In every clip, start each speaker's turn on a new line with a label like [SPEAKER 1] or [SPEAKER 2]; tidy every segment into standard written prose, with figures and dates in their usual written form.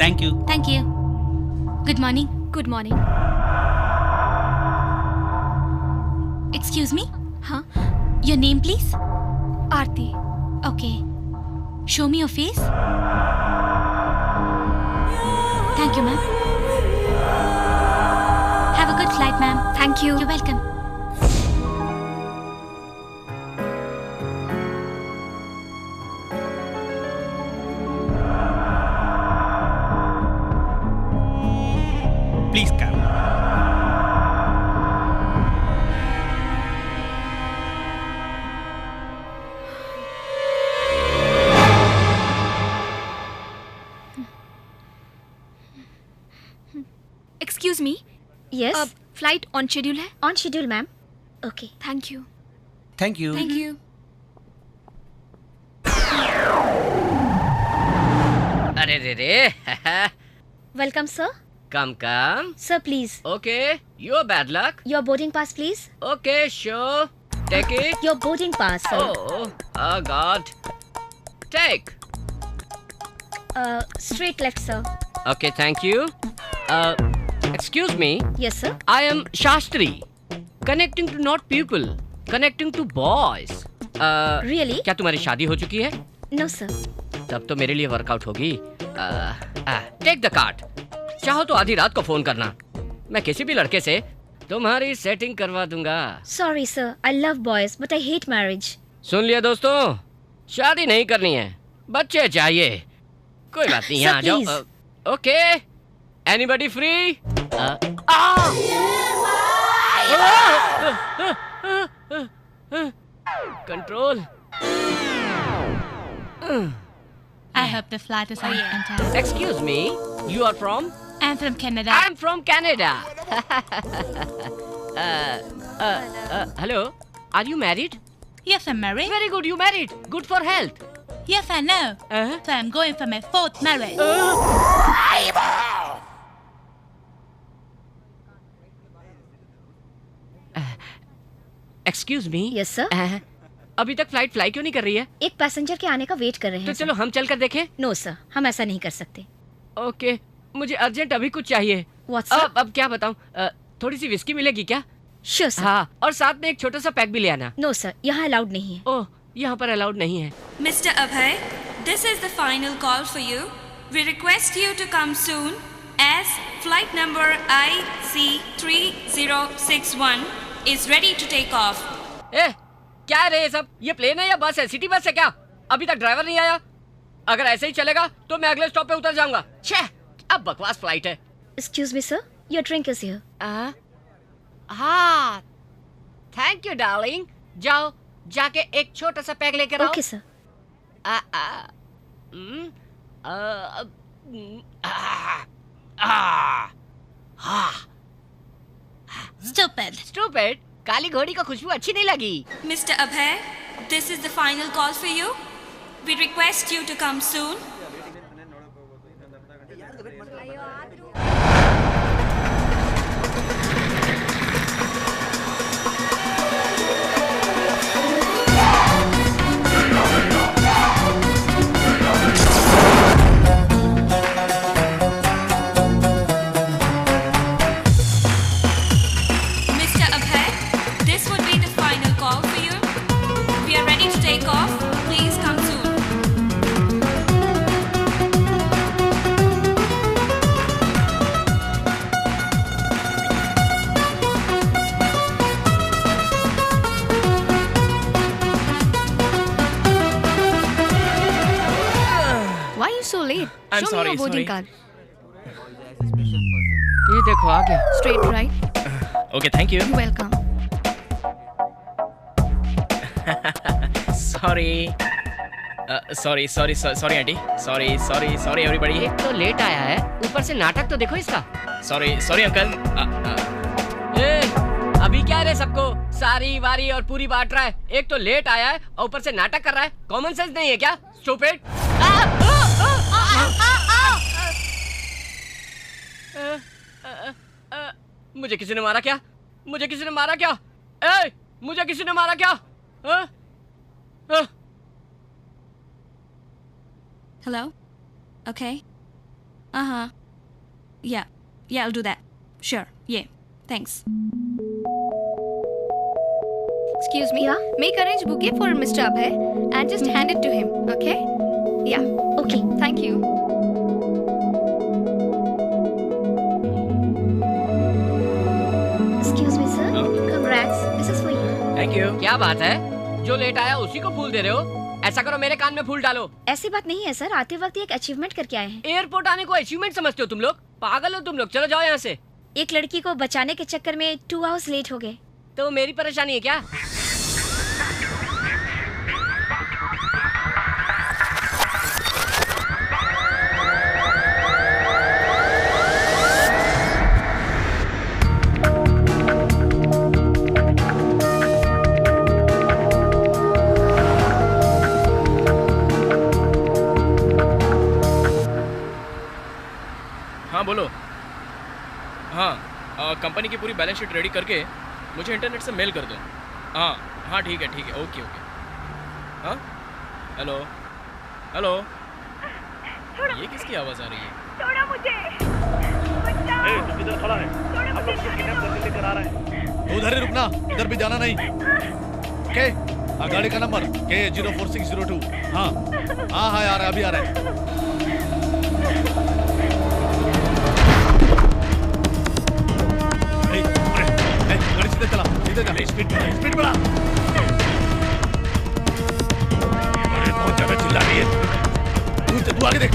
[SPEAKER 1] Thank you.
[SPEAKER 2] Thank you. Good morning.
[SPEAKER 3] Good morning.
[SPEAKER 2] Excuse me.
[SPEAKER 3] हाँ,
[SPEAKER 2] your name please.
[SPEAKER 3] Aarti.
[SPEAKER 2] Okay, show me your face. Thank you ma'am. Have a good flight ma'am.
[SPEAKER 3] Thank you.
[SPEAKER 2] You welcome.
[SPEAKER 1] Please come.
[SPEAKER 3] Excuse me.
[SPEAKER 4] Yes,
[SPEAKER 3] flight on schedule है?
[SPEAKER 4] On schedule ma'am. Okay,
[SPEAKER 3] thank you.
[SPEAKER 1] Thank you.
[SPEAKER 3] Thank you.
[SPEAKER 5] अरे रे रे।
[SPEAKER 4] Welcome sir.
[SPEAKER 5] Come come.
[SPEAKER 4] Sir please,
[SPEAKER 5] okay, your bad luck.
[SPEAKER 4] Your boarding pass please.
[SPEAKER 5] Okay, sure, take it.
[SPEAKER 4] Your boarding pass sir.
[SPEAKER 5] Oh god, take.
[SPEAKER 4] Straight left sir.
[SPEAKER 5] Okay, thank you. Excuse me,
[SPEAKER 4] yes sir.
[SPEAKER 5] I am Shastri, connecting to not people, connecting to boys.
[SPEAKER 4] Really?
[SPEAKER 5] क्या तुम्हारी शादी हो चुकी है?
[SPEAKER 4] No sir.
[SPEAKER 5] तब तो मेरे लिए वर्कआउट होगी। Take the card. चाहो तो आधी रात को फोन करना, मैं किसी भी लड़के से तुम्हारी सेटिंग करवा दूंगा।
[SPEAKER 4] Sorry sir, I love boys but I hate marriage.
[SPEAKER 5] सुन लिया दोस्तों, शादी नहीं करनी है, बच्चे चाहिए। कोई बात नहीं, यहाँ आ जाओ। Okay, anybody free? Control.
[SPEAKER 2] I hope the flight is fantastic.
[SPEAKER 5] Excuse me, you are from?
[SPEAKER 2] I'm from Canada.
[SPEAKER 5] I'm from Canada. Hello, are you married?
[SPEAKER 2] Yes, I'm married.
[SPEAKER 5] Very good, you married. Good for health.
[SPEAKER 2] Yes, I know. So I'm going for my 4th marriage.
[SPEAKER 5] Excuse me.
[SPEAKER 4] Yes sir.
[SPEAKER 5] अभी तक flight fly क्यों नहीं कर रही है?
[SPEAKER 4] एक passenger के आने का वेट कर रहे
[SPEAKER 5] तो
[SPEAKER 4] हैं।
[SPEAKER 5] चलो हम चल कर देखें।
[SPEAKER 4] नो सर, हम ऐसा नहीं कर सकते।
[SPEAKER 5] ओके, मुझे अर्जेंट अभी कुछ चाहिए।
[SPEAKER 4] What, sir?
[SPEAKER 5] अब क्या बताऊं? थोड़ी सी विस्की मिलेगी क्या?
[SPEAKER 4] Sure sir.
[SPEAKER 5] हाँ, और साथ में एक छोटा सा पैक भी ले आना।
[SPEAKER 4] नो सर, यहाँ अलाउड नहीं है।
[SPEAKER 5] ओह, यहाँ पर अलाउड नहीं है।
[SPEAKER 6] Mr. Abhay, this is the final call for you. We request you to come soon as flight number IC3061 is ready to take off.
[SPEAKER 5] क्या है रे ये सब? ये प्लेन है या बस है? सिटी बस है क्या? अभी तक ड्राइवर नहीं आया। अगर ऐसे ही चलेगा तो मैं अगले स्टॉप पे उतर जाऊंगा। छे, अब बकवास फ्लाइट है।
[SPEAKER 4] Excuse me sir, your drink is here.
[SPEAKER 5] हाँ, थैंक यू डार्लिंग। जाओ, जाके एक छोटा सा पैक लेकर आओ।
[SPEAKER 4] Okay sir.
[SPEAKER 5] Stupid, काली घोड़ी को खुशबू अच्छी नहीं लगी।
[SPEAKER 6] Mr. Abhay, this is the final call for you. We request you to come soon. Mr. Abhay, this would be the final call for you. We are ready to take off. Please come soon.
[SPEAKER 3] Why are you so late?
[SPEAKER 7] I'm
[SPEAKER 3] Show
[SPEAKER 7] sorry,
[SPEAKER 3] me your boarding
[SPEAKER 7] sorry.
[SPEAKER 3] card.
[SPEAKER 5] ये देखो आ गया।
[SPEAKER 3] Straight right.
[SPEAKER 7] Okay, thank you.
[SPEAKER 3] You're welcome.
[SPEAKER 7] Sorry. Sorry, auntie. Sorry, everybody.
[SPEAKER 5] एक तो late आया है, ऊपर से नाटक तो देखो इसका।
[SPEAKER 7] Sorry, uncle.
[SPEAKER 5] अभी क्या रे सबको सारी वारी और पूरी बांट रहा है। एक तो लेट आया है और ऊपर से नाटक कर रहा है। कॉमन सेंस नहीं है क्या? स्टूपिड। मुझे किसी ने मारा क्या? मुझे किसी ने मारा क्या? मुझे किसी ने मारा क्या?
[SPEAKER 3] Hello? Okay.
[SPEAKER 6] Yeah, I'll do that. Sure, yeah, thanks.
[SPEAKER 3] Excuse me.
[SPEAKER 4] Yeah?
[SPEAKER 3] Make arrange bouquet for Mr. Abhay and just hand it to him, okay? Yeah.
[SPEAKER 4] Okay.
[SPEAKER 3] Thank you.
[SPEAKER 4] Excuse me, sir. Congrats. This is for you.
[SPEAKER 7] Thank you.
[SPEAKER 5] क्या बात है, जो late आया उसी को फूल दे रहे हो? ऐसा करो, मेरे कान में फूल डालो।
[SPEAKER 4] ऐसी बात नहीं है सर, आते वक्त एक अचीवमेंट करके आए हैं।
[SPEAKER 5] एयरपोर्ट आने को अचीवमेंट समझते हो तुम लोग? पागल हो तुम लोग, चलो जाओ यहाँ से।
[SPEAKER 4] एक लड़की को बचाने के चक्कर में 2 आवर्स लेट हो गए।
[SPEAKER 5] तो मेरी परेशानी है क्या?
[SPEAKER 7] हाँ बोलो। हाँ, कंपनी की पूरी बैलेंस शीट रेडी करके मुझे इंटरनेट से मेल कर दो। हाँ ठीक है, ओके। हाँ, हेलो, ये किसकी आवाज़ आ रही है?
[SPEAKER 1] छोड़ो मुझे।
[SPEAKER 8] तू किधर खड़ा है? हम लोग तुझे किडनैप करके लेकर आ रहे हैं। तू उधर ही रुकना, इधर भी जाना नहीं। ओके? गाड़ी का नंबर K046002। हाँ आ रहा है, अभी आ रहा है। गाड़ी सीधे चला, स्पीड बढ़ा। अरे बहुत ज्यादा चिल्ला रही है, तू आगे देख।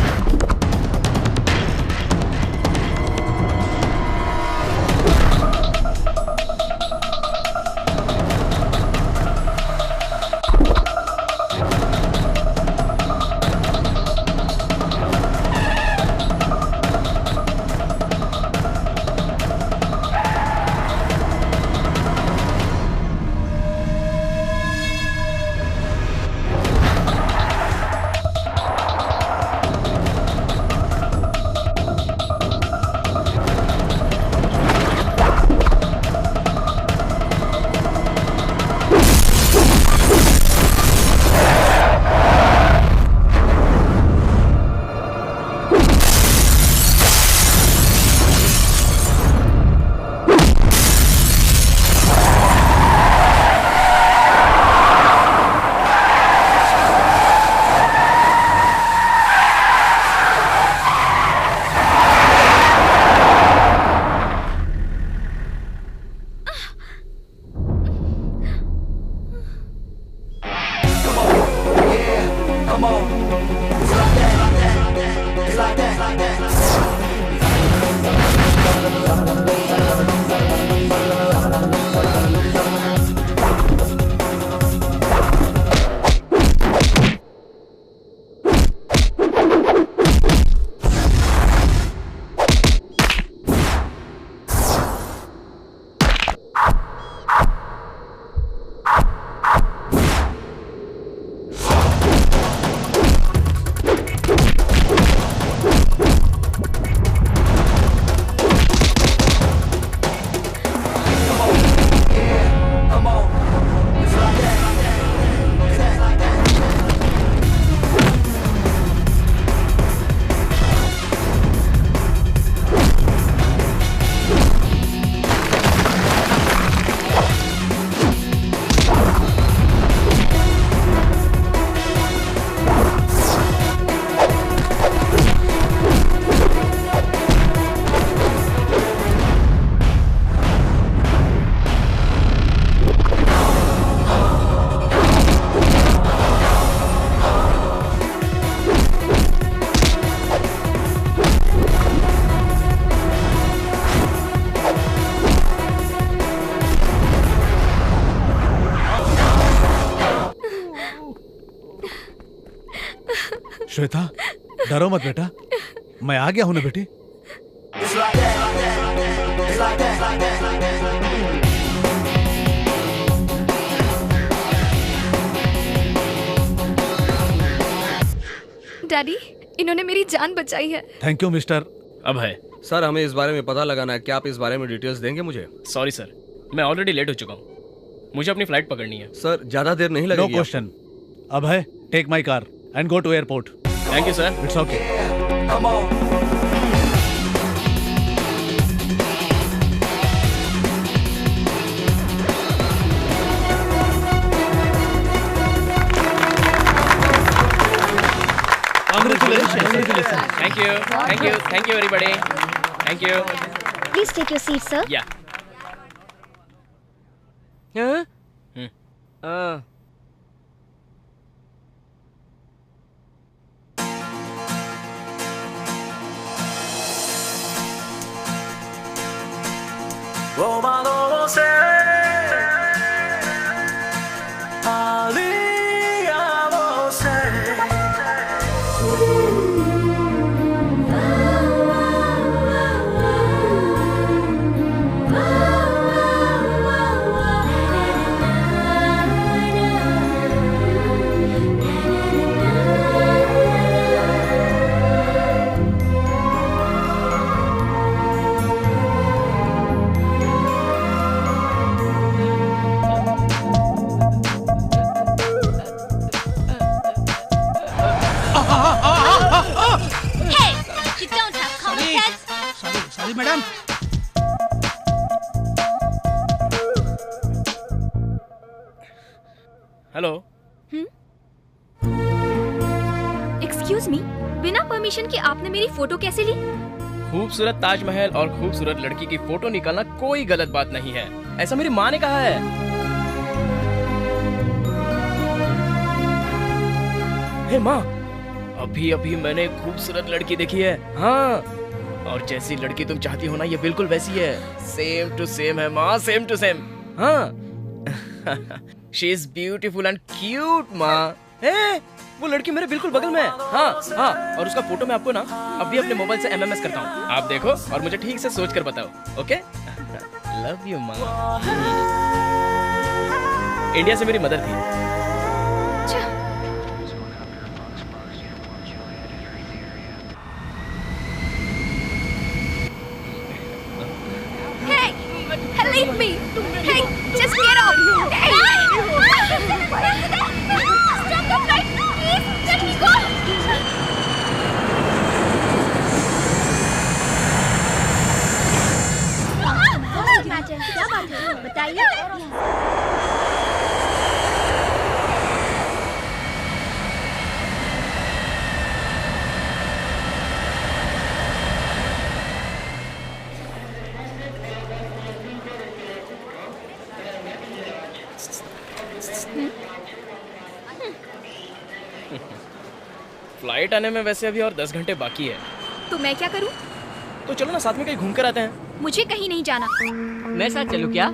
[SPEAKER 8] श्वेता, डरो मत बेटा, मैं आ गया हूं ना बेटी।
[SPEAKER 3] डैडी, इन्होंने मेरी जान बचाई है।
[SPEAKER 8] Thank you mister
[SPEAKER 7] Abhay.
[SPEAKER 9] Sir, हमें इस बारे में पता लगाना है, क्या आप इस बारे में डिटेल्स देंगे मुझे?
[SPEAKER 7] सॉरी सर, मैं ऑलरेडी लेट हो चुका हूँ, मुझे अपनी फ्लाइट पकड़नी है।
[SPEAKER 9] सर, ज्यादा देर नहीं लगेगी।
[SPEAKER 8] No question. Abhay, take my car and go to airport.
[SPEAKER 7] Thank you sir.
[SPEAKER 8] It's okay.
[SPEAKER 7] Thank you everybody, thank you.
[SPEAKER 4] Please take your seat sir.
[SPEAKER 7] या
[SPEAKER 2] मैडम।
[SPEAKER 7] हेलो।
[SPEAKER 4] एक्सक्यूज मी, बिना परमिशन के आपने मेरी फोटो कैसे ली?
[SPEAKER 7] खूबसूरत ताजमहल और खूबसूरत लड़की की फोटो निकालना कोई गलत बात नहीं है, ऐसा मेरी माँ ने कहा है। हे माँ, अभी अभी मैंने एक खूबसूरत लड़की देखी है। हाँ, और जैसी लड़की तुम चाहती हो ना, ये बिल्कुल वैसी है। सेम टू सेम है माँ, सेम टू सेम। हाँ she is beautiful and cute माँ। वो लड़की मेरे बिल्कुल बगल में है। हाँ हाँ, और उसका फोटो मैं आपको ना अभी अपने मोबाइल से MMS करता हूँ, आप देखो और मुझे ठीक से सोच कर बताओ। ओके, लव यू माँ। इंडिया से मेरी मदर थी।
[SPEAKER 3] Leave me! Hey, just get off! Hey! Stop the flight! Please, let me go! क्या बात है? बताइए।
[SPEAKER 7] फ्लाइट आने में वैसे अभी और 10 घंटे बाकी है।
[SPEAKER 4] तो मैं क्या करूं?
[SPEAKER 7] तो चलो ना साथ में कहीं घूम कर आते हैं।
[SPEAKER 4] मुझे कहीं नहीं जाना।
[SPEAKER 5] मैं साथ चलूं क्या?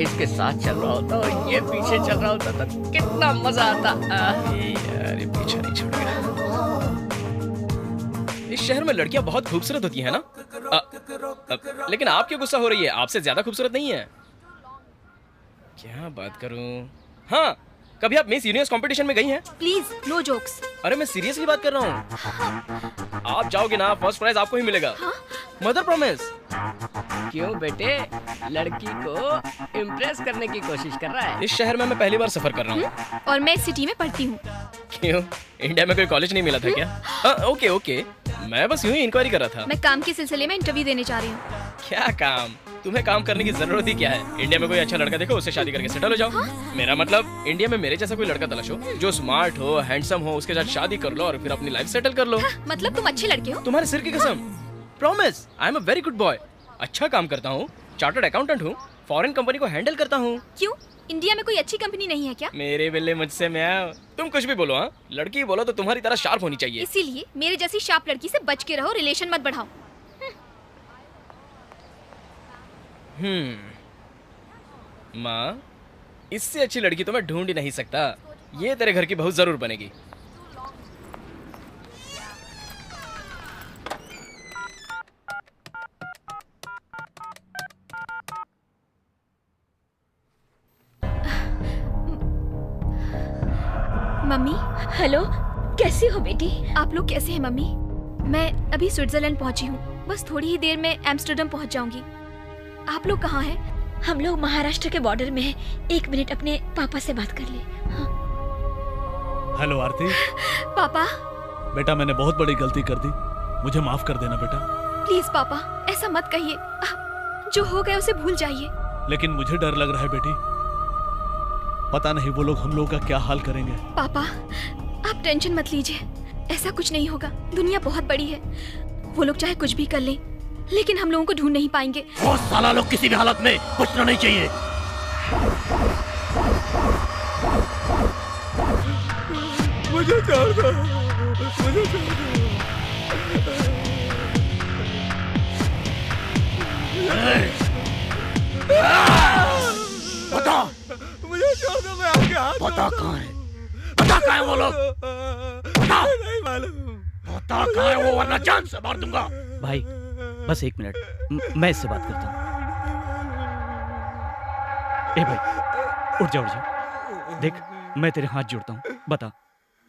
[SPEAKER 5] के साथ चल रहा होता और ये पीछे चल रहा होता तो कितना मजा आता।
[SPEAKER 7] यार ये पीछे नहीं छोड़ेगा। इस शहर में लड़कियां बहुत खूबसूरत होती हैं ना? लेकिन आप क्यों गुस्सा हो रही है? आपसे ज्यादा खूबसूरत नहीं है। क्या बात करूं? हाँ, कभी आप मिस यूनिवर्स कंपटीशन में गई हैं?
[SPEAKER 4] Please no jokes.
[SPEAKER 7] अरे मैं सीरियसली बात कर रहा हूँ। आप जाओगे ना, फर्स्ट प्राइज आपको ही मिलेगा। Mother promise.
[SPEAKER 5] क्यों बेटे, लड़की को इम्प्रेस करने की कोशिश कर रहा है?
[SPEAKER 7] इस शहर में मैं पहली बार सफर कर रहा हूँ।
[SPEAKER 4] और मैं इस सिटी में पढ़ती हूँ।
[SPEAKER 7] क्यों, इंडिया में कोई कॉलेज नहीं मिला था क्या? ओके ओके, मैं बस यूं ही इंक्वायरी कर रहा था।
[SPEAKER 4] मैं काम के सिलसिले में इंटरव्यू देने जा रही हूँ।
[SPEAKER 7] क्या काम? तुम्हें काम करने की जरूरत ही क्या है? इंडिया में कोई अच्छा लड़का देखो, उससे शादी करके सेटल हो जाओ। मेरा मतलब इंडिया में मेरे जैसा कोई लड़का तलाशो जो स्मार्ट हो, हैंडसम हो, उसके साथ शादी कर लो और फिर अपनी लाइफ सेटल कर लो।
[SPEAKER 4] मतलब तुम अच्छे लड़के हो?
[SPEAKER 7] तुम्हारे सिर की कसम। Promise, I am a very good boy. अच्छा काम करता हूँ, चार्टर्ड अकाउंटेंट हूँ, फॉरेन कंपनी को हैंडल करता हूँ।
[SPEAKER 4] क्यों, इंडिया में कोई अच्छी कंपनी नहीं है क्या?
[SPEAKER 7] मेरे बिल्ले मुझसे मैं, तुम कुछ भी बोलो। हाँ, लड़की बोलो तो तुम्हारी तरह शार्प होनी चाहिए।
[SPEAKER 4] इसीलिए मेरे जैसी शार्प लड़की से बच के रहो, रिलेशन मत बढ़ाओ।
[SPEAKER 7] माँ, इससे अच्छी लड़की तो मैं ढूंढ ही नहीं सकता। ये तेरे घर की बहू जरूर बनेगी।
[SPEAKER 4] मम्मी।
[SPEAKER 1] हेलो, कैसी हो बेटी?
[SPEAKER 4] आप लोग कैसे हैं मम्मी? मैं अभी स्विट्जरलैंड पहुंची हूँ, बस थोड़ी ही देर में एम्स्टर्डम पहुंच जाऊंगी। आप लोग कहाँ हैं?
[SPEAKER 1] हम लोग महाराष्ट्र के बॉर्डर में हैं। 1 मिनट अपने पापा से बात कर ले। हाँ।
[SPEAKER 8] हेलो आरती।
[SPEAKER 3] पापा।
[SPEAKER 8] बेटा मैंने बहुत बड़ी गलती कर दी, मुझे माफ कर देना बेटा।
[SPEAKER 3] प्लीज पापा, ऐसा मत कहिए। जो हो गया उसे भूल जाइए।
[SPEAKER 8] लेकिन मुझे डर लग रहा है बेटी, पता नहीं वो लोग हम लोगों का क्या हाल करेंगे।
[SPEAKER 3] पापा आप टेंशन मत लीजिए, ऐसा कुछ नहीं होगा। दुनिया बहुत बड़ी है, वो लोग चाहे कुछ भी कर लें, लेकिन हम लोगों को ढूंढ नहीं पाएंगे।
[SPEAKER 10] वो साला लोग किसी भी हालत में बचना नहीं चाहिए।
[SPEAKER 8] मुझे छोड़ दो, मुझे छोड़ दो।
[SPEAKER 10] बता,
[SPEAKER 8] मुझे छोड़ दो, मैं आपके हाथ।
[SPEAKER 10] बता कहाँ है, बता कहाँ है वो लोग, बता।
[SPEAKER 8] नहीं मालूम।
[SPEAKER 10] बता कहाँ है वो, वरना जान से मार दूंगा।
[SPEAKER 11] भाई बस 1 मिनट, मैं इससे बात करता हूँ। ए भाई उठ जाओ। देख मैं तेरे हाथ जोड़ता हूँ,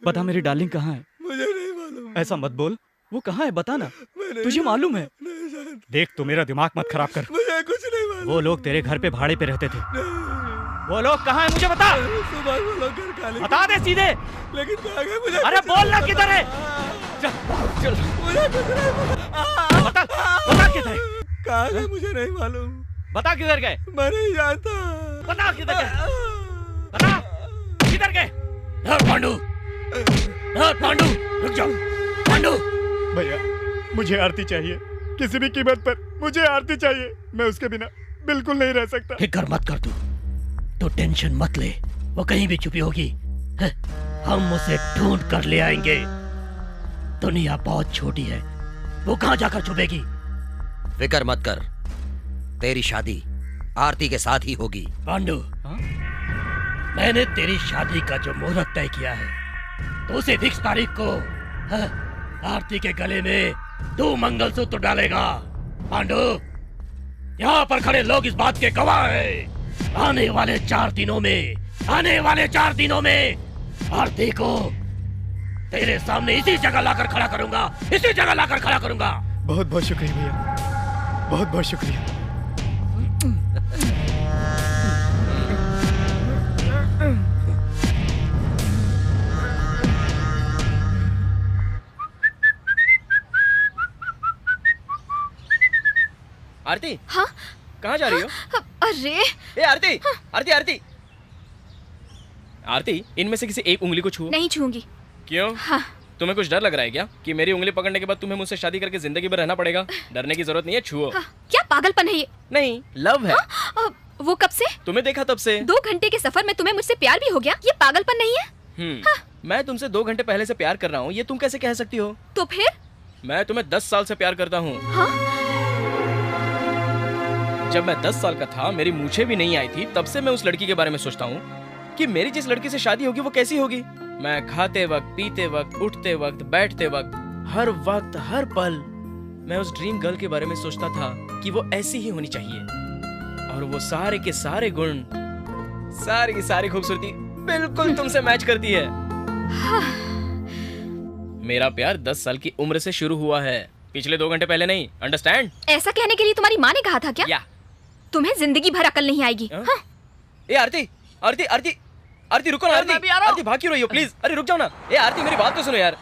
[SPEAKER 11] बता मेरी डार्लिंग कहाँ है।
[SPEAKER 8] मुझे नहीं मालूम।
[SPEAKER 11] ऐसा मत बोल, वो कहाँ है बता ना, तुझे मालूम है। देख तू मेरा दिमाग मत खराब कर।
[SPEAKER 8] मुझे कुछ नहीं मालूम।
[SPEAKER 11] वो लोग तेरे घर पे भाड़े पे रहते थे। वो लोग कहाँ है मुझे बता।
[SPEAKER 8] सुबह वो लोग घर खाली।
[SPEAKER 11] बता दे सीधे।
[SPEAKER 8] लेकिन कहाँ गए मुझे।
[SPEAKER 11] अरे बोल ना किधर है। चल
[SPEAKER 8] मुझे कुछ नहीं मालूम।
[SPEAKER 11] बता किधर है।
[SPEAKER 8] कहाँ गए मुझे नहीं मालूम।
[SPEAKER 11] बता किधर गए।
[SPEAKER 8] मैं नहीं जानता।
[SPEAKER 11] बता किधर गए, बता किधर गए।
[SPEAKER 10] पांडू, पांडू रुक जाओ। पांडू
[SPEAKER 11] भैया मुझे आरती चाहिए, किसी भी कीमत पर मुझे आरती चाहिए। मैं उसके बिना बिल्कुल नहीं रह सकता।
[SPEAKER 10] फिक्र मत कर तू टेंशन मत ले, वो कहीं भी छुपी होगी, हम उसे ढूंढ कर ले आएंगे। दुनिया बहुत छोटी है, वो कहाँ जाकर छुपेगी।
[SPEAKER 12] फिक्र मत कर, तेरी शादी आरती के साथ ही होगी।
[SPEAKER 10] पांडु, मैंने तेरी शादी का जो मुहूर्त तय किया है, तो उसे फिक्स तारीख को आरती के गले में तू मंगलसूत्र डालेगा। पांडु, यहाँ पर खड़े लोग इस बात के गवाह हैं। आने वाले 4 दिनों में आरती को तेरे सामने इसी जगह लाकर खड़ा करूंगा।
[SPEAKER 11] बहुत बहुत शुक्रिया भैया, बहुत बहुत शुक्रिया।
[SPEAKER 7] आरती।
[SPEAKER 3] हाँ?
[SPEAKER 7] कहाँ जा रही हो?
[SPEAKER 3] अरे
[SPEAKER 7] ए आरती, हाँ? आरती, आरती इनमें से किसी एक उंगली को छुओ।
[SPEAKER 3] नहीं छूंगी।
[SPEAKER 7] क्यों?
[SPEAKER 3] हाँ।
[SPEAKER 7] तुम्हें कुछ डर लग रहा है क्या कि मेरी उंगली पकड़ने के बाद तुम्हें मुझसे शादी करके जिंदगी भर रहना पड़ेगा? डरने की जरूरत नहीं है, छुओ।
[SPEAKER 3] हाँ, क्या पागलपन है ये?
[SPEAKER 7] नहीं, लव है।
[SPEAKER 3] हाँ, वो कब से?
[SPEAKER 7] तुम्हें देखा तब से।
[SPEAKER 3] 2 घंटे के सफर में तुम्हें मुझसे प्यार भी हो गया? ये पागलपन नहीं है?
[SPEAKER 7] हाँ। मैं तुमसे 2 घंटे पहले से प्यार कर रहा हूँ, ये तुम कैसे कह सकती हो?
[SPEAKER 3] तो फिर?
[SPEAKER 7] मैं तुम्हें 10 साल से प्यार करता हूँ। जब मैं 10 साल का था, मेरी मूछें भी नहीं आई थी, तब से मैं उस लड़की के बारे में सोचता हूँ कि मेरी जिस लड़की से शादी होगी वो कैसी होगी। मैं खाते वक्त, पीते वक्त, उठते वक्त, बैठते वक्त, हर वक्त, हर पल मैं उस ड्रीम गर्ल के बारे में सोचता था कि वो ऐसी ही होनी चाहिए, और वो सारे के सारे गुण, सारी की सारी खूबसूरती बिल्कुल तुमसे मैच करती है। मेरा प्यार 10 साल की उम्र से शुरू हुआ है, पिछले 2 घंटे पहले नहीं। अंडरस्टैंड?
[SPEAKER 3] ऐसा कहने के लिए तुम्हारी माँ ने कहा था क्या?
[SPEAKER 7] या। तुम्हें
[SPEAKER 3] जिंदगी भर अकल नहीं आएगी। हाँ?
[SPEAKER 7] ए आरती रुको ना। आरती भाग क्यों रही हो? प्लीज, अरे रुक जाओ ना। ए आरती मेरी बात तो सुनो यार।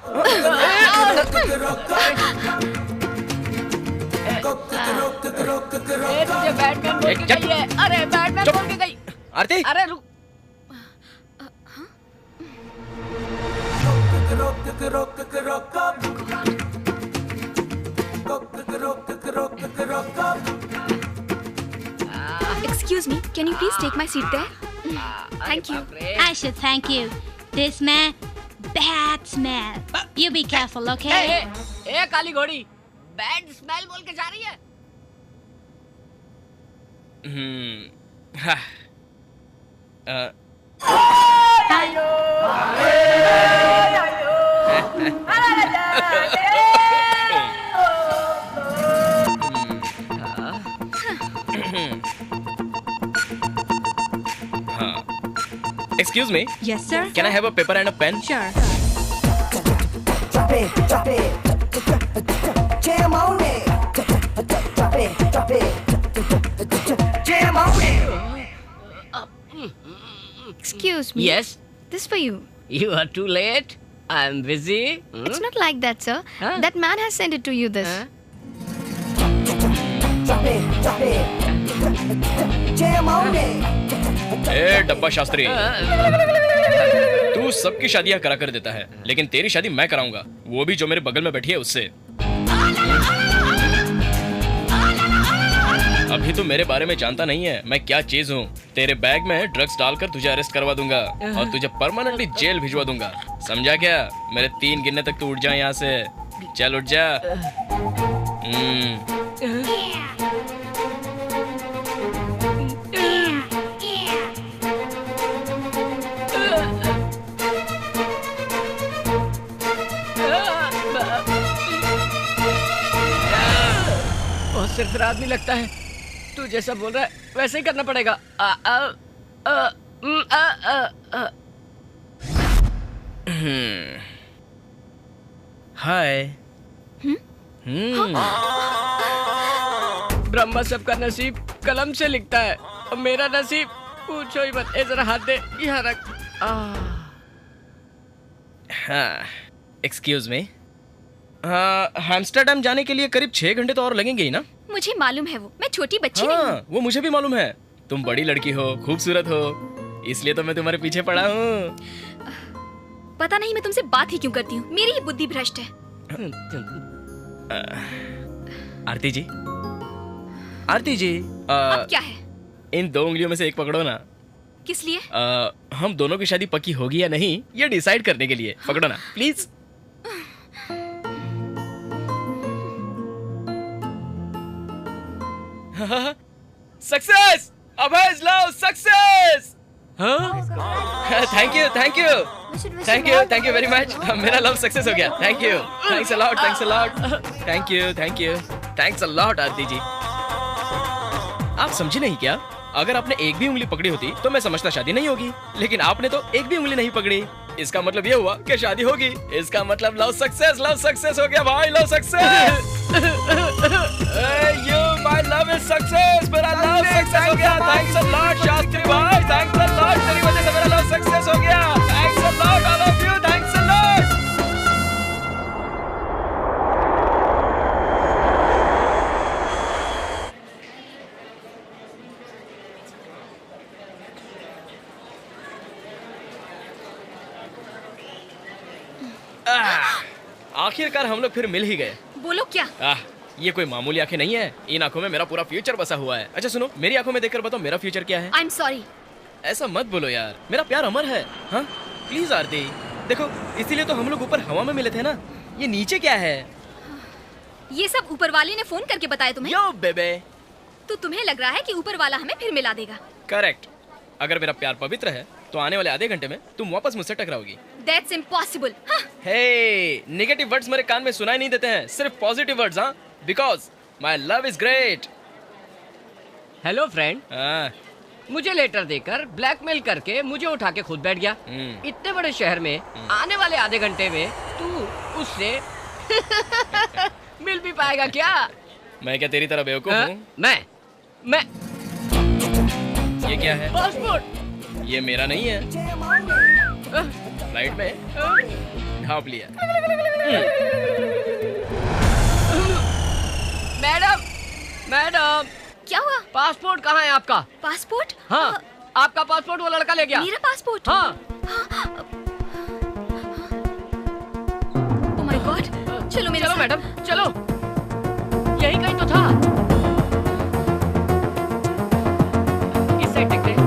[SPEAKER 5] तुझे बैटमैन बोल के गई है। अरे बैटमैन बोल के गई।
[SPEAKER 7] आरती,
[SPEAKER 5] अरे रुक।
[SPEAKER 3] Excuse me, can you please take my seat there? Thank you.
[SPEAKER 2] I should thank you. This man, bad smell. You be careful, okay?
[SPEAKER 5] ए काली घोड़ी, बैड स्मेल बोल के जा रही है।
[SPEAKER 7] Excuse me.
[SPEAKER 2] Yes, sir.
[SPEAKER 7] Can I have a paper and a pen?
[SPEAKER 2] Sure.
[SPEAKER 13] Drop it. Jam on it. Drop it. Jam on it.
[SPEAKER 3] Excuse me.
[SPEAKER 5] Yes.
[SPEAKER 3] This for you.
[SPEAKER 5] You are too late. I am busy.
[SPEAKER 3] It's not like that, sir. That man has sent it to you. This.
[SPEAKER 13] Jam on it.
[SPEAKER 7] ए डब्बा शास्त्री, तू सबकी शादियां करा कर देता है, लेकिन तेरी शादी मैं कराऊंगा, वो भी जो मेरे बगल में बैठी है उससे। अभी तू मेरे बारे में जानता नहीं है मैं क्या चीज हूँ। तेरे बैग में ड्रग्स डालकर तुझे अरेस्ट करवा दूंगा और तुझे परमानेंटली जेल भिजवा दूंगा, समझा क्या? मेरे 3 गिनने तक तू उठ जा यहाँ से। चल उठ जा।
[SPEAKER 5] बहुत सिरफिर आदमी लगता है। तू जैसा बोल रहा है वैसे ही करना पड़ेगा।
[SPEAKER 7] हाय।
[SPEAKER 5] ब्रह्मा सबका नसीब कलम से लिखता है और मेरा नसीब पूछो ही मत। ए जरा हाथ दे, यहाँ रख।
[SPEAKER 7] हाँ, एक्सक्यूज मी। एम्स्टर्डम जाने के लिए करीब 6 घंटे तो और लगेंगे ही ना?
[SPEAKER 3] मुझे मालूम है, वो मैं छोटी बच्ची
[SPEAKER 7] हाँ,
[SPEAKER 3] नहीं।
[SPEAKER 7] वो मुझे भी मालूम है। तुम बड़ी लड़की हो, खूबसूरत हो, इसलिए तो मैं तुम्हारे पीछे पड़ा हूँ।
[SPEAKER 3] पता नहीं मैं तुमसे बात ही क्यों करती हूँ, मेरी ही बुद्धि भ्रष्ट है।
[SPEAKER 7] आरती जी, आरती जी,
[SPEAKER 3] अब क्या है?
[SPEAKER 7] इन 2 उंगलियों में से एक पकड़ो ना।
[SPEAKER 3] किस लिए?
[SPEAKER 7] हम दोनों की शादी पक्की होगी या नहीं ये डिसाइड करने के लिए। पकड़ो ना please. Success! Abhay's love success! Thank you, thank you, thank you, thank you very much. मेरा लव सक्सेस हो गया। Thank you, thanks a lot, thanks a lot, thank you, thank you, thanks a lot Aarti ji. आप समझे नहीं क्या? अगर आपने एक भी उंगली पकड़ी होती तो मैं समझता शादी नहीं होगी, लेकिन आपने तो एक भी उंगली नहीं पकड़ी। इसका मतलब ये हुआ कि शादी होगी। इसका मतलब लव सक्सेस हो गया भाई, love success. You, my love is success, मेरा लव सक्सेस हो गया। थैंक्स अ लॉट शास्त्री भाई, थैंक्स अ लॉट, तेरी वजह से मेरा लव सक्सेस हो गया। Thanks a lot, I love you, thanks a lot. आखिरकार हम लोग फिर मिल ही गए।
[SPEAKER 3] बोलो क्या?
[SPEAKER 7] ये कोई मामूली आंखें नहीं है, इन आंखों में मेरा पूरा फ्यूचर बसा हुआ है। अच्छा सुनो, मेरी आंखों में देखकर बताओ मेरा फ्यूचर क्या है?
[SPEAKER 3] I am sorry.
[SPEAKER 7] ऐसा मत बोलो यार, मेरा प्यार अमर है। हाँ प्लीज आरती, देखो इसीलिए तो हम लोग ऊपर हवा में मिले थे ना। ये नीचे क्या है?
[SPEAKER 3] ये सब ऊपर वाले ने फोन करके बताया तुम्हें?
[SPEAKER 7] यो बेबे।
[SPEAKER 3] तो तुम्हें लग रहा है कि ऊपर वाला हमें फिर मिला देगा?
[SPEAKER 7] करेक्ट। अगर मेरा प्यार पवित्र है तो आने वाले आधे घंटे में तुम वापस मुझसे टकराओगी।
[SPEAKER 3] That's impossible.
[SPEAKER 7] Hey, negative words मेरे कान में सुनाई नहीं देते हैं, सिर्फ पॉजिटिव वर्ड्स। हाँ, because my love is great.
[SPEAKER 5] Hello friend. मुझे लेटर देकर ब्लैकमेल करके मुझे उठा के खुद बैठ गया। इतने बड़े शहर में आने वाले आधे घंटे में तू उससे मिल भी पाएगा क्या?
[SPEAKER 7] मैं क्या तेरी तरह बेवकूफ हूँ?
[SPEAKER 5] मैं
[SPEAKER 7] ये क्या है?
[SPEAKER 5] पासपोर्ट।
[SPEAKER 7] ये मेरा नहीं है। फ्लाइट में ढांप लिया। मैडम
[SPEAKER 3] क्या हुआ?
[SPEAKER 5] पासपोर्ट कहाँ है आपका?
[SPEAKER 3] पासपोर्ट?
[SPEAKER 5] हाँ, आपका पासपोर्ट वो लड़का ले गया।
[SPEAKER 3] मेरा पासपोर्ट?
[SPEAKER 5] हाँ।
[SPEAKER 3] ओह माय गॉड, चलो मेरे साथ।
[SPEAKER 5] मैडम चलो, यही कहीं तो था। इस साइड देखते हैं।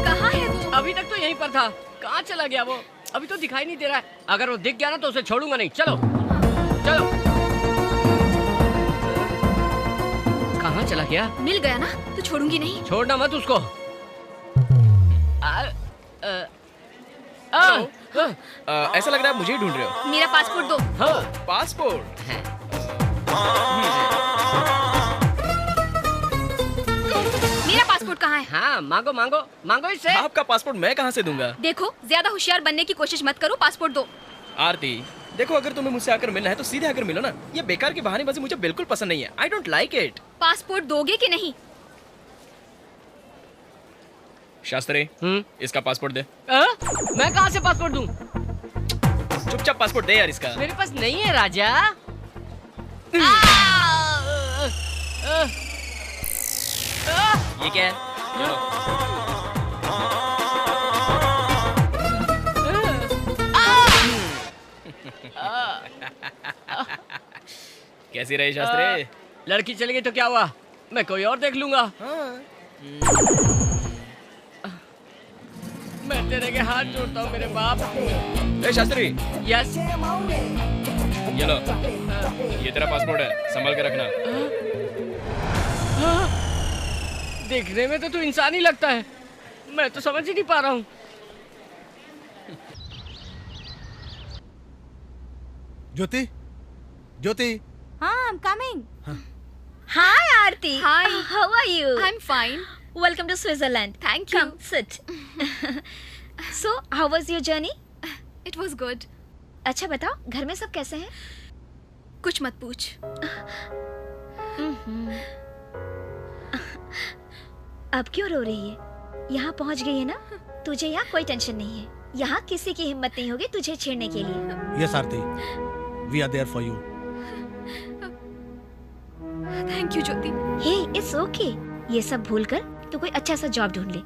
[SPEAKER 3] कहाँ है वो?
[SPEAKER 5] अभी तक तो यहीं पर था, कहाँ चला गया वो? अभी तो दिखाई नहीं दे रहा है। अगर वो दिख गया ना तो उसे छोड़ूंगा नहीं। चलो चलो। कहाँ चला गया?
[SPEAKER 3] मिल गया ना तो छोड़ूंगी नहीं।
[SPEAKER 5] छोड़ना मत उसको।
[SPEAKER 7] ऐसा लग रहा है मुझे ही ढूंढ रहे हो।
[SPEAKER 3] मेरा पासपोर्ट दो।
[SPEAKER 5] हाँ।
[SPEAKER 7] पासपोर्ट?
[SPEAKER 3] मेरा पासपोर्ट कहाँ है?
[SPEAKER 5] हाँ, मांगो मांगो मांगो इससे।
[SPEAKER 7] आपका पासपोर्ट मैं कहाँ से दूंगा?
[SPEAKER 3] देखो, ज्यादा होशियार बनने की कोशिश मत करो, पासपोर्ट दो।
[SPEAKER 7] आरती, देखो अगर तुम्हें मुझसे आकर मिलना है तो सीधे आकर मिलो ना। ये बेकार की बहानेबाजी मुझे बिल्कुल पसंद नहीं है। I don't like it.
[SPEAKER 3] Passport दोगे कि नहीं?
[SPEAKER 7] शास्त्री, इसका पासपोर्ट दे।
[SPEAKER 5] मैं कहाँ से पासपोर्ट दूं?
[SPEAKER 7] चुपचाप पासपोर्ट दे यार इसका।
[SPEAKER 5] मेरे पास नहीं है राजा।
[SPEAKER 7] ये क्या है? कैसी रही शास्त्री?
[SPEAKER 5] लड़की चली गई तो क्या हुआ? मैं कोई और देख लूंगा। मैं तेरे के हाथ जोड़ता हूँ मेरे बाप।
[SPEAKER 7] ए शास्त्री।
[SPEAKER 5] यस।
[SPEAKER 7] ये लो, ये तेरा पासपोर्ट है, संभाल के रखना।
[SPEAKER 5] देखने में तो तू इंसान ही लगता है, मैं तो समझ ही नहीं पा रहा हूँ।
[SPEAKER 8] ज्योति, ज्योति।
[SPEAKER 1] हाँ, I'm coming. Hi, Aarti.
[SPEAKER 3] Hi.
[SPEAKER 1] How are you?
[SPEAKER 3] I'm fine.
[SPEAKER 1] Welcome to Switzerland.
[SPEAKER 3] Thank you.
[SPEAKER 1] Come, sit. So, how was your journey?
[SPEAKER 3] It was good.
[SPEAKER 1] अच्छा बताओ, घर में सब कैसे हैं?
[SPEAKER 3] कुछ मत पूछ।
[SPEAKER 1] अब क्यों रो रही है? यहाँ पहुँच गई है ना? तुझे यहाँ कोई टेंशन नहीं है। यहाँ किसी की हिम्मत नहीं होगी तुझे छेड़ने के लिए।
[SPEAKER 8] Yes, Aarti. We are there for you.
[SPEAKER 3] Thank you, Jyoti.
[SPEAKER 1] Hey, it's okay. ये सब भूलकर तू कोई अच्छा सा जॉब ढूंढ ले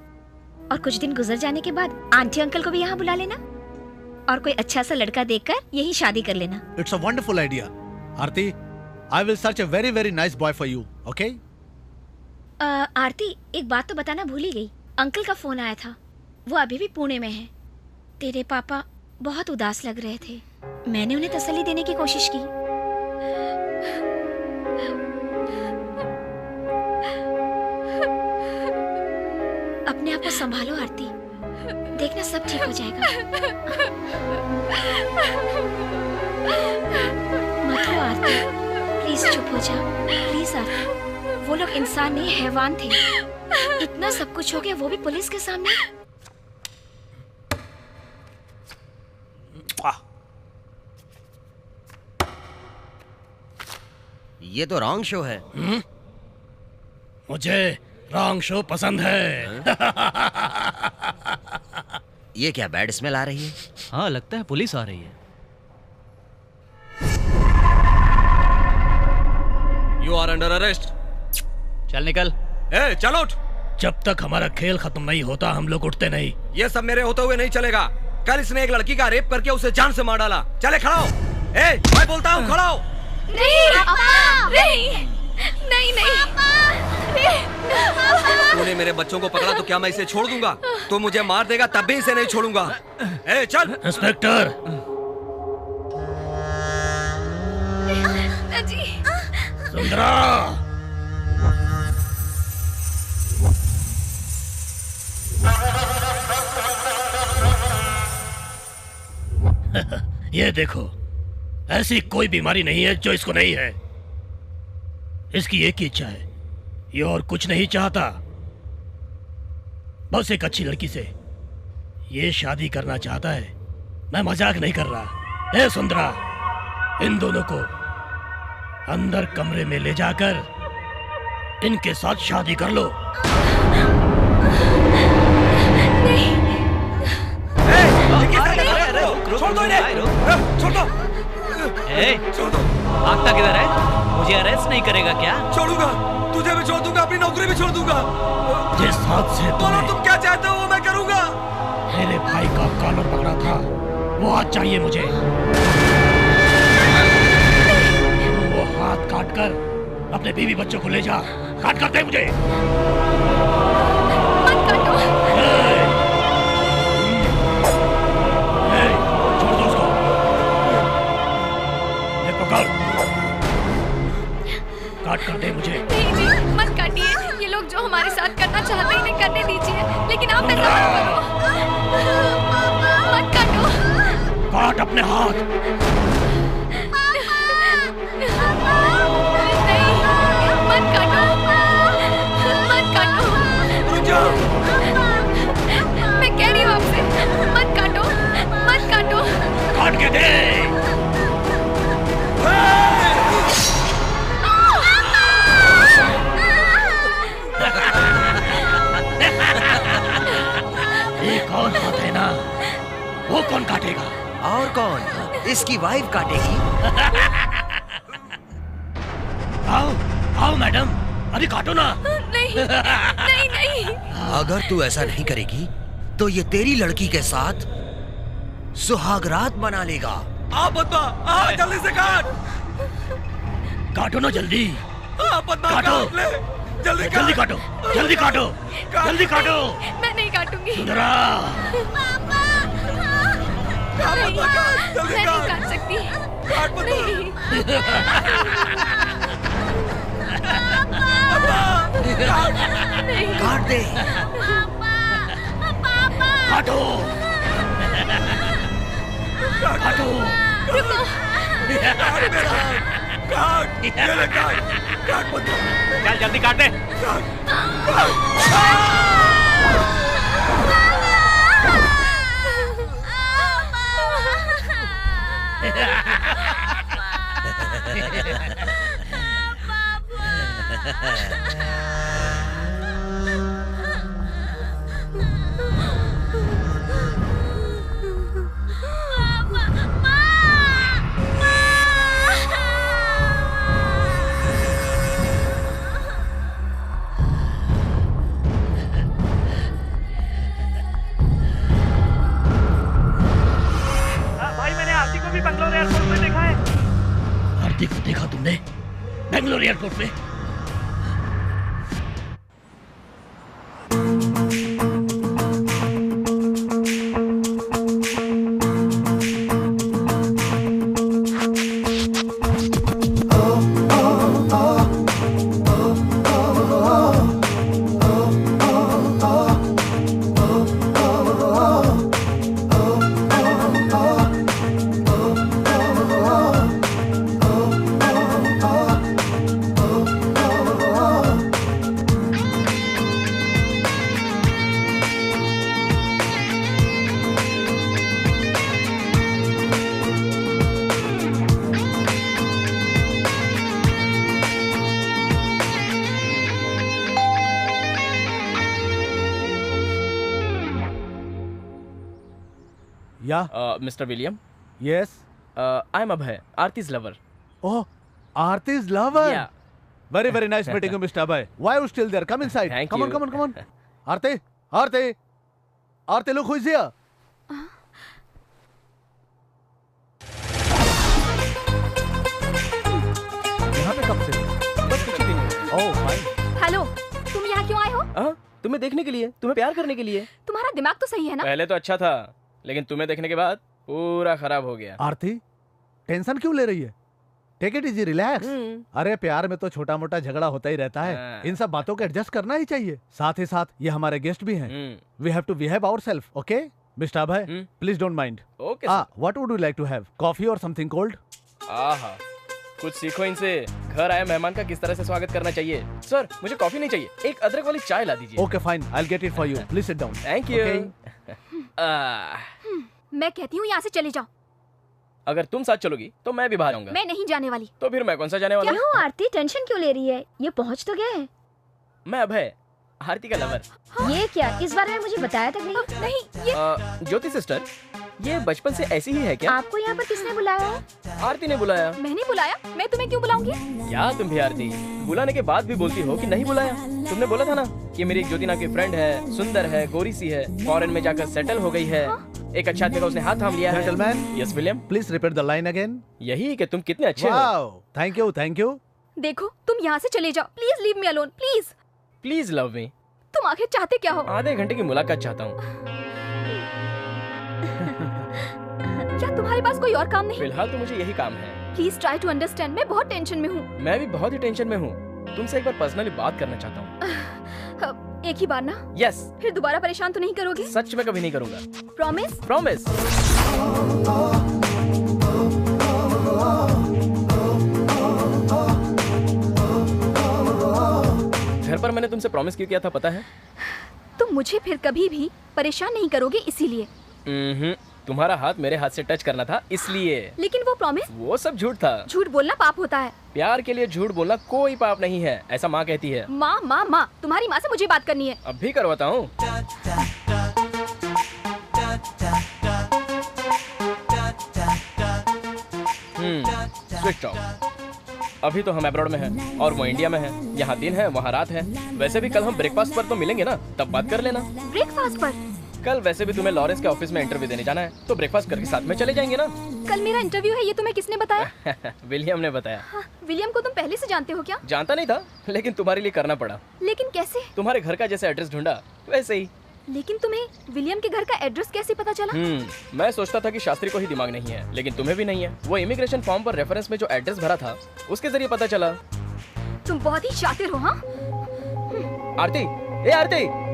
[SPEAKER 1] और कुछ दिन गुजर जाने के बाद आंटी अंकल को भी यहाँ बुला लेना और कोई अच्छा सा लड़का देखकर यही शादी कर लेना।
[SPEAKER 8] It's a wonderful idea. Aarti, I will search a very very nice boy for you. Okay?
[SPEAKER 1] आरती, एक बात तो बताना भूल ही गई। अंकल का फोन आया था, वो अभी भी पुणे में है। तेरे पापा बहुत उदास लग रहे थे। मैंने उन्हें तसल्ली देने की कोशिश की। अपने आप को संभालो आरती, देखना सब ठीक हो जाएगा। मत रो आरती, प्लीज चुप हो जा। प्लीज आरती, वो लोग इंसान नहीं हैवान थे। इतना सब कुछ हो गया, वो भी पुलिस के सामने।
[SPEAKER 12] ये तो रॉन्ग शो है।
[SPEAKER 10] मुझे रॉन्ग शो पसंद है।
[SPEAKER 12] ये क्या बैड स्मेल आ रही है?
[SPEAKER 14] हाँ, लगता है पुलिस आ रही है।
[SPEAKER 9] You are under arrest.
[SPEAKER 14] चल निकल।
[SPEAKER 9] ए, चल उठ।
[SPEAKER 10] जब तक हमारा खेल खत्म नहीं होता हम लोग उठते नहीं।
[SPEAKER 9] ये सब मेरे होते हुए नहीं चलेगा। कल इसने एक लड़की का रेप करके उसे जान से मार डाला। चले खड़ा हो। ए, मैं बोलता हूँ खड़ा हो।
[SPEAKER 3] नहीं पापा, नहीं नहीं नहीं।
[SPEAKER 9] तूने मेरे बच्चों को पकड़ा तो क्या मैं इसे छोड़ दूंगा? तो मुझे मार देगा तब भी इसे नहीं छोड़ूंगा। ए, चल।
[SPEAKER 10] इंस्पेक्टर।
[SPEAKER 3] जी।
[SPEAKER 10] सुंदरा। ये देखो, ऐसी कोई बीमारी नहीं है जो इसको नहीं है। इसकी एक ही इच्छा है, ये और कुछ नहीं चाहता, बस एक अच्छी लड़की से ये शादी करना चाहता है। मैं मजाक नहीं कर रहा। ए सुंदरा, इन दोनों को अंदर कमरे में ले जाकर इनके साथ शादी कर लो।
[SPEAKER 9] छोड़ दो इन्हें। छोड़ दो।
[SPEAKER 14] छोड़ दो। भागता किधर है? मुझे अरेस्ट नहीं करेगा क्या?
[SPEAKER 9] छोड़ूंगा, तुझे भी छोड़ दूंगा, अपनी नौकरी भी छोड़ दूंगा।
[SPEAKER 10] जिस हाथ से
[SPEAKER 9] तुम क्या चाहते हो वो मैं करूंगा।
[SPEAKER 10] मेरे भाई का कॉलर पकड़ा था, वो हाथ चाहिए मुझे। वो हाथ काट कर अपने बीवी बच्चों को ले जा। काट कर दे मुझे।
[SPEAKER 3] मत काटो।
[SPEAKER 10] छोड़ दो उसको। ले पकड़। काट कर दे मुझे।
[SPEAKER 3] नहीं जी, मत काटिए। ये लोग जो हमारे साथ करना चाहते हैं इन्हें करने दीजिए, लेकिन आप ऐसा मत करो। मत काटो।
[SPEAKER 10] काट अपने हाथ।
[SPEAKER 3] नहीं, मत काटो। मत काटो।
[SPEAKER 9] रुक जाओ।
[SPEAKER 3] मैं कह रही हूँ आपसे, मत काटो। मत काटो।
[SPEAKER 10] काट के दे।
[SPEAKER 12] कौन? इसकी वाइफ काटेगी।
[SPEAKER 10] आओ आओ मैडम, अरे काटो ना।
[SPEAKER 3] नहीं नहीं नहीं।
[SPEAKER 12] अगर तू ऐसा नहीं करेगी तो ये तेरी लड़की के साथ सुहागरात मना लेगा।
[SPEAKER 9] आ पद्मा, आ जल्दी से काट।
[SPEAKER 10] काटो ना जल्दी।
[SPEAKER 9] पद्मा
[SPEAKER 10] काटो।
[SPEAKER 9] काट ले। जल्दी
[SPEAKER 10] जल्दी काटो, जल्दी काटो, जल्दी काटो।
[SPEAKER 3] मैं नहीं काटूंगी।
[SPEAKER 10] सुंदरा।
[SPEAKER 3] नहीं, मैं नहीं काट सकती। नहीं।
[SPEAKER 12] काट दे।
[SPEAKER 10] काटो। काटो।
[SPEAKER 3] रुको।
[SPEAKER 14] चल जल्दी काट दे। भाई मैंने आरती को भी बंगलोर एयरपोर्ट पे देखा है।
[SPEAKER 10] आरती को देखा तुमने बेंगलोर एयरपोर्ट पे?
[SPEAKER 7] Mr. William?
[SPEAKER 11] Yes.
[SPEAKER 7] I'm Abhay, Arti's lover.
[SPEAKER 11] Oh, Arti's lover?
[SPEAKER 7] Yeah.
[SPEAKER 11] Very, very nice meeting you, Mr. Abhay. Why are you still there? Come inside.
[SPEAKER 7] Thank
[SPEAKER 11] come
[SPEAKER 7] you.
[SPEAKER 11] on, come on, come on. Arti, Arti. Arti, look who is here. यहाँ पे कब से?
[SPEAKER 7] बस कुछ ही दिन हुए।
[SPEAKER 11] Oh, fine.
[SPEAKER 3] Hello, तुम यहाँ क्यों आए हो?
[SPEAKER 7] तुम्हें देखने के लिए, तुम्हें प्यार करने के लिए।
[SPEAKER 3] तुम्हारा दिमाग तो सही है ना?
[SPEAKER 7] पहले तो अच्छा था, लेकिन तुम्हें देखने के बाद पूरा खराब हो गया।
[SPEAKER 11] आरती, टेंशन क्यों ले रही है? Take it easy, relax. अरे प्यार में तो छोटा मोटा झगड़ा होता ही रहता है, इन सब बातों को एडजस्ट करना ही चाहिए। साथ ही साथ ये हमारे गेस्ट भी हैं। We have to behave ourselves, okay? Mister Abhay, please don't mind.
[SPEAKER 7] Okay.
[SPEAKER 11] What would you like to have? Coffee और समथिंग कोल्ड?
[SPEAKER 7] आहा, कुछ सीखो इनसे। घर आए मेहमान का किस तरह से स्वागत करना चाहिए। सर, मुझे कॉफी नहीं चाहिए, एक अदरक वाली चाय ला दीजिए।
[SPEAKER 11] Okay fine, I will get it for you. Please sit down.
[SPEAKER 7] Thank you.
[SPEAKER 3] मैं कहती हूँ यहाँ से चले जाओ।
[SPEAKER 7] अगर तुम साथ चलोगी तो मैं भी बाहर आऊंगा।
[SPEAKER 3] मैं नहीं जाने वाली।
[SPEAKER 7] तो फिर मैं कौन सा जाने वाला?
[SPEAKER 1] क्यों आरती टेंशन क्यों ले रही है? ये पहुँच तो गया है।
[SPEAKER 7] मैं अभय, आरती का लवर।
[SPEAKER 1] ये क्या? इस बारे में मुझे बताया तक नहीं।
[SPEAKER 3] नहीं ये
[SPEAKER 7] ज्योति सिस्टर, ये बचपन से ऐसी ही है क्या?
[SPEAKER 1] आपको यहाँ पर किसने बुलाया है?
[SPEAKER 7] आरती ने बुलाया।
[SPEAKER 3] मैंने बुलाया? मैं तुम्हें क्यों बुलाऊंगी?
[SPEAKER 7] क्या तुम भी आरती, बुलाने के बाद भी बोलती हो कि नहीं बुलाया। तुमने बोला था ना कि मेरी एक ज्योति नाम की फ्रेंड है, सुंदर है, गोरी सी है, फॉरेन में जाकर सेटल हो गई है। एक अच्छा आदमी का उसने हाथ थाम लिया है।
[SPEAKER 11] Gentleman,
[SPEAKER 7] yes William,
[SPEAKER 11] please repeat the line again.
[SPEAKER 7] यही कि तुम कितने अच्छे हो।
[SPEAKER 11] Wow, thank you, thank you.
[SPEAKER 3] देखो, तुम यहाँ से चले जाओ। Please leave me alone, please.
[SPEAKER 7] Please love me.
[SPEAKER 3] तुम आखिर चाहते क्या हो?
[SPEAKER 7] आधे घंटे की मुलाकात चाहता हूँ।
[SPEAKER 3] क्या तुम्हारे पास कोई और काम नहीं?
[SPEAKER 7] फिलहाल तो मुझे यही काम है।
[SPEAKER 3] Please try to understand. मैं बहुत टेंशन में हूँ।
[SPEAKER 7] मैं भी बहुत ही टेंशन में हूँ। तुमसे एक बार पर्सनली बात करना चाहता हूँ।
[SPEAKER 3] एक ही बार ना?
[SPEAKER 7] यस।
[SPEAKER 3] फिर दोबारा परेशान तो नहीं करोगे?
[SPEAKER 7] सच में कभी नहीं करूँगा।
[SPEAKER 3] प्रॉमिस?
[SPEAKER 7] प्रॉमिस। घर पर मैंने तुमसे प्रॉमिस क्यों किया था पता है?
[SPEAKER 3] तुम मुझे फिर कभी भी परेशान नहीं करोगे इसीलिए।
[SPEAKER 7] तुम्हारा हाथ मेरे हाथ से टच करना था इसलिए।
[SPEAKER 3] लेकिन वो प्रॉमिस?
[SPEAKER 7] वो सब झूठ था।
[SPEAKER 3] झूठ बोलना पाप होता है।
[SPEAKER 7] प्यार के लिए झूठ बोलना कोई पाप नहीं है, ऐसा माँ कहती है।
[SPEAKER 3] माँ माँ माँ, तुम्हारी माँ से मुझे बात करनी है।
[SPEAKER 7] अब भी करवाता हूँ। Switch off. अभी तो हम अब्रॉड में हैं और वो इंडिया में है। यहाँ दिन है, वहाँ रात है। वैसे भी कल हम ब्रेकफास्ट पर तो मिलेंगे ना, तब बात कर लेना।
[SPEAKER 3] ब्रेकफास्ट पर?
[SPEAKER 7] कल वैसे भी तुम्हें लॉरेंस के ऑफिस में इंटरव्यू देने जाना है, तो ब्रेकफास्ट करके साथ में चले जाएंगे ना।
[SPEAKER 3] कल मेरा इंटरव्यू है, ये तुम्हें किसने बताया?
[SPEAKER 7] विलियम ने बताया।
[SPEAKER 3] हाँ, विलियम को तुम पहले से जानते हो क्या?
[SPEAKER 7] जानता नहीं था, लेकिन तुम्हारे लिए करना पड़ा।
[SPEAKER 3] लेकिन कैसे?
[SPEAKER 7] तुम्हारे घर का जैसे एड्रेस ढूंढा वैसे ही।
[SPEAKER 3] लेकिन तुम्हें विलियम के घर का एड्रेस कैसे पता चला?
[SPEAKER 7] मैं सोचता था कि शास्त्री को ही दिमाग नहीं है, लेकिन तुम्हें भी नहीं है। वो इमिग्रेशन फॉर्म पर रेफरेंस में जो एड्रेस भरा था उसके जरिए पता चला।
[SPEAKER 3] तुम बहुत ही शातिर हो। हाँ
[SPEAKER 7] आरती, ए आरती।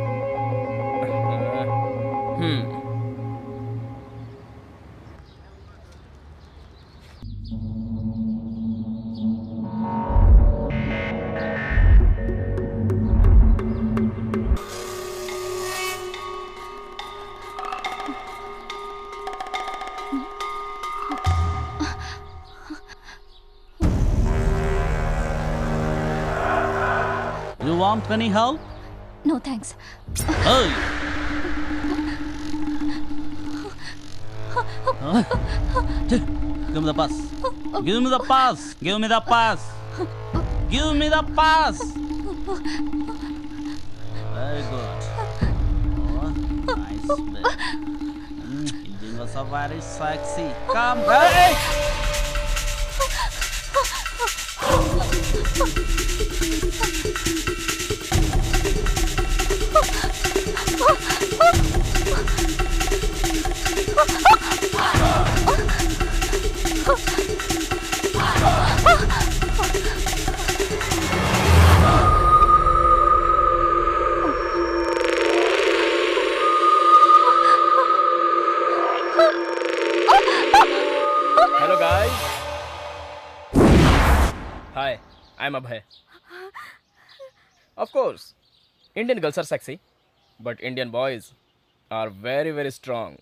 [SPEAKER 14] You want any help?
[SPEAKER 3] No thanks.
[SPEAKER 14] Hey! Give me the pass. Give me the pass. Give me the pass. Give me the pass. Very good. Oh, nice bit. Indian was so very sexy. Come, hey!
[SPEAKER 7] Hello guys. Hi, I'm Abhay. Of course, Indian girls are sexy, but Indian boys are very, very strong.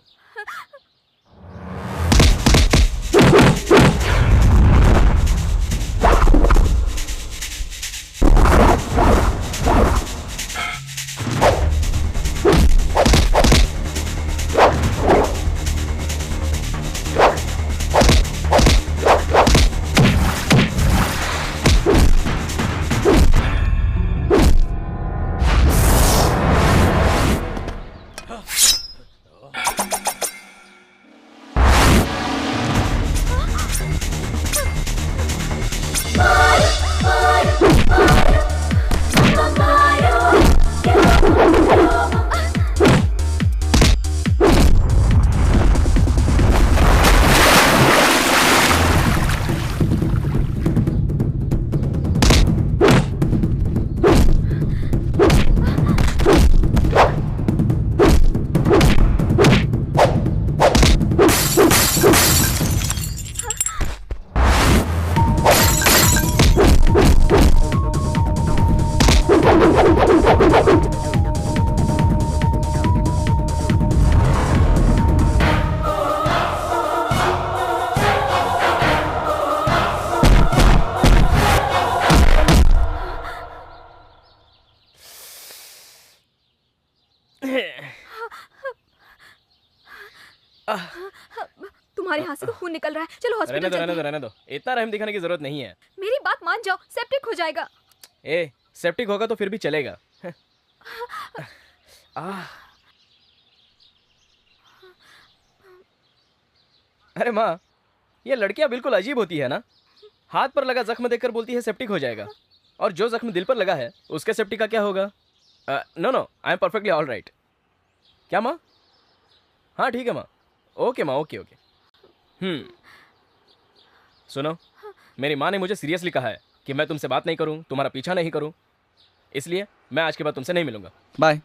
[SPEAKER 3] तुम्हारे हाथ से तो खून निकल रहा है। चलो hospital चलते हैं।
[SPEAKER 7] रहने दो। इतना रहम दिखाने की जरूरत नहीं है।
[SPEAKER 3] मेरी बात मान जाओ, सेप्टिक हो जाएगा।
[SPEAKER 7] ए, सेप्टिक होगा तो फिर भी चलेगा। अरे माँ, ये लड़कियां बिल्कुल अजीब होती है ना। हाथ पर लगा जख्म देखकर बोलती है सेप्टिक हो जाएगा, और जो जख्म दिल पर लगा है उसके सेप्टिक का क्या होगा? No, I am perfectly all right. क्या माँ? हाँ ठीक है माँ। ओके माँ, ओके। सुनो, मेरी माँ ने मुझे सीरियसली कहा है कि मैं तुमसे बात नहीं करूँ, तुम्हारा पीछा नहीं करूँ, इसलिए मैं आज के बाद तुमसे नहीं मिलूंगा। बाय।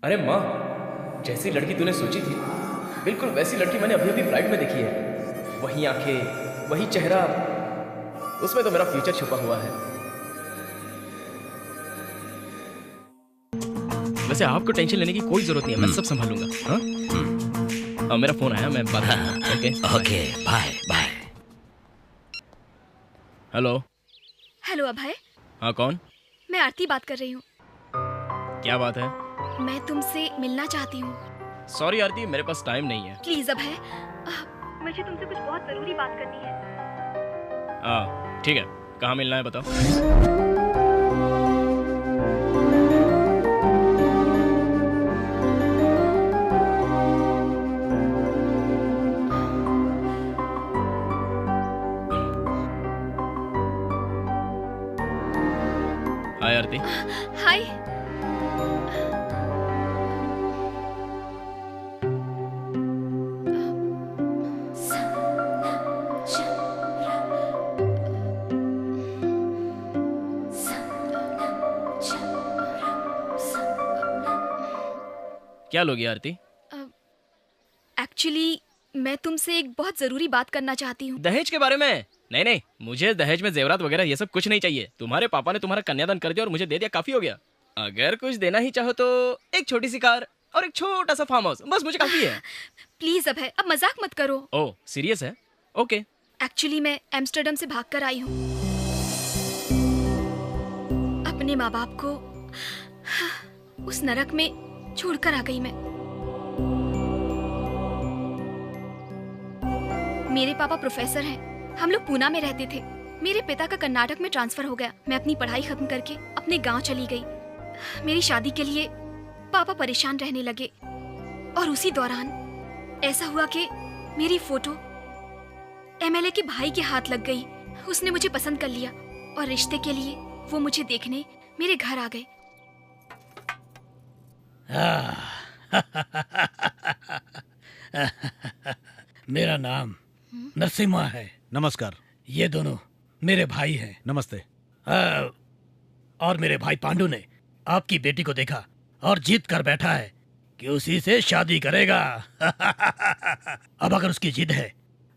[SPEAKER 7] अरे माँ, जैसी लड़की तूने सोची थी बिल्कुल वैसी लड़की मैंने अभी अभी फ्लाइट में देखी है। वही आंखें, वही चेहरा, उसमें तो मेरा फ्यूचर छुपा हुआ है। वैसे आपको टेंशन लेने की कोई जरूरत नहीं है, मैं सब संभालूंगा। हाँ, मेरा फोन आया, मैं बात करूंगा। Okay
[SPEAKER 12] okay, bye bye.
[SPEAKER 7] Hello.
[SPEAKER 3] Hello Abhay.
[SPEAKER 7] हाँ, कौन?
[SPEAKER 3] मैं आरती बात कर रही हूँ।
[SPEAKER 7] क्या बात है?
[SPEAKER 3] मैं तुमसे मिलना चाहती हूँ।
[SPEAKER 7] सॉरी आरती, मेरे पास टाइम नहीं है।
[SPEAKER 3] प्लीज अभय, मुझे तुमसे कुछ बहुत जरूरी बात करनी है।
[SPEAKER 7] हाँ ठीक है, कहाँ मिलना है बताओ। हाय आरती।
[SPEAKER 3] हाय।
[SPEAKER 7] क्या लोगी आरती?
[SPEAKER 3] एक्चुअली मैं तुमसे एक बहुत जरूरी बात करना चाहती हूँ।
[SPEAKER 7] दहेज के बारे में? नहीं नहीं, मुझे दहेज में जेवरात वगैरह ये सब कुछ नहीं चाहिए। तुम्हारे पापा ने तुम्हारा कन्यादान कर दिया और मुझे दे दिया, काफी हो गया। अगर कुछ देना ही चाहो तो एक छोटी सी कार और एक छोटा सा फार्म हाउस, बस मुझे काफी है।
[SPEAKER 3] प्लीज अभय, अब मजाक मत करो।
[SPEAKER 7] ओह सीरियस है? ओके।
[SPEAKER 3] एक्चुअली मैं एम्स्टर्डम से भागकर आई हूँ। अपने माँ बाप को उस नरक में छोड़कर आ गई मैं। मेरे पापा प्रोफेसर हैं। हम लोग पूना में रहते थे। मेरे पिता का कर्नाटक में ट्रांसफर हो गया। मैं अपनी पढ़ाई खत्म करके अपने गांव चली गई। मेरी शादी के लिए पापा परेशान रहने लगे और उसी दौरान ऐसा हुआ कि मेरी फोटो एमएलए के भाई के हाथ लग गई। उसने मुझे पसंद कर लिया और रिश्ते के लिए वो मुझे देखने मेरे घर आ गए।
[SPEAKER 10] मेरा नाम नरसिम्हा है।
[SPEAKER 11] नमस्कार।
[SPEAKER 10] ये दोनों मेरे भाई हैं।
[SPEAKER 11] नमस्ते।
[SPEAKER 10] और मेरे भाई पांडु ने आपकी बेटी को देखा और जीत कर बैठा है कि उसी से शादी करेगा। अब अगर उसकी जिद है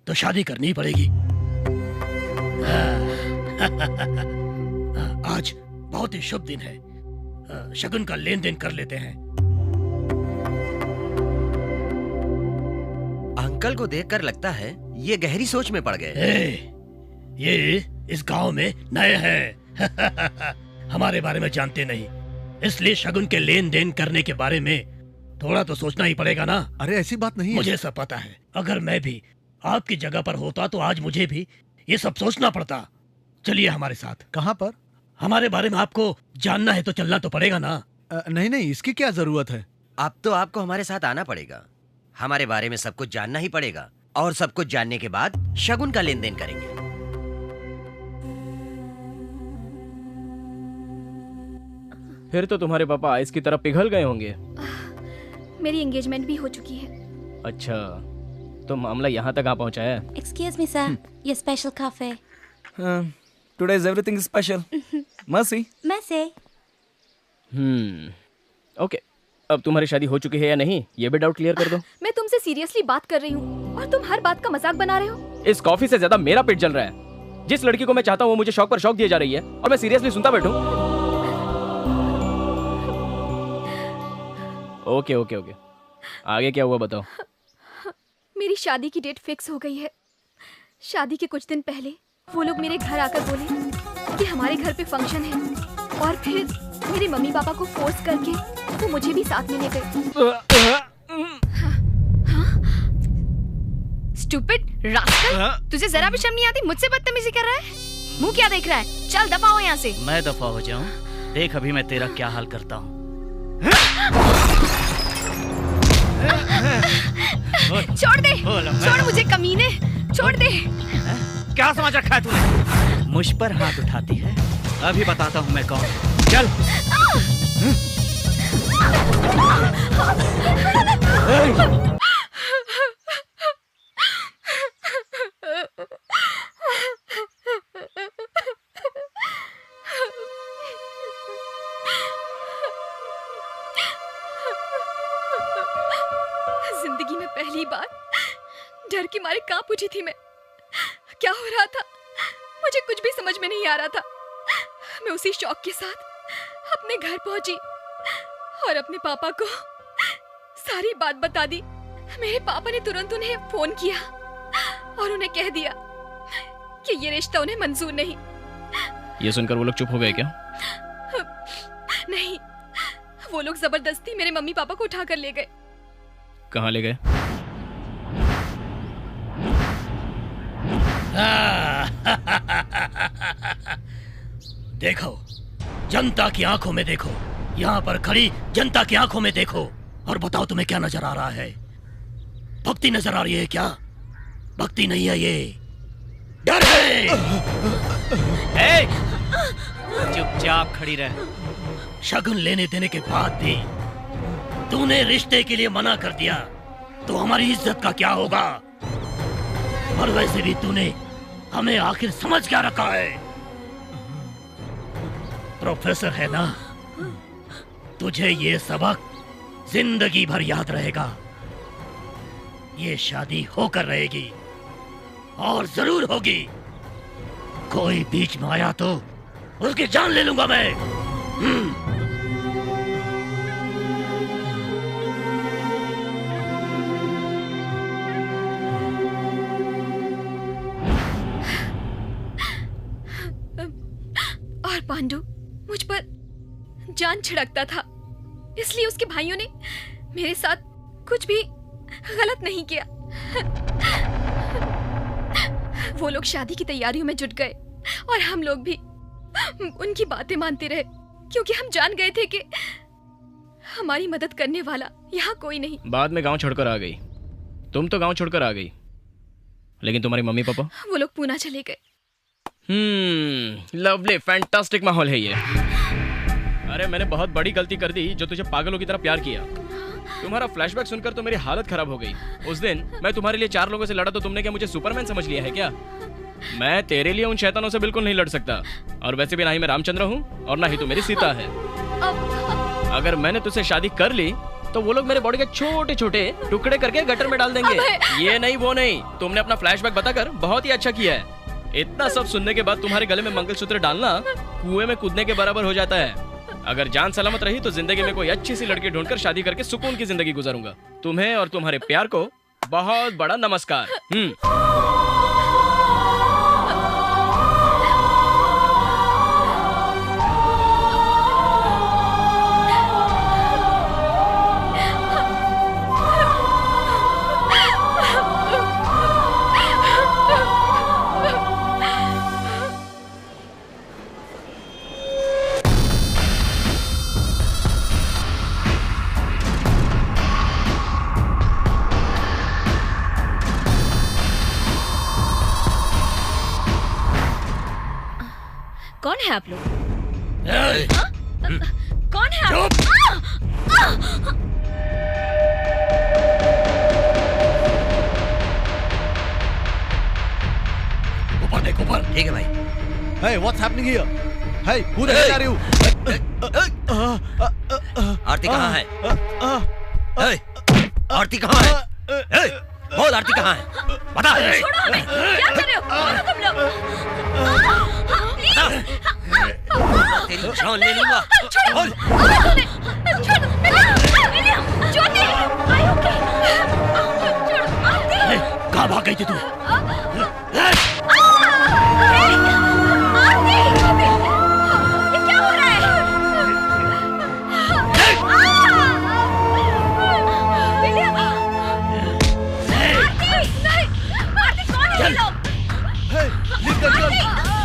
[SPEAKER 10] तो शादी करनी ही पड़ेगी। आज बहुत ही शुभ दिन है, शगुन का लेन देन कर लेते हैं।
[SPEAKER 12] अंकल को देखकर लगता है ये गहरी सोच में पड़ गए।
[SPEAKER 10] ये इस गांव में नए हैं। हमारे बारे में जानते नहीं, इसलिए शगुन के लेन देन करने के बारे में थोड़ा तो सोचना ही पड़ेगा ना।
[SPEAKER 11] अरे ऐसी बात नहीं है।
[SPEAKER 10] मुझे सब पता है। अगर मैं भी आपकी जगह पर होता तो आज मुझे भी ये सब सोचना पड़ता। चलिए हमारे साथ।
[SPEAKER 11] कहाँ पर?
[SPEAKER 10] हमारे बारे में आपको जानना है तो चलना तो पड़ेगा ना।
[SPEAKER 11] नहीं नहीं, इसकी क्या जरूरत है।
[SPEAKER 12] अब तो आपको हमारे साथ आना पड़ेगा। हमारे बारे में सब कुछ जानना ही पड़ेगा और सब कुछ जानने के बाद शगुन का लेन देन करेंगे।
[SPEAKER 7] फिर तो तुम्हारे पापा आइस की तरह पिघल गए होंगे।
[SPEAKER 3] मेरी एंगेजमेंट भी हो चुकी है।
[SPEAKER 7] अच्छा, तो मामला यहाँ तक आ पहुँचा है।
[SPEAKER 2] Excuse me, sir. Your special coffee.
[SPEAKER 15] Today is everything special. Mercy.
[SPEAKER 2] Mercy.
[SPEAKER 7] Okay, अब तुम्हारी शादी हो चुकी है या नहीं, ये भी डाउट क्लियर कर दो।
[SPEAKER 3] मैं तुमसे सीरियसली बात कर रही हूँ और तुम हर बात का मजाक बना रहे हो।
[SPEAKER 7] इस कॉफी से ज्यादा मेरा पेट जल रहा है। जिस लड़की को मैं चाहता हूँ वो मुझे शौक पर शौक दिए जा रही है और मैं सीरियसली सुनता बैठूं। ओके ओके ओके, आगे क्या हुआ बताओ।
[SPEAKER 3] मेरी शादी की डेट फिक्स हो गई है। शादी के कुछ दिन पहले वो लोग मेरे घर आकर बोले कि हमारे घर पे फंक्शन है और फिर मेरे मम्मी पापा को फोर्स करके वो मुझे भी साथ में ले गए। स्टूपिड रास्कल, तुझे जरा भी शर्म नहीं आती? मुझसे बदतमीजी कर रहा है? मुंह क्या देख रहा है? चल दफा हो यहाँ से।
[SPEAKER 15] मैं दफा हो जाऊं? देख अभी मैं तेरा क्या हाल करता हूँ।
[SPEAKER 3] छोड़ दे, छोड़ मुझे कमीने, छोड़ दे।
[SPEAKER 15] क्या समझ रखा है तूने? मुझ पर हाथ उठाती है, अभी बताता हूँ मैं कौन। चल।
[SPEAKER 3] पहली बार डर के मारे कांप उठी थी मैं। क्या हो रहा था मुझे कुछ भी समझ में नहीं आ रहा था। मैं उसी शौक के साथ अपने घर पहुंची और अपने पापा को सारी बात बता दी। मेरे पापा ने तुरंत उन्हें फोन किया और उन्हें कह दिया कि ये रिश्ता उन्हें मंजूर नहीं।
[SPEAKER 7] ये सुनकर वो लोग चुप हो गए क्या?
[SPEAKER 3] नहीं, वो लोग जबरदस्ती मेरे मम्मी पापा को उठाकर ले गए।
[SPEAKER 7] कहाँ ले गए?
[SPEAKER 10] देखो, जनता की आंखों में देखो, यहाँ पर खड़ी जनता की आंखों में देखो और बताओ तुम्हें क्या नजर आ रहा है? भक्ति नजर आ रही है क्या? भक्ति नहीं है, ये डर है।
[SPEAKER 15] चुपचाप खड़ी रह।
[SPEAKER 10] शगुन लेने देने के बाद भी तूने रिश्ते के लिए मना कर दिया तो हमारी इज्जत का क्या होगा? और वैसे भी तूने हमें आखिर समझ क्या रखा है? प्रोफेसर है ना, तुझे ये सबक जिंदगी भर याद रहेगा। ये शादी होकर रहेगी और जरूर होगी। कोई बीच में आया तो उसकी जान ले लूंगा मैं।
[SPEAKER 3] और पांडु मुझ पर जान छिड़कता था, इसलिए उसके भाइयों ने मेरे साथ कुछ भी गलत नहीं किया। वो लोग शादी की तैयारियों में जुट गए और हम लोग भी उनकी बातें मानते रहे, क्योंकि हम जान गए थे कि हमारी मदद करने वाला यहाँ कोई नहीं।
[SPEAKER 7] बाद में गांव छोड़कर आ गई। तुम तो गांव छोड़कर आ गई, लेकिन तुम्हारी मम्मी पापा?
[SPEAKER 3] वो लोग पूना चले गए।
[SPEAKER 7] लवली, फैंटास्टिक माहौल है ये। अरे मैंने बहुत बड़ी गलती कर दी जो तुझे पागलों की तरह प्यार किया। तुम्हारा फ्लैशबैक सुनकर तो मेरी हालत खराब हो गई। उस दिन मैं तुम्हारे लिए 4 लोगों से लड़ा तो तुमने क्या मुझे सुपरमैन समझ लिया है क्या? मैं तेरे लिए उन शैतानों से बिल्कुल नहीं लड़ सकता, और वैसे भी ना ही मैं रामचंद्र हूँ और ना ही तू मेरी सीता है। अगर मैंने तुझसे शादी कर ली तो वो लोग मेरे बॉडी के छोटे छोटे टुकड़े करके गटर में डाल देंगे। ये नहीं वो नहीं, तुमने अपना फ्लैशबैक बताकर बहुत ही अच्छा किया है। इतना सब सुनने के बाद तुम्हारे गले में मंगलसूत्र डालना कुएं में कूदने के बराबर हो जाता है। अगर जान सलामत रही तो जिंदगी में कोई अच्छी सी लड़की ढूंढकर शादी करके सुकून की जिंदगी गुजारूंगा। तुम्हें और तुम्हारे प्यार को बहुत बड़ा नमस्कार।
[SPEAKER 1] कौन है आप लोग?
[SPEAKER 3] कौन है आप?
[SPEAKER 10] ऊपर देख, ऊपर।
[SPEAKER 12] ठीक है भाई।
[SPEAKER 11] Hey, what's happening here? Hey, who the hell are you?
[SPEAKER 12] आरती कहाँ है? आरती कहाँ है? बोल, आरती कहाँ है? बता।
[SPEAKER 3] छोड़ो हमें, क्या कर रहे हो? छोड़ो तुम लोग।
[SPEAKER 12] तेरी जान ले लूंगा।
[SPEAKER 3] छोड़ो, छोड़ो, ज्योति, आई ओके? छोड़ो, आरती।
[SPEAKER 10] कहाँ भाग गई थी तू?
[SPEAKER 3] ये क्या हो रहा है? आरती, कौन है ये लोग?
[SPEAKER 11] Hey, leave the girl.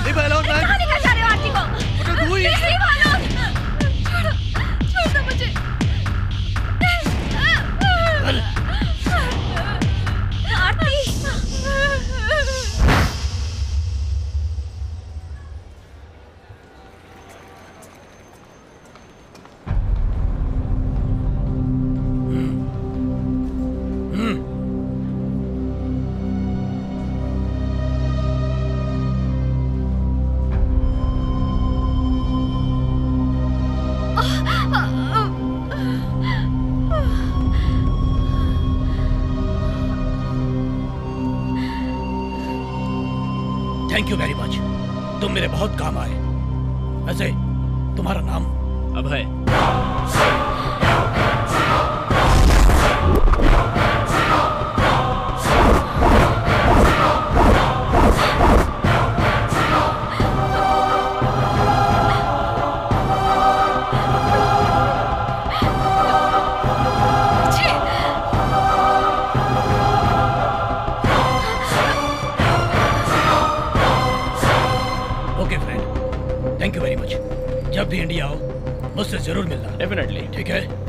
[SPEAKER 11] Leave her alone, man.
[SPEAKER 3] कहाँ लेकर जा रहे हो आरती को?
[SPEAKER 11] What are you doing?
[SPEAKER 3] Leave her alone. छोड़ दो मुझे। Aarti.
[SPEAKER 10] Thank you very much, तुम मेरे बहुत काम आए। वैसे तुम्हारा नाम?
[SPEAKER 7] Abhay.
[SPEAKER 10] Okay friend, thank you very much. जब भी इंडिया आओ मुझसे जरूर मिलना।
[SPEAKER 7] डेफिनेटली।
[SPEAKER 10] ठीक है।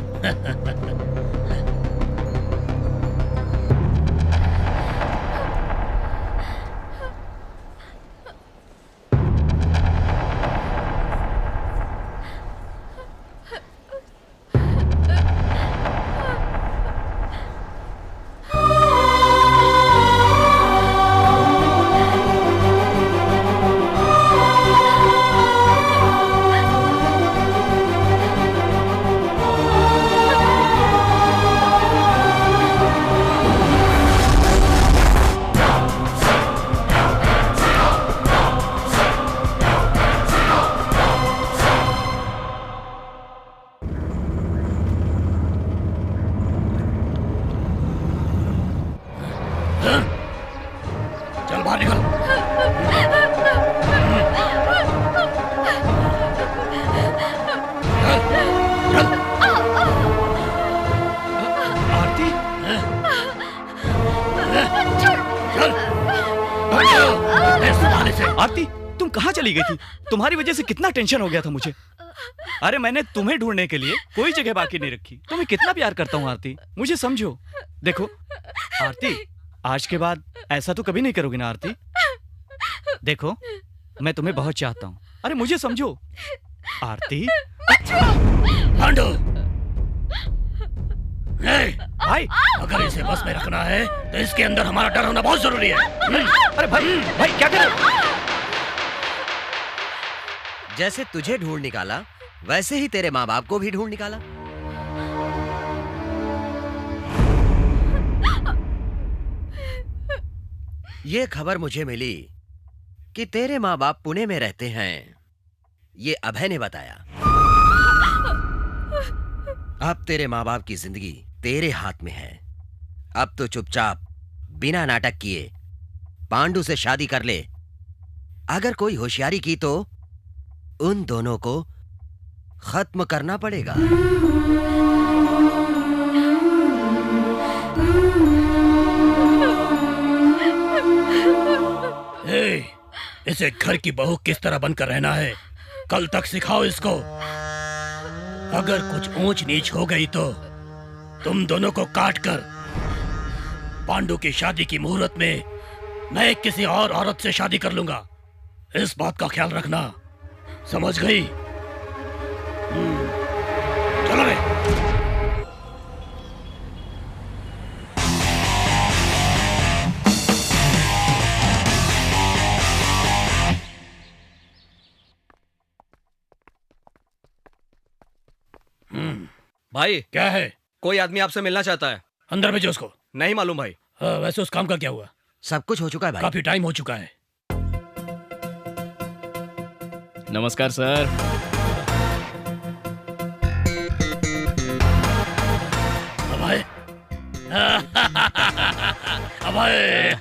[SPEAKER 10] चल बाहर निकल।
[SPEAKER 15] आरती, आरती तुम कहाँ चली गई थी? तुम्हारी वजह से कितना टेंशन हो गया था मुझे। अरे मैंने तुम्हें ढूंढने के लिए कोई जगह बाकी नहीं रखी। तुम्हें कितना प्यार करता हूँ आरती, मुझे समझो। देखो आरती, आज के बाद ऐसा तो कभी नहीं करोगी ना आरती? देखो मैं तुम्हें बहुत चाहता हूँ। अरे मुझे समझो आरती।
[SPEAKER 10] पांडु,
[SPEAKER 15] भाई
[SPEAKER 10] अगर इसे बस में रखना है तो इसके अंदर हमारा डर होना बहुत जरूरी है।
[SPEAKER 15] अरे भाई, भाई क्या कर रहे हो?
[SPEAKER 12] जैसे तुझे ढूंढ निकाला वैसे ही तेरे माँ बाप को भी ढूंढ निकाला। ये खबर मुझे मिली कि तेरे माँ बाप पुणे में रहते हैं। ये अभय ने बताया। अब तेरे माँ बाप की जिंदगी तेरे हाथ में है। अब तो चुपचाप बिना नाटक किए पांडु से शादी कर ले। अगर कोई होशियारी की तो उन दोनों को खत्म करना पड़ेगा।
[SPEAKER 10] इसे घर की बहू किस तरह बनकर रहना है कल तक सिखाओ इसको। अगर कुछ ऊंच नीच हो गई तो तुम दोनों को काट कर पांडु की शादी की मुहूर्त में मैं किसी और औरत से शादी कर लूंगा। इस बात का ख्याल रखना, समझ गई? चलो रे।
[SPEAKER 9] भाई
[SPEAKER 10] क्या है?
[SPEAKER 9] कोई आदमी आपसे मिलना चाहता है।
[SPEAKER 10] अंदर भेजो उसको।
[SPEAKER 9] नहीं मालूम भाई।
[SPEAKER 10] वैसे उस काम का क्या हुआ?
[SPEAKER 12] सब कुछ हो चुका है भाई।
[SPEAKER 10] काफी टाइम हो चुका है।
[SPEAKER 7] नमस्कार सर।
[SPEAKER 10] अभय, अभय,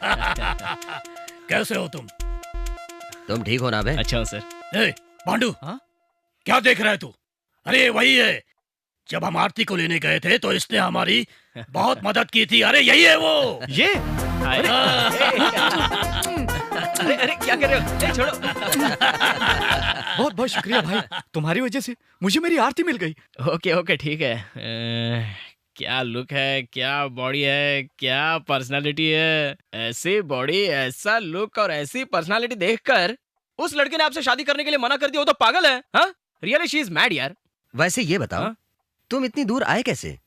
[SPEAKER 10] कैसे हो तुम?
[SPEAKER 12] तुम ठीक हो ना बे?
[SPEAKER 7] अच्छा सर।
[SPEAKER 10] ए, पांडु, क्या देख रहा है तू? अरे वही है, जब हम आरती को लेने गए थे तो इसने हमारी बहुत मदद की थी। अरे यही है वो।
[SPEAKER 15] ये अरे अरे क्या कर रहे हो? छोड़ो। बहुत बहुत शुक्रिया भाई, तुम्हारी वजह से मुझे मेरी आरती मिल गई।
[SPEAKER 7] ओके ओके ठीक है। क्या लुक है, क्या बॉडी है, क्या पर्सनालिटी है। ऐसी बॉडी, ऐसा लुक और ऐसी पर्सनालिटी देखकर उस लड़के ने आपसे शादी करने के लिए मना कर दिया। वो तो पागल है। हाँ रियली शी इज मैड यार।
[SPEAKER 12] वैसे ये बताओ तुम इतनी दूर आए कैसे?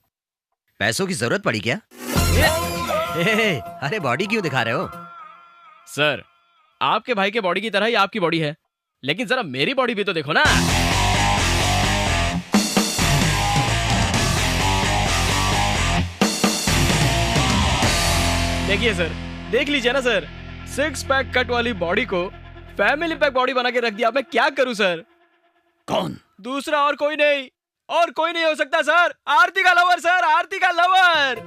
[SPEAKER 12] पैसों की जरूरत पड़ी क्या? अरे बॉडी क्यों दिखा रहे हो?
[SPEAKER 7] सर आपके भाई के बॉडी की तरह ही आपकी बॉडी है, लेकिन जरा मेरी बॉडी भी तो देखो ना। देखिए सर, देख लीजिए ना सर, 6 पैक कट वाली बॉडी को फैमिली पैक बॉडी बना के रख दिया। मैं क्या करूं सर?
[SPEAKER 10] कौन?
[SPEAKER 7] दूसरा और कोई नहीं, और कोई नहीं हो सकता सर। आरती का लवर सर, आरती का लवर।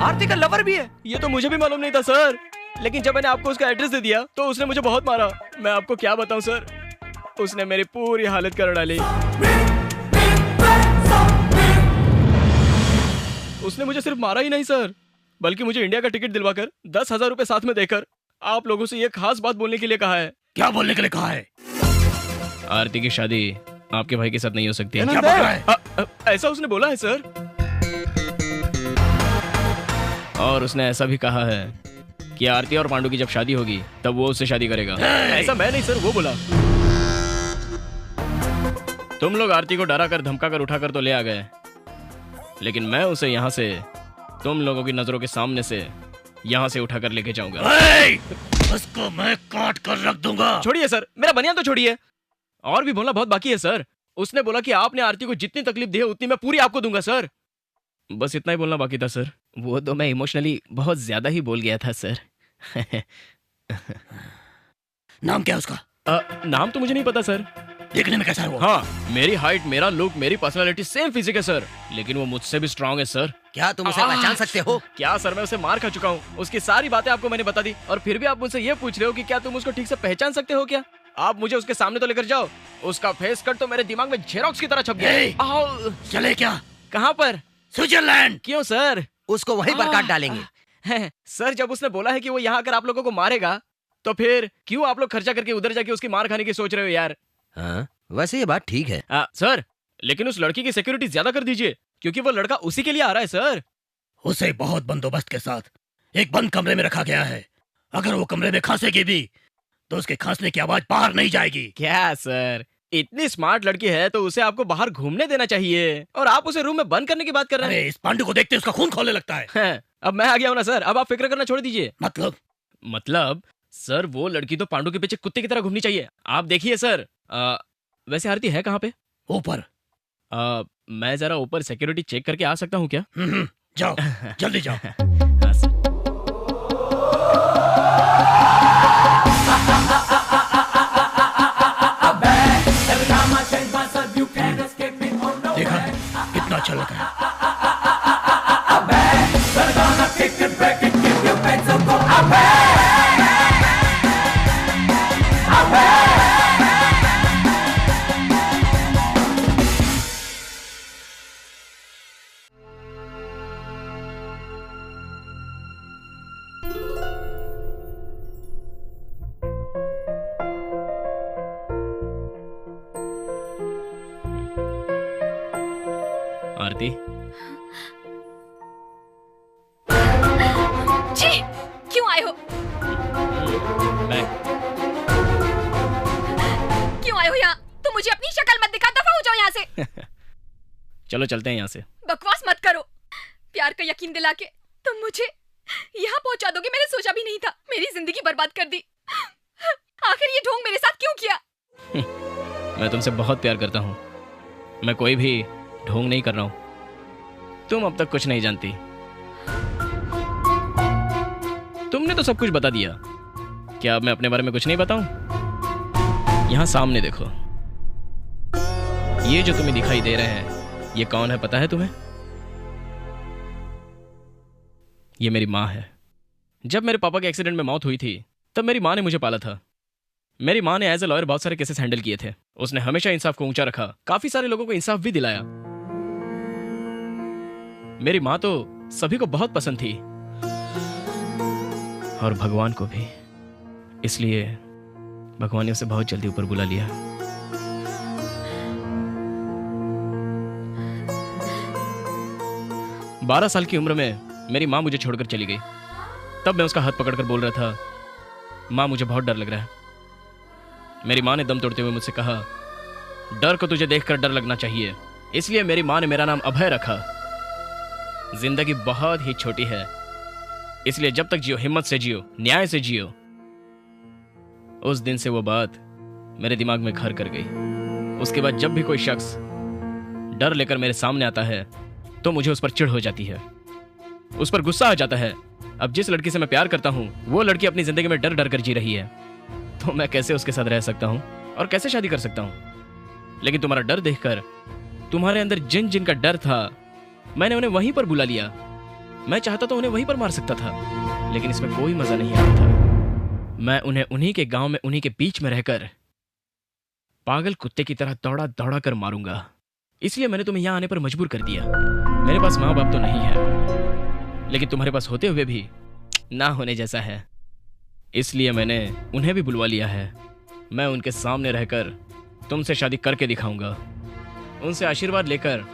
[SPEAKER 7] आरती का लवर भी है? ये तो मुझे भी मालूम नहीं था सर। लेकिन जब मैंने आपको उसका एड्रेस दे दिया तो उसने मुझे बहुत मारा। मैं आपको क्या बताऊं सर, उसने मेरी पूरी हालत कर डाली। उसने मुझे सिर्फ मारा ही नहीं सर, बल्कि मुझे इंडिया का टिकट दिलवाकर 10,000 रुपए साथ में देकर आप लोगों से ये खास बात बोलने के लिए कहा है।
[SPEAKER 10] क्या बोलने के लिए कहा है?
[SPEAKER 7] आरती की शादी आपके भाई के साथ नहीं हो सकती है।
[SPEAKER 10] क्या बोल रहा है?
[SPEAKER 7] ऐसा उसने बोला है सर। और उसने ऐसा भी कहा है कि आरती और पांडु की जब शादी होगी तब वो उससे शादी करेगा। ऐसा मैं नहीं सर, वो बोला। तुम लोग आरती को डरा कर धमका कर उठा कर तो ले आ गए, लेकिन मैं उसे यहाँ से तुम लोगों की नजरों के सामने से यहाँ से उठा कर लेके जाऊंगा।
[SPEAKER 10] उसको मैं काट कर रख दूंगा।
[SPEAKER 7] छोड़िए सर, मेरा बनियान तो छोड़िए, और भी बोलना बहुत बाकी है सर। उसने बोला कि आपने आरती को जितनी तकलीफ दी है उतनी मैं पूरी आपको दूंगा सर। बस इतना ही बोलना बाकी था सर। वो तो मैं इमोशनली बहुत ज्यादा ही बोल गया था सर।
[SPEAKER 10] नाम क्या है उसका?
[SPEAKER 7] नाम तो मुझे नहीं पता सर।
[SPEAKER 10] देखने में कैसा है वो?
[SPEAKER 7] हाँ, मेरी हाइट, मेरा लुक, मेरी पर्सनालिटी सेम फिजिक है सर, लेकिन वो मुझसे भी स्ट्रांग है सर।
[SPEAKER 12] क्या तुम उसे पहचान सकते हो?
[SPEAKER 7] क्या सर, मैं उसे मार खा चुका हूँ। उसकी सारी बातें आपको मैंने बता दी, और फिर भी आप मुझसे ये पूछ रहे हो कि क्या तुम उसको ठीक से पहचान सकते हो क्या? आप मुझे उसके सामने तो लेकर जाओ। उसका फेस कट तो मेरे दिमाग में जेरोक्स की तरह छप गया।
[SPEAKER 10] चले क्या?
[SPEAKER 7] कहाँ पर?
[SPEAKER 10] स्विट्जरलैंड।
[SPEAKER 7] क्यों सर?
[SPEAKER 12] उसको वहीं पर काट डालेंगे।
[SPEAKER 7] सर, जब उसने बोला है कि वो यहाँ आकर आप लोगों को मारेगा, तो फिर क्यों आप लोग खर्चा करके उधर जाके उसकी मार खाने की सोच रहे हो यार?
[SPEAKER 12] हाँ, वैसे ये बात ठीक है।
[SPEAKER 7] सर, लेकिन उस लड़की की सिक्योरिटी ज्यादा कर दीजिए, क्योंकि वो लड़का उसी के लिए आ रहा है सर।
[SPEAKER 10] उसे बहुत बंदोबस्त के साथ एक बंद कमरे में रखा गया है। अगर वो कमरे में खांसेगी भी तो उसके खांसने की आवाज बाहर नहीं जाएगी।
[SPEAKER 7] क्या सर, इतनी स्मार्ट लड़की है तो उसे आपको बाहर घूमने देना चाहिए, और आप उसे रूम में बंद करने की बात कर रहे हैं।
[SPEAKER 10] इस पांडु को देखते उसका खून खौलने लगता है।
[SPEAKER 7] अब मैं आ गया हूँ ना सर, अब आप फिक्र करना छोड़ दीजिए।
[SPEAKER 10] मतलब
[SPEAKER 7] सर, वो लड़की तो पांडु के पीछे कुत्ते की तरह घूमनी चाहिए। आप देखिए सर। वैसे आरती है कहाँ पे?
[SPEAKER 10] ऊपर।
[SPEAKER 7] मैं जरा ऊपर सिक्योरिटी चेक करके आ सकता हूँ क्या?
[SPEAKER 10] जाओ, जल्दी जाओ। देखा कितना अच्छा लगा है।
[SPEAKER 7] आरती
[SPEAKER 3] जी, क्यों आए हो? क्यों आए हो यहाँ? तुम मुझे अपनी शक्ल मत दिखा, दफा हो जाओ यहाँ से।
[SPEAKER 7] चलो चलते हैं यहाँ से।
[SPEAKER 3] बकवास मत करो। प्यार का यकीन दिला के तुम मुझे यहाँ पहुँचा दोगे, मैंने सोचा भी नहीं था। मेरी जिंदगी बर्बाद कर दी। आखिर ये ढोंग मेरे साथ क्यों किया?
[SPEAKER 7] मैं तुमसे बहुत प्यार करता हूँ। मैं कोई भी ढोंग नहीं कर रहा हूँ। तुम अब तक कुछ नहीं जानती। तुमने तो सब कुछ बता दिया। क्या अब मैं अपने बारे में कुछ नहीं बताऊं? यहाँ सामने देखो, ये जो तुम्हें दिखाई दे रहे हैं, ये कौन है पता है तुम्हें? ये मेरी माँ है। जब मेरे पापा के एक्सीडेंट में मौत हुई थी तब मेरी माँ ने मुझे पाला था। मेरी माँ ने एज ए लॉयर बहुत सारे केसेस हैंडल किए थे। उसने हमेशा इंसाफ को ऊंचा रखा, काफी सारे लोगों को इंसाफ भी दिलाया। मेरी माँ तो सभी को बहुत पसंद थी, और भगवान को भी। इसलिए भगवान ने उसे बहुत जल्दी ऊपर बुला लिया। बारह साल की उम्र में मेरी माँ मुझे छोड़कर चली गई। तब मैं उसका हाथ पकड़कर बोल रहा था, माँ मुझे बहुत डर लग रहा है। मेरी माँ ने दम तोड़ते हुए मुझसे कहा, डर को तुझे देखकर डर लगना चाहिए। इसलिए मेरी माँ ने मेरा नाम अभय रखा। जिंदगी बहुत ही छोटी है, इसलिए जब तक जियो हिम्मत से जियो, न्याय से जियो। उस दिन से वो बात मेरे दिमाग में घर कर गई। उसके बाद जब भी कोई शख्स डर लेकर मेरे सामने आता है तो मुझे उस पर चिढ़ हो जाती है। उस पर गुस्सा आ जाता है। अब जिस लड़की से मैं प्यार करता हूँ वो लड़की अपनी जिंदगी में डर डर कर जी रही है, तो मैं कैसे उसके साथ रह सकता हूँ और कैसे शादी कर सकता हूँ। लेकिन तुम्हारा डर देखकर, तुम्हारे अंदर जिन जिन का डर था, मैंने उन्हें वहीं पर बुला लिया। मैं चाहता तो उन्हें वहीं पर मार सकता था, लेकिन इसमें कोई मजा नहीं आता था। मैं उन्हें उन्हीं के गांव में, उन्हीं के बीच में रहकर पागल कुत्ते की तरह दौड़ा दौड़ा कर मारूंगा। इसलिए मैंने तुम्हें यहां आने पर मजबूर कर दिया। मेरे पास माँ बाप तो नहीं है, लेकिन तुम्हारे पास होते हुए भी ना होने जैसा है, इसलिए मैंने उन्हें भी बुलवा लिया है। मैं उनके सामने रहकर तुमसे शादी करके दिखाऊंगा, उनसे आशीर्वाद लेकर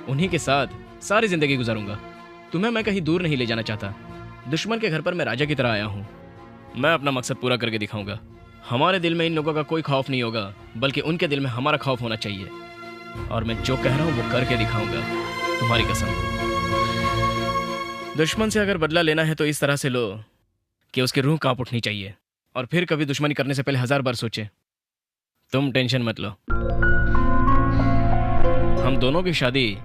[SPEAKER 7] उन्हीं के साथ सारी जिंदगी गुजारूंगा। तुम्हें मैं कहीं दूर नहीं ले जाना चाहता। दुश्मन के घर पर मैं राजा की तरह आया हूँ। मैं अपना मकसद पूरा करके दिखाऊंगा। हमारे दिल में इन लोगों का कोई खौफ नहीं होगा, बल्कि उनके दिल में हमारा खौफ होना चाहिए। और मैं जो कह रहा हूँ वो करके दिखाऊंगा, तुम्हारी कसम। दुश्मन से अगर बदला लेना है तो इस तरह से लो कि उसकी रूह कांप उठनी चाहिए, और फिर कभी दुश्मनी करने से पहले 1000 बार सोचे। तुम टेंशन मत लो, हम दोनों की शादी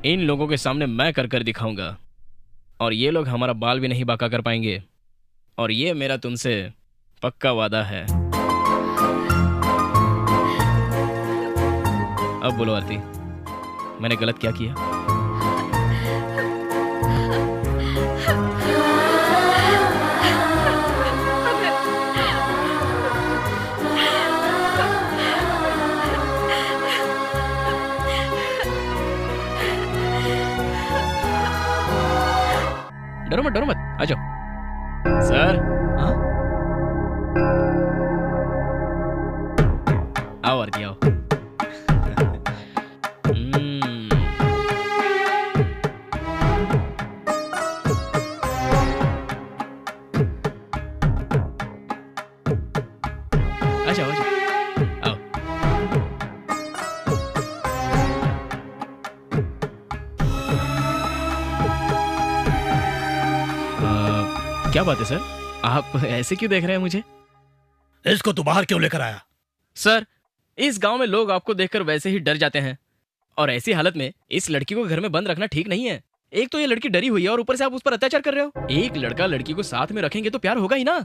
[SPEAKER 7] इन लोगों के सामने मैं कर कर दिखाऊंगा, और ये लोग हमारा बाल भी नहीं बांका कर पाएंगे। और ये मेरा तुमसे पक्का वादा है। अब बोलो आरती, मैंने गलत क्या किया? डरो मत, आ जाओ। सर, हाँ? आओ आरती आओ। क्या बात है सर, आप ऐसे क्यों देख रहे हैं मुझे?
[SPEAKER 10] इसको तू बाहर क्यों लेकर आया?
[SPEAKER 7] सर, इस गांव में लोग आपको देखकर वैसे ही डर जाते हैं, और ऐसी हालत में इस लड़की को घर में बंद रखना ठीक नहीं है। एक तो ये लड़की डरी हुई है और ऊपर से आप उस पर अत्याचार कर रहे हो। एक लड़का लड़की को साथ में रखेंगे तो प्यार होगा ही ना।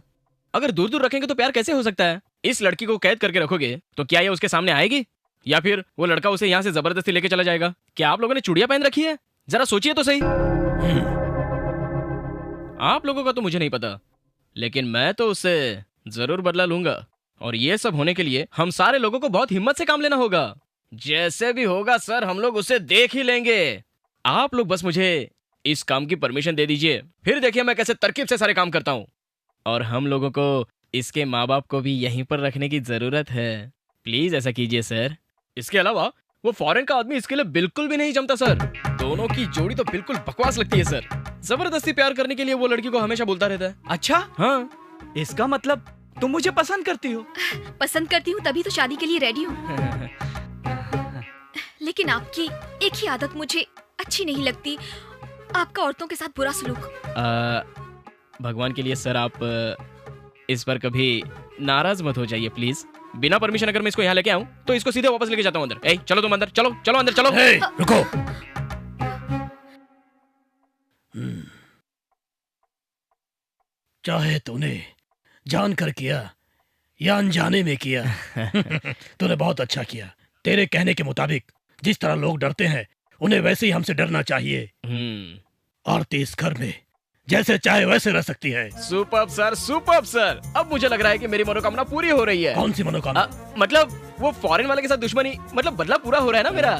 [SPEAKER 7] अगर दूर दूर रखेंगे तो प्यार कैसे हो सकता है? इस लड़की को कैद करके रखोगे तो क्या ये उसके सामने आएगी, या फिर वो लड़का उसे यहाँ से जबरदस्ती लेके चला जाएगा? क्या आप लोगों ने चूड़ियां पहन रखी है? जरा सोचिए तो सही। आप लोगों का तो मुझे नहीं पता, लेकिन मैं तो उससे जरूर बदला लूंगा, और ये सब होने के लिए हम सारे लोगों को बहुत हिम्मत से काम लेना होगा। जैसे भी होगा सर, हम लोग उसे देख ही लेंगे। आप लोग बस मुझे इस काम की परमिशन दे दीजिए, फिर देखिए मैं कैसे तरकीब से सारे काम करता हूँ। और हम लोगों को इसके माँ बाप को भी यहीं पर रखने की जरूरत है। प्लीज ऐसा कीजिए सर। इसके अलावा वो फॉरेन का आदमी इसके लिए बिल्कुल भी नहीं जमता सर। दोनों की जोड़ी तो बिल्कुल बकवास लगती है सर। जबरदस्ती प्यार करने के लिए वो लड़की को हमेशा बोलता रहता है।
[SPEAKER 15] अच्छा,
[SPEAKER 7] हाँ,
[SPEAKER 15] इसका मतलब तुम मुझे पसंद करती हो?
[SPEAKER 3] पसंद करती हूँ तभी तो शादी के लिए रेडी हूँ। लेकिन आपकी एक ही आदत मुझे अच्छी नहीं लगती, आपका औरतों के साथ बुरा सलूक।
[SPEAKER 7] भगवान के लिए सर, आप इस पर कभी नाराज मत हो जाइए प्लीज। बिना परमिशन अगर मैं इसको यहाँ लेके आऊँ तो इसको सीधे वापस लेके जाता हूँ अंदर। ए, चलो तुम अंदर, चलो चलो अंदर चलो।
[SPEAKER 10] रुको। चाहे तूने जानकर किया या अनजाने में किया, तूने बहुत अच्छा किया। तेरे कहने के मुताबिक जिस तरह लोग डरते हैं उन्हें वैसे ही हमसे डरना चाहिए। आरती इस घर में जैसे चाहे वैसे रह सकती है।
[SPEAKER 7] Superb sir, superb sir. अब मुझे लग रहा है कि मेरी मनोकामना पूरी हो रही है।
[SPEAKER 10] कौन सी मनोकामना?
[SPEAKER 7] मतलब वो फॉरेन वाले के साथ दुश्मनी, मतलब बदला पूरा हो रहा है ना मेरा।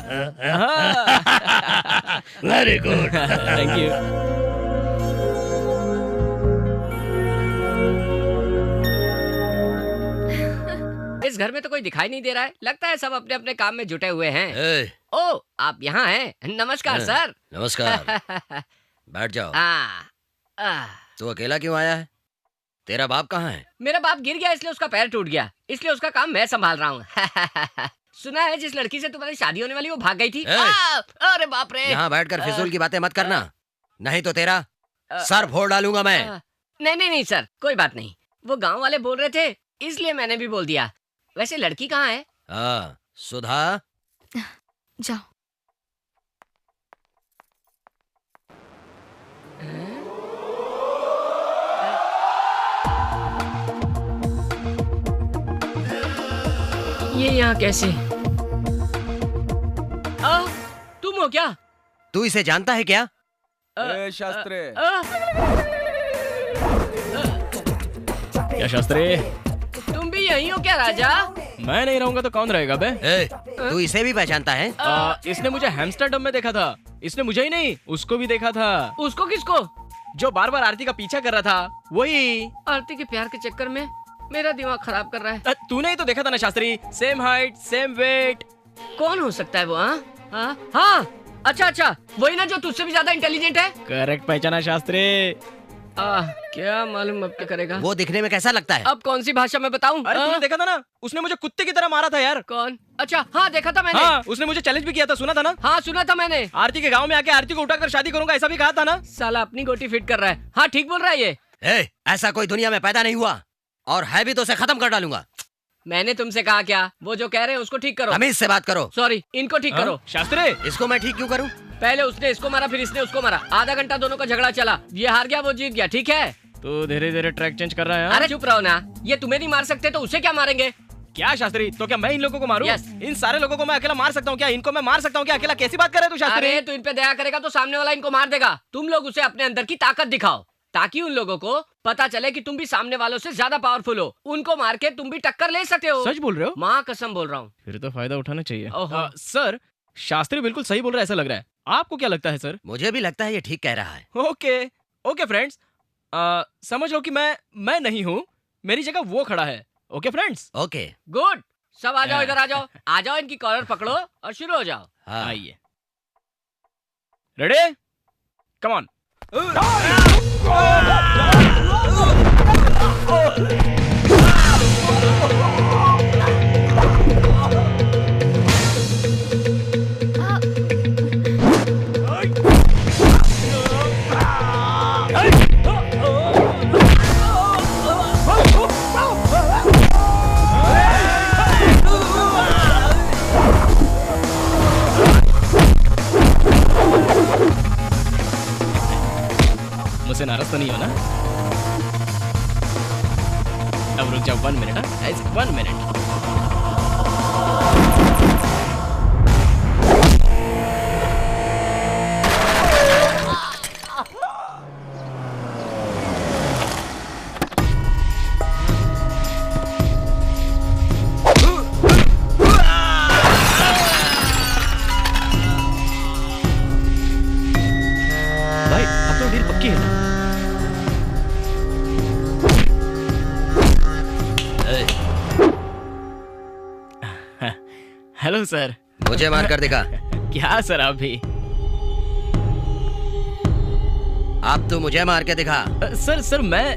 [SPEAKER 10] Very good,
[SPEAKER 7] thank you. इस घर में तो कोई दिखाई नहीं दे रहा है, लगता है सब अपने अपने काम में जुटे हुए हैं। ओ, आप यहाँ हैं? नमस्कार सर।
[SPEAKER 12] नमस्कार। बैठ जाओ। तू अकेला क्यों आया है? तेरा बाप कहाँ है?
[SPEAKER 5] मेरा बाप गिर गया इसलिए उसका पैर टूट गया, इसलिए उसका काम मैं संभाल रहा हूँ। सुना है जिस लड़की से तुम्हारी शादी होने वाली वो भाग गई थी। अरे बाप रे।
[SPEAKER 12] यहाँ बैठकर फिजूल की बातें मत करना, नहीं तो तेरा सर फोड़ डालूंगा मैं।
[SPEAKER 5] नहीं सर, कोई बात नहीं। वो गांव वाले बोल रहे थे इसलिए मैंने भी बोल दिया। वैसे लड़की कहाँ है?
[SPEAKER 12] सुधा।
[SPEAKER 3] जाओ।
[SPEAKER 5] यहाँ कैसे? तुम हो क्या?
[SPEAKER 12] तू इसे जानता है क्या?
[SPEAKER 7] शास्त्री। क्या शास्त्री?
[SPEAKER 5] तुम भी यही हो क्या राजा?
[SPEAKER 7] मैं नहीं रहूंगा तो कौन रहेगा बे?
[SPEAKER 12] तू इसे भी पहचानता है?
[SPEAKER 7] इसने मुझे हैमस्टरडम में देखा था। इसने मुझे ही नहीं, उसको भी देखा था।
[SPEAKER 5] उसको किसको?
[SPEAKER 7] जो बार बार आरती का पीछा कर रहा था, वही।
[SPEAKER 5] आरती के प्यार के चक्कर में मेरा दिमाग खराब कर रहा है।
[SPEAKER 7] तूने ही तो देखा था ना Shastri, same height same weight.
[SPEAKER 5] कौन हो सकता है वो? हाँ, अच्छा, वही ना जो तुझसे भी ज्यादा इंटेलिजेंट है।
[SPEAKER 7] करेक्ट पहचाना शास्त्री।
[SPEAKER 5] क्या मालूम अब क्या करेगा।
[SPEAKER 12] वो दिखने में कैसा लगता है?
[SPEAKER 5] अब कौन सी भाषा में बताऊं?
[SPEAKER 7] अरे तूने देखा था ना, उसने मुझे कुत्ते की तरह मारा था यार।
[SPEAKER 5] कौन? अच्छा हाँ, देखा था मैंने।
[SPEAKER 7] हाँ, उसने मुझे चैलेंज भी किया था, सुना था ना?
[SPEAKER 5] हाँ सुना था मैंने।
[SPEAKER 7] आरती के गांव में आके आरती को उठाकर शादी करूंगा ऐसा भी कहा था ना।
[SPEAKER 5] साला अपनी गोटी फिट कर रहा है। हाँ ठीक बोल रहा है ये।
[SPEAKER 12] ऐसा कोई दुनिया में पैदा नहीं हुआ, और है भी तो उसे खत्म कर डालूंगा।
[SPEAKER 5] मैंने तुमसे कहा क्या? वो जो कह रहे हैं उसको ठीक करो।
[SPEAKER 12] हमीद से बात करो।
[SPEAKER 5] सॉरी, इनको ठीक करो।
[SPEAKER 7] शास्त्री,
[SPEAKER 12] इसको मैं ठीक क्यों करूं?
[SPEAKER 5] पहले उसने इसको मारा, फिर इसने उसको मारा। आधा घंटा दोनों का झगड़ा चला। ये हार गया, वो जीत गया। ठीक है?
[SPEAKER 7] तो धीरे धीरे ट्रैक चेंज कर रहा है।
[SPEAKER 5] अरे चुप रहो ना। ये तुम्हें नहीं मार सकते तो उसे क्या मारेंगे?
[SPEAKER 7] क्या शास्त्री, तो क्या मैं इन लोगों को मारूं?
[SPEAKER 5] Yes.
[SPEAKER 7] इन सारे लोगों को मैं अकेला मार सकता हूँ क्या? इनको मैं मार सकता हूँ क्या अकेला? कैसी बात कर रहे तू शास्त्री?
[SPEAKER 5] अरे तू इन पे दया करेगा तो सामने वाला इनको मार देगा। तुम लोग उसे अपने अंदर की ताकत दिखाओ, ताकि उन लोगों को पता चले कि तुम भी सामने वालों से ज्यादा पावरफुल हो। उनको मार के तुम भी टक्कर ले सकते हो।
[SPEAKER 7] सच बोल रहे हो?
[SPEAKER 5] माँ कसम बोल रहा हूँ।
[SPEAKER 7] फिर तो फायदा उठाना चाहिए।
[SPEAKER 5] सर,
[SPEAKER 7] शास्त्री बिल्कुल सही बोल रहा है ऐसा लग रहा है। आपको क्या लगता है सर?
[SPEAKER 12] मुझे भी लगता है ये ठीक कह रहा है।
[SPEAKER 7] ओके फ्रेंड्स, समझ लो कि मैं नहीं हूँ, मेरी जगह वो खड़ा है। Okay friends?
[SPEAKER 12] Okay
[SPEAKER 5] good. सब आ जाओ, इधर आ जाओ, इनकी कॉलर पकड़ो और शुरू हो जाओ।
[SPEAKER 7] आइए। रेडी? Come on. मुझसे नाराज तो नहीं हो ना? अब रुक जाओ 1 मिनट। 1 मिनट। भाई अब तो डील पक्की है ना? Hello sir.
[SPEAKER 12] मुझे मार कर दिखा।
[SPEAKER 7] क्या सर आप भी?
[SPEAKER 12] आप तो मुझे मार के दिखा।
[SPEAKER 7] सर मैं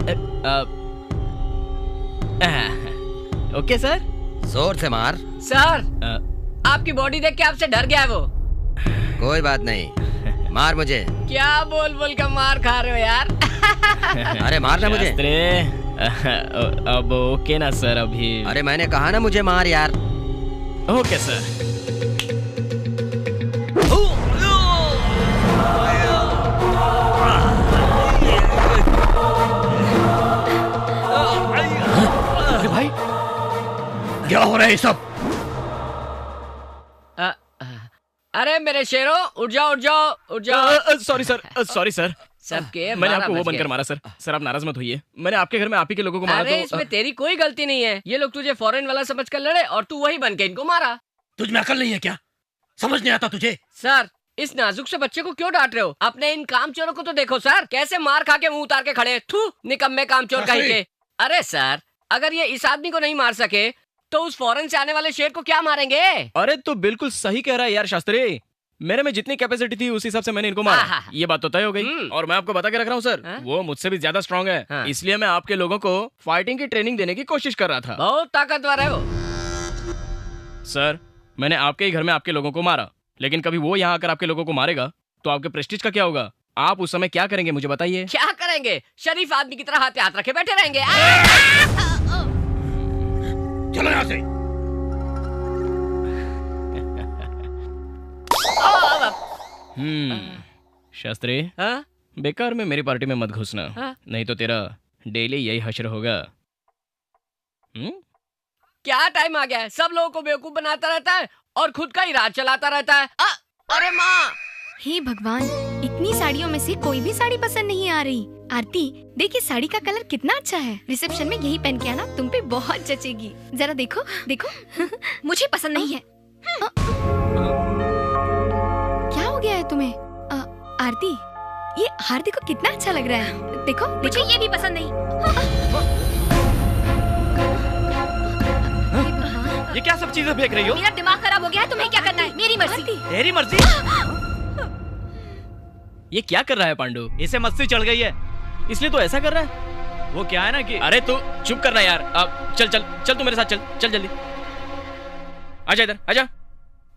[SPEAKER 7] ओके सर।
[SPEAKER 12] जोर से मार।
[SPEAKER 5] सर, आपकी बॉडी देख के आपसे डर गया है वो।
[SPEAKER 12] कोई बात नहीं, मार मुझे।
[SPEAKER 5] क्या बोल बोल कर मार खा रहे हो यार?
[SPEAKER 12] अरे मारना मुझे।
[SPEAKER 7] अब ओके ना सर अभी?
[SPEAKER 12] अरे मैंने कहा ना मुझे मार यार।
[SPEAKER 7] Okay sir.
[SPEAKER 10] अरे भाई क्या हो रहा है सब?
[SPEAKER 5] अरे मेरे शेरों, उठ जाओ उठ जाओ उठ जाओ।
[SPEAKER 7] Sorry sir.
[SPEAKER 5] सबके
[SPEAKER 7] मैंने आपको वो बनकर मारा सर। सर आप नाराज मत होइए, मैंने आपके घर में आप ही के लोगों को मारा।
[SPEAKER 5] अरे
[SPEAKER 7] तो
[SPEAKER 5] इसमें तेरी कोई गलती नहीं है। ये लोग तुझे फॉरेन वाला समझकर लड़े और तू वही बन के इनको मारा।
[SPEAKER 10] तुझ में अकल नहीं है क्या? समझ नहीं आता तुझे?
[SPEAKER 5] सर, इस नाजुक से बच्चे को क्यों डांट रहे हो? अपने इन कामचोरों को तो देखो सर, कैसे मार खा के मुंह उतार के खड़े। थू, निकम्मे कामचोर कहीं के। अरे सर, अगर ये इस आदमी को नहीं मार सके तो उस फॉरेन से आने वाले शेर को क्या मारेंगे?
[SPEAKER 7] अरे तो बिल्कुल सही कह रहा है यार शास्त्री। मेरे में जितनी कैपेसिटी थी उस हिसाब से मैंने इनको मारा। ये बात तो तय हो गई। और मैं आपको बता के रख रहा हूँ सर, वो मुझसे भी ज्यादा स्ट्रांग है। इसलिए मैं आपके लोगों को फाइटिंग की ट्रेनिंग देने की कोशिश कर रहा था।
[SPEAKER 5] बहुत ताकतवर है वो।
[SPEAKER 7] सर, मैंने आपके ही घर में आपके लोगों को मारा, लेकिन कभी वो यहाँ आकर आपके लोगों को मारेगा तो आपके प्रेस्टीज का क्या होगा? आप उस समय क्या करेंगे मुझे बताइए।
[SPEAKER 5] क्या करेंगे? शरीफ आदमी की तरह हाथ पे हाथ रखे बैठे रहेंगे।
[SPEAKER 10] चलो यहाँ से।
[SPEAKER 7] शास्त्री, बेकार में मेरी पार्टी में मत घुसना, नहीं तो तेरा डेली यही हश्र होगा।
[SPEAKER 5] क्या टाइम आ गया है, सब लोगों को बेवकूफ बनाता रहता है और खुद का ही राज चलाता रहता है। अरे माँ!
[SPEAKER 3] हे भगवान, इतनी साड़ियों में से कोई भी साड़ी पसंद नहीं आ रही। आरती, देखिए साड़ी का कलर कितना अच्छा है। रिसेप्शन में यही पहन के आना, तुम पे बहुत जचेगी। जरा देखो देखो। मुझे पसंद नहीं है। क्या हो गया है तुम्हें? आरती, ये हार्दिक को कितना अच्छा लग रहा है। देखो, मुझे ये भी पसंद नहीं।
[SPEAKER 15] ये क्या सब चीजें फेंक रही हो?
[SPEAKER 3] मेरा दिमाग खराब हो गया है, तुम्हें क्या करना है? मेरी मर्जी।
[SPEAKER 15] तेरी मर्जी?
[SPEAKER 7] ये क्या कर रहा है पांडु?
[SPEAKER 15] इसे मस्ती चढ़ गई है,
[SPEAKER 7] इसलिए तो ऐसा कर रहा है।
[SPEAKER 15] वो क्या है ना कि
[SPEAKER 7] अरे तू चुप करना यार। अब चल चल चल, तू मेरे साथ चल चल जल्दी। आजा इधर आजा।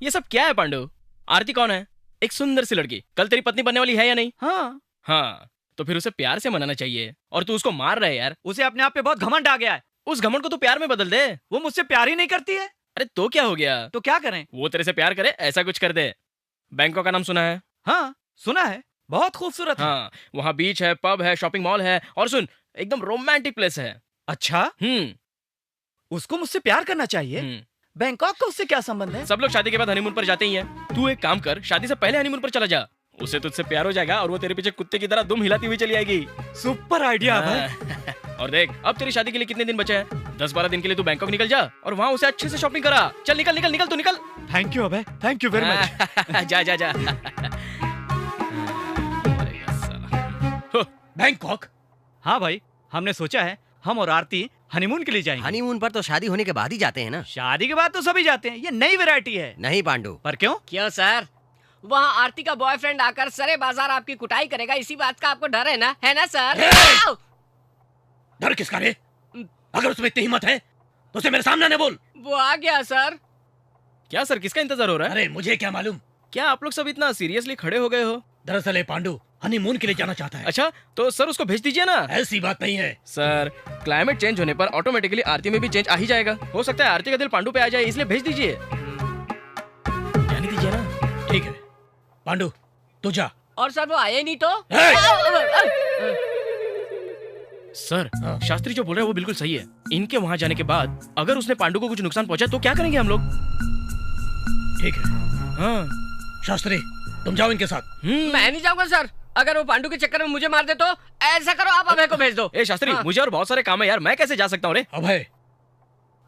[SPEAKER 7] ये सब क्या है पांडु? आरती कौन है? एक सुंदर सी लड़की, कल तेरी पत्नी बनने वाली है या नहीं? हाँ, तो फिर उसे प्यार से मनाना चाहिए और तू उसको मार रहा है यार।
[SPEAKER 15] उसे अपने आप पे बहुत घमंड आ गया है।
[SPEAKER 7] उस घमंड को तो प्यार में बदल दे।
[SPEAKER 15] वो मुझसे प्यार ही नहीं करती है।
[SPEAKER 7] अरे तो क्या हो गया?
[SPEAKER 15] तो क्या करें?
[SPEAKER 7] वो तेरे से प्यार करे, ऐसा कुछ कर दे। बैंकॉक का नाम सुना है?
[SPEAKER 15] हाँ सुना है, बहुत खूबसूरत है।
[SPEAKER 7] हाँ, वहाँ बीच है, पब है, शॉपिंग मॉल है और सुन, एकदम रोमांटिक प्लेस है।
[SPEAKER 15] अच्छा, उसको मुझसे प्यार करना चाहिए। बैंकॉक का उससे क्या संबंध है?
[SPEAKER 7] सब लोग शादी के बाद हनीमून पर जाते ही हैं। तू एक काम कर, शादी से पहले हनीमून पर चला जा। उसे तुझसे प्यार हो जाएगा और वो तेरे पीछे कुत्ते की तरह दुम हिलाती हुई चली आएगी।
[SPEAKER 15] सुपर आइडिया भाई।
[SPEAKER 7] और देख, अब तेरी शादी के लिए कितने दिन बचे हैं? 10-12 दिन के लिए तू बैंकॉक निकल जा और वहाँ उसे अच्छे से शॉपिंग करा। चल निकल निकल निकल, तू निकल।
[SPEAKER 15] Thank you Abhay, thank you very much.
[SPEAKER 7] जा जा जा।
[SPEAKER 15] बैंकॉक? हाँ भाई, हमने सोचा है हम और आरती हनीमून के लिए जाएंगे।
[SPEAKER 12] हनीमून पर तो शादी होने के बाद ही जाते हैं ना।
[SPEAKER 15] शादी के बाद तो सभी जाते हैं, ये नई वैरायटी है।
[SPEAKER 12] नहीं पांडु।
[SPEAKER 15] पर क्यों?
[SPEAKER 5] क्यों सर? वहाँ आरती का बॉयफ्रेंड आकर सरे बाजार आपकी कुटाई करेगा, इसी बात का आपको डर है ना? है ना सर?
[SPEAKER 10] डर किसका रे? अगर उसमें इतनी हिम्मत है तो उसे मेरे सामने आने बोल।
[SPEAKER 5] वो आ गया सर।
[SPEAKER 7] क्या सर, किसका इंतजार हो रहा है?
[SPEAKER 10] अरे मुझे क्या मालूम।
[SPEAKER 7] क्या आप लोग सब इतना सीरियसली खड़े हो गए हो?
[SPEAKER 10] दरअसल ये पांडु हनीमून के लिए जाना चाहता है।
[SPEAKER 7] अच्छा, तो सर उसको भेज दीजिए ना।
[SPEAKER 10] ऐसी बात नहीं है
[SPEAKER 7] सर, क्लाइमेट चेंज होने पर ऑटोमेटिकली आरती में भी चेंज आ ही जाएगा। हो सकता है आरती का दिल पांडु पे आ जाए, इसलिए भेज दीजिए। जाने दीजिए ना।
[SPEAKER 10] ठीक है पांडु, तू जा।
[SPEAKER 5] और सर वो आए नहीं तो?
[SPEAKER 7] सर, शास्त्री जो बोल रहे हैं वो बिल्कुल सही है। इनके वहाँ जाने के बाद अगर उसने पांडु को कुछ नुकसान पहुंचा तो क्या करेंगे हम लोग?
[SPEAKER 10] ठीक है।
[SPEAKER 7] हाँ
[SPEAKER 10] शास्त्री, तुम जाओ इनके साथ।
[SPEAKER 5] मैं नहीं जाऊंगा सर। अगर वो पांडु के चक्कर में मुझे मार दे तो ऐसा करो, आप अभय को भेज दो।
[SPEAKER 7] ए शास्त्री, मुझे और बहुत सारे काम है यार, मैं कैसे जा सकता हूँ रे?
[SPEAKER 10] अभय,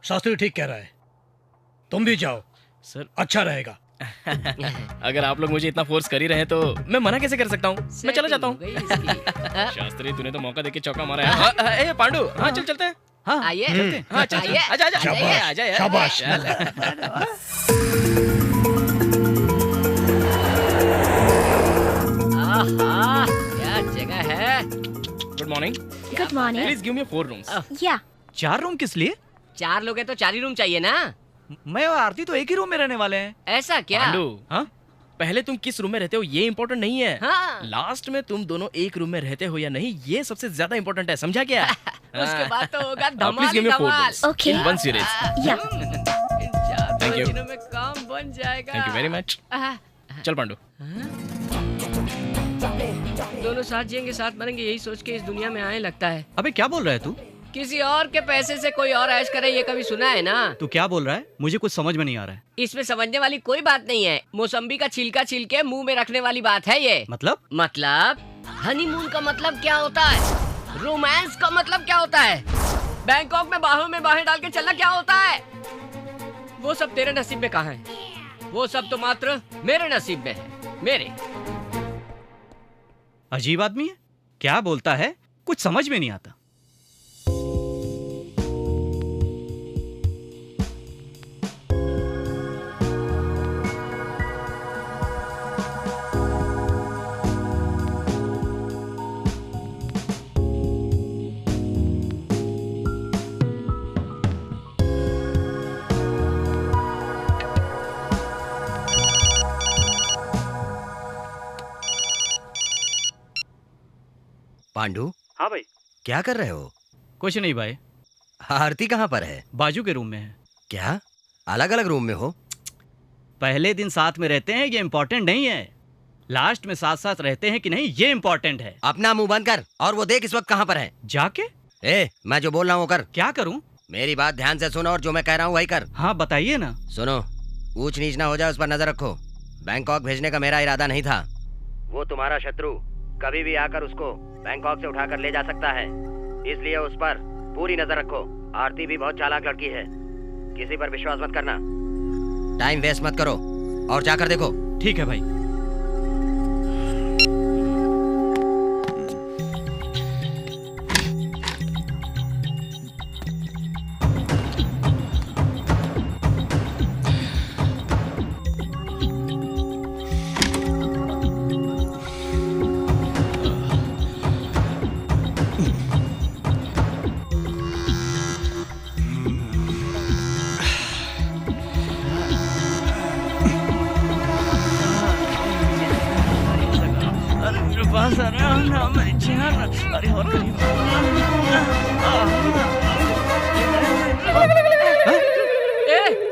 [SPEAKER 10] शास्त्री ठीक कह रहा है, तुम भी जाओ
[SPEAKER 7] सर,
[SPEAKER 10] अच्छा रहेगा।
[SPEAKER 7] अगर आप लोग मुझे इतना फोर्स कर ही रहे हैं तो मैं मना कैसे कर सकता हूँ? मैं चला जाता हूँ। शास्त्री, तूने तो मौका देके चौका मारा है। पांडु, हाँ चल चलते हैं।
[SPEAKER 5] हाँ आइए,
[SPEAKER 7] हाँ चल, आजा आजा आजा यार।
[SPEAKER 10] शाबाश।
[SPEAKER 5] क्या जगह है।
[SPEAKER 7] Good morning.
[SPEAKER 1] Good morning.
[SPEAKER 7] Please give me 4 rooms.
[SPEAKER 1] या
[SPEAKER 15] 4 रूम किस लिए?
[SPEAKER 5] 4 लोग हैं तो 4 ही रूम चाहिए ना।
[SPEAKER 15] मैं और आरती तो एक ही रूम में रहने वाले हैं।
[SPEAKER 5] ऐसा क्या?
[SPEAKER 7] पांडु, हाँ, पहले तुम किस रूम में रहते हो ये इम्पोर्टेंट नहीं है।
[SPEAKER 5] हाँ।
[SPEAKER 7] लास्ट में तुम दोनों एक रूम में रहते हो या नहीं, ये सबसे ज्यादा इम्पोर्टेंट है, समझा क्या?
[SPEAKER 5] उसके बाद तो होगा
[SPEAKER 7] Please
[SPEAKER 5] Dhamaal
[SPEAKER 7] give me 4
[SPEAKER 5] Dhamaal.
[SPEAKER 7] rooms.
[SPEAKER 1] Okay.
[SPEAKER 7] In one series.
[SPEAKER 1] या
[SPEAKER 7] Thank you.
[SPEAKER 5] दिनों में काम बन जाएगा।
[SPEAKER 7] Thank you very much. चल पांडु।
[SPEAKER 5] दोनों साथ जिएंगे, साथ मरेंगे, यही सोच के इस दुनिया में आए लगता है।
[SPEAKER 15] अबे क्या बोल रहा है तू?
[SPEAKER 5] किसी और के पैसे से कोई और ऐश करे, ये कभी सुना है ना?
[SPEAKER 15] तू क्या बोल रहा है? मुझे कुछ समझ में नहीं आ रहा है।
[SPEAKER 5] इसमें समझने वाली कोई बात नहीं है। मौसम्बी का छिलका छिल के मुंह में रखने वाली बात है ये। मतलब हनीमून का मतलब क्या होता है? रोमांस का मतलब क्या होता है? बैंकॉक में बाहें डाल के चलना क्या होता है? वो सब तेरे नसीब में कहाँ है? वो सब तो मात्र मेरे नसीब में है। मेरे।
[SPEAKER 15] अजीब आदमी है, क्या बोलता है कुछ समझ में नहीं आता।
[SPEAKER 12] पांडु।
[SPEAKER 15] हाँ भाई।
[SPEAKER 12] क्या कर रहे हो?
[SPEAKER 15] कुछ नहीं भाई।
[SPEAKER 12] आरती कहाँ पर है?
[SPEAKER 15] बाजू के रूम में है।
[SPEAKER 12] क्या अलग अलग रूम में हो?
[SPEAKER 15] पहले दिन साथ में रहते हैं ये इम्पोर्टेंट नहीं है, लास्ट में साथ साथ रहते हैं कि नहीं ये इम्पोर्टेंट है।
[SPEAKER 12] अपना मुंह बंद कर और वो देख इस वक्त कहाँ पर है।
[SPEAKER 15] जाके?
[SPEAKER 12] मैं जो बोल रहा हूँ कर।
[SPEAKER 15] क्या करूँ?
[SPEAKER 12] मेरी बात ध्यान से सुनो और जो मैं कह रहा हूँ वही कर।
[SPEAKER 15] हाँ बताइए ना।
[SPEAKER 12] सुनो, ऊंच नीच ना हो जाए उस पर नजर रखो। बैंकॉक भेजने का मेरा इरादा नहीं था। वो तुम्हारा शत्रु कभी भी आकर उसको बैंकॉक से उठाकर ले जा सकता है, इसलिए उस पर पूरी नजर रखो। आरती भी बहुत चालाक लड़की है, किसी पर विश्वास मत करना। टाइम वेस्ट मत करो और जाकर देखो।
[SPEAKER 15] ठीक है भाई।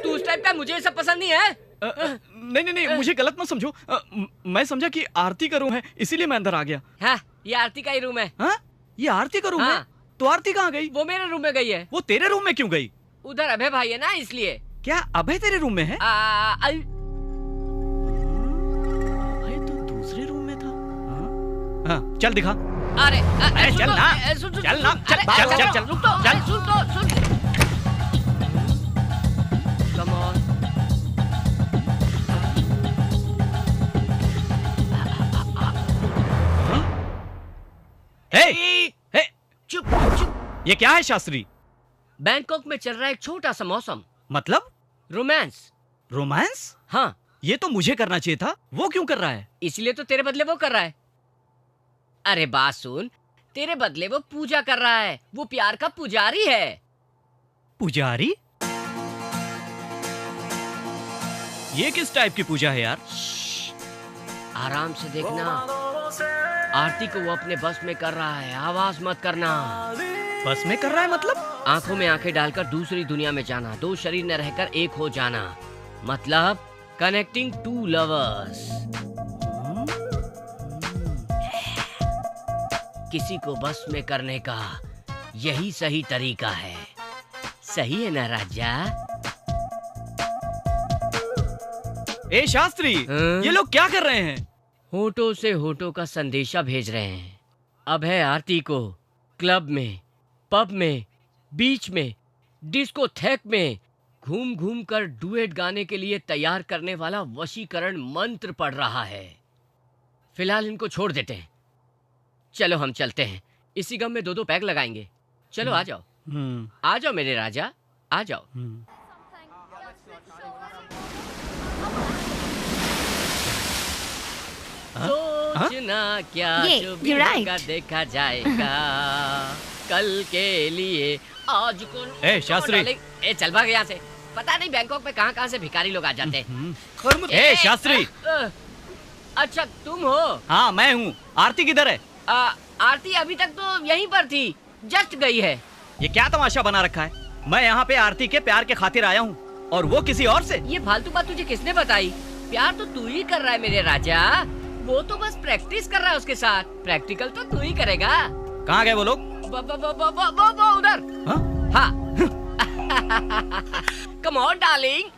[SPEAKER 5] तू उस टाइप का, मुझे ये सब पसंद नहीं है।
[SPEAKER 15] नहीं, मुझे गलत मत समझो। मैं समझा कि आरती का रूम है, इसीलिए मैं अंदर आ गया।
[SPEAKER 5] हाँ, ये आरती का ही रूम है।
[SPEAKER 15] हाँ? ये आरती का रूम है? तो आरती कहाँ गई?
[SPEAKER 5] वो मेरे रूम में गई है।
[SPEAKER 15] वो तेरे रूम में क्यों गई?
[SPEAKER 5] उधर अभय भाई है ना, इसलिए।
[SPEAKER 15] क्या अभय तेरे रूम में है? अभय तो दूसरे रूम में था। हाँ, चल दिखा।
[SPEAKER 5] अरे
[SPEAKER 15] चल ना, चल ना, चल।
[SPEAKER 5] रुक तो, सुन। Come on. चुप।
[SPEAKER 15] ये क्या है शास्त्री?
[SPEAKER 5] बैंकॉक में चल रहा है एक छोटा सा मौसम।
[SPEAKER 15] मतलब?
[SPEAKER 5] रोमांस।
[SPEAKER 15] रोमांस?
[SPEAKER 5] हाँ।
[SPEAKER 15] ये तो मुझे करना चाहिए था, वो क्यों कर रहा है?
[SPEAKER 5] इसलिए तो तेरे बदले वो कर रहा है। अरे बात सुन, तेरे बदले वो पूजा कर रहा है। वो प्यार का पुजारी है।
[SPEAKER 15] पुजारी? ये किस टाइप की पूजा है यार?
[SPEAKER 5] आराम से देखना। आरती को वो अपने बस में कर रहा है, आवाज मत करना।
[SPEAKER 15] बस में कर रहा है मतलब?
[SPEAKER 5] आंखों में आंखें डालकर दूसरी दुनिया में जाना, दो शरीर में रहकर एक हो जाना, मतलब कनेक्टिंग टू लवर्स। किसी को बस में करने का यही सही तरीका है। सही है ना राजा?
[SPEAKER 15] ए शास्त्री, ये लोग क्या कर रहे हैं?
[SPEAKER 5] होठों से होठों का संदेशा भेज रहे हैं। अब है आरती को क्लब में, पब में, बीच में, डिस्कोथेक में घूम घूम कर डुएट गाने के लिए तैयार करने वाला वशीकरण मंत्र पढ़ रहा है। फिलहाल इनको छोड़ देते हैं। चलो हम चलते हैं, इसी गम में 2-2 पैग लगाएंगे। चलो आ जाओ, आ जाओ मेरे राजा, आ जाओ। सोचना क्या जो बीतेगा देखा जाएगा, कल के लिए आज को।
[SPEAKER 15] ए शास्त्री,
[SPEAKER 5] ए चल भाग यहाँ से। पता नहीं बैंकॉक में कहाँ से भिखारी लोग आ जाते हैं।
[SPEAKER 15] ए शास्त्री।
[SPEAKER 5] अच्छा तुम हो?
[SPEAKER 15] हाँ मैं हूँ। आरती किधर है?
[SPEAKER 5] आरती अभी तक तो यहीं पर थी, जस्ट गई है।
[SPEAKER 15] ये क्या तमाशा बना रखा है? मैं यहाँ पे आरती के प्यार के खातिर आया हूँ और वो किसी और से।
[SPEAKER 5] ये फालतू बात तुझे किसने बताई? प्यार तो तू ही कर रहा है मेरे राजा, वो तो बस प्रैक्टिस कर रहा है उसके साथ। प्रैक्टिकल तो तू ही करेगा।
[SPEAKER 15] कहाँ गए वो लोग?
[SPEAKER 5] वो उधर। हाँ। Come on darling.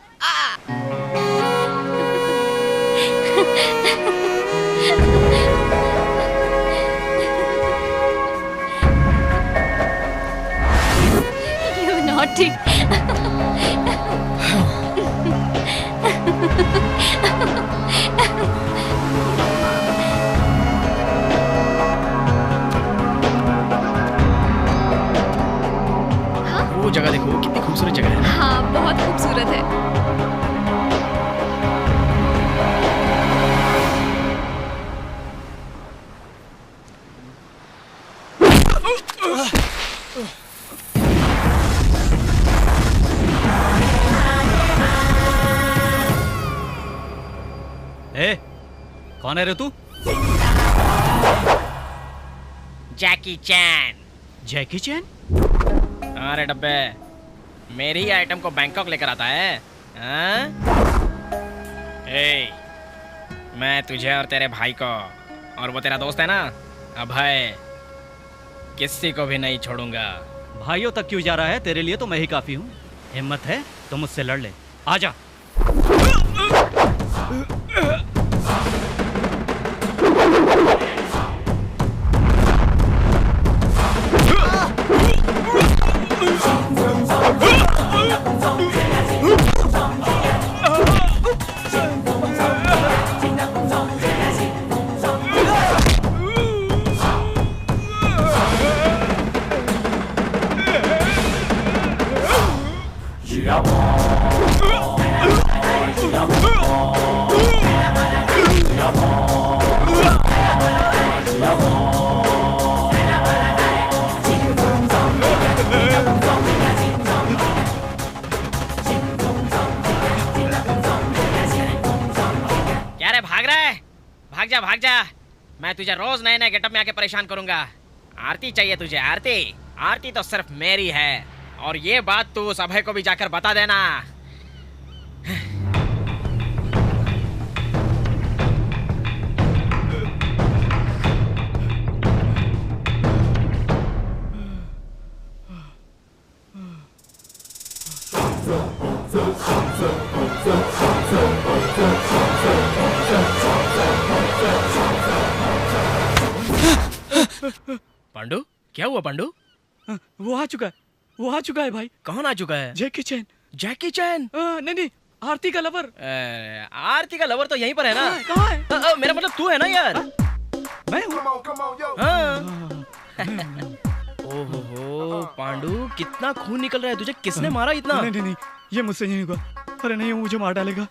[SPEAKER 2] You naughty.
[SPEAKER 7] वो जगह देखो, कितनी खूबसूरत जगह है।
[SPEAKER 3] हाँ, बहुत खूबसूरत है।
[SPEAKER 15] ए, कौन है रे तू?
[SPEAKER 7] जैकी चैन।
[SPEAKER 15] जैकी चैन?
[SPEAKER 7] अरे डब्बे, मेरी ही आइटम को बैंकॉक लेकर आता है। ए, मैं तुझे और तेरे भाई को और वो तेरा दोस्त है ना अभय, किसी को भी नहीं छोड़ूंगा।
[SPEAKER 15] भाइयों तक क्यों जा रहा है? तेरे लिए तो मैं ही काफी हूँ। हिम्मत है तो मुझसे लड़ ले, आजा।
[SPEAKER 7] क्या रे भाग रहा है? भाग जा भाग जा, मैं तुझे रोज नए नए गेटअप में आके परेशान करूंगा। आरती चाहिए तुझे, आरती। आरती तो सिर्फ मेरी है, और ये बात तू उस अभय को भी जाकर बता देना। पांडु, क्या हुआ पांडु?
[SPEAKER 15] वो आ चुका है, वो आ चुका है भाई।
[SPEAKER 7] कौन आ चुका है?
[SPEAKER 15] जैकी चैन।
[SPEAKER 7] जैकी चैन?
[SPEAKER 15] नहीं नहीं, आरती का लवर।
[SPEAKER 7] आरती का लवर तो यहीं पर है ना?
[SPEAKER 15] कहाँ है?
[SPEAKER 7] मेरा मतलब तू है ना यार?
[SPEAKER 15] मैं हूँ।
[SPEAKER 7] ओहो पांडु, कितना खून निकल रहा है तुझे, किसने मारा इतना?
[SPEAKER 15] नहीं नहीं नहीं, ये मुझसे नहीं होगा। अरे नहीं, वो मुझे मार डालेगा।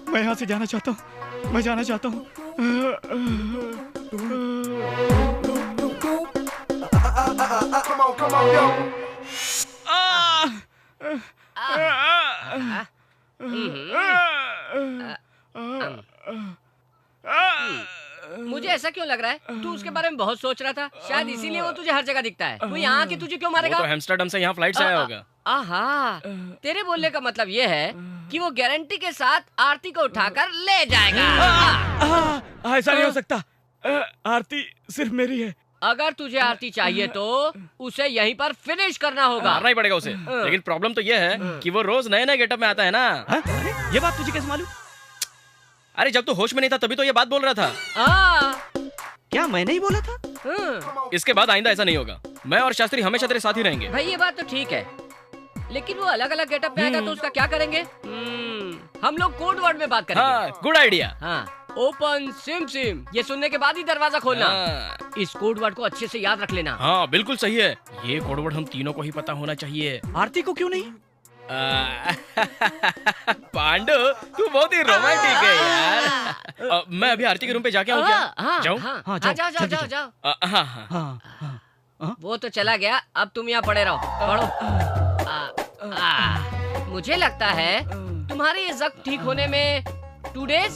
[SPEAKER 15] मैं यहाँ से जाना चाहता हूँ, मैं जाना चाहता हूँ।
[SPEAKER 5] मुझे ऐसा क्यों लग रहा है तू उसके बारे में बहुत सोच रहा था, शायद इसीलिए वो तुझे हर जगह दिखता है। वो यहाँ आके तुझे क्यों मारेगा?
[SPEAKER 7] वो तो एम्स्टर्डम से यहाँ फ्लाइट से आया होगा।
[SPEAKER 5] आहा, तेरे बोलने का मतलब ये है कि वो गारंटी के साथ आरती को उठाकर ले जाएगा।
[SPEAKER 15] ऐसा नहीं हो सकता, आरती सिर्फ मेरी है।
[SPEAKER 5] अगर तुझे आरती चाहिए तो उसे यहीं पर फिनिश करना होगा।
[SPEAKER 7] मारना ही पड़ेगा उसे। लेकिन प्रॉब्लम तो ये है कि वो रोज नए नए गेटअप में आता है ना।
[SPEAKER 15] ये बात तुझे कैसे मालूम?
[SPEAKER 7] अरे जब तू होश में नहीं था तभी तो ये बात बोल रहा था।
[SPEAKER 15] क्या मैंने ही बोला था?
[SPEAKER 7] इसके बाद आइंदा ऐसा नहीं होगा। मैं और शास्त्री हमेशा तेरे साथ ही रहेंगे।
[SPEAKER 5] भाई ये बात तो ठीक है, लेकिन वो अलग अलग गेटअप में आएगा तो उसका क्या करेंगे? हम लोग कोड वर्ड में बात करेंगे।
[SPEAKER 7] हाँ, गुड आइडिया।
[SPEAKER 5] हाँ, ओपन सिम सिम, ये सुनने के बाद ही दरवाजा खोलना। इस कोड वर्ड को अच्छे से याद रख लेना।
[SPEAKER 7] हाँ बिल्कुल सही है, ये कोड वर्ड हम तीनों को ही पता होना चाहिए।
[SPEAKER 15] आरती को क्यों नहीं?
[SPEAKER 7] पांडु, तू बहुत ही रोमांटिक है यार। मैं अभी आरती के रूम पे जाके आऊँ क्या? जाऊँ?
[SPEAKER 5] हाँ, जाओ जाओ। वो तो चला गया, अब तुम यहाँ पड़े रहो, पढ़ो। मुझे लगता है तुम्हारे ये जख्म ठीक होने में 2 डेज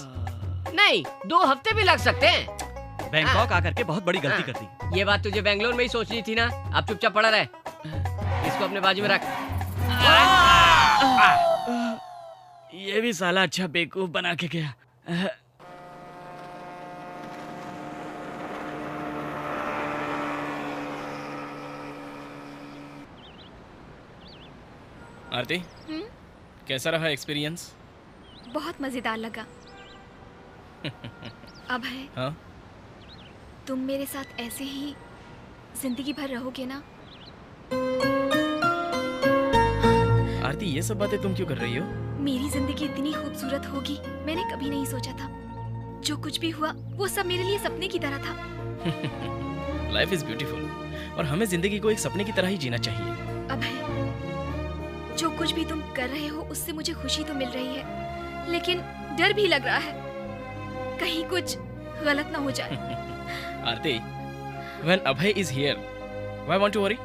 [SPEAKER 5] नहीं 2 हफ्ते भी लग सकते हैं।
[SPEAKER 15] बैंकॉक आकर के बहुत बड़ी गलती कर दी।
[SPEAKER 5] ये बात तुझे बेंगलोर में ही सोचनी थी ना। अब चुपचाप पड़ा रहे, इसको अपने बाजू में रख।
[SPEAKER 15] ये भी साला अच्छा बेवकूफ बना के गया।
[SPEAKER 7] आरती, कैसा रहा एक्सपीरियंस?
[SPEAKER 3] बहुत मजेदार लगा। अभय,
[SPEAKER 7] हाँ?
[SPEAKER 3] तुम मेरे साथ ऐसे ही जिंदगी भर रहोगे ना?
[SPEAKER 7] आरती, ये सब बातें तुम क्यों कर रही हो?
[SPEAKER 3] मेरी जिंदगी इतनी खूबसूरत होगी मैंने कभी नहीं सोचा था। जो कुछ भी हुआ वो सब मेरे लिए सपने की तरह था।
[SPEAKER 7] लाइफ इज ब्यूटीफुल और हमें जिंदगी को एक सपने की तरह ही जीना चाहिए।
[SPEAKER 3] अभय, जो कुछ भी तुम कर रहे हो उससे मुझे खुशी तो मिल रही है, लेकिन डर भी लग रहा है कहीं कुछ गलत ना हो जाए।
[SPEAKER 7] आरती, when Abhay is here, why want to worry?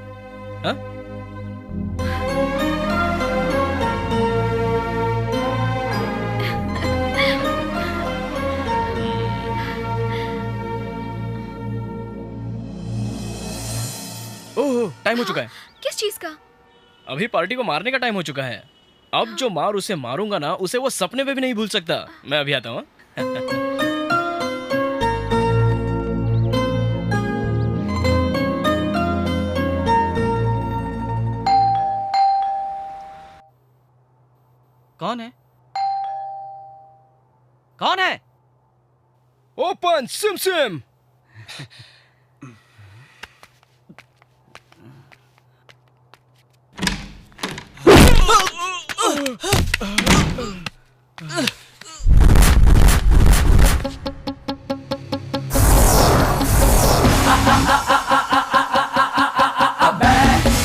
[SPEAKER 7] Huh? Oh, time हो चुका है।
[SPEAKER 3] किस चीज का?
[SPEAKER 7] अभी पार्टी को मारने का टाइम हो चुका है। अब जो मार उसे मारूंगा ना, उसे वो सपने में भी नहीं भूल सकता। मैं अभी आता हूँ। on, Sim Sim.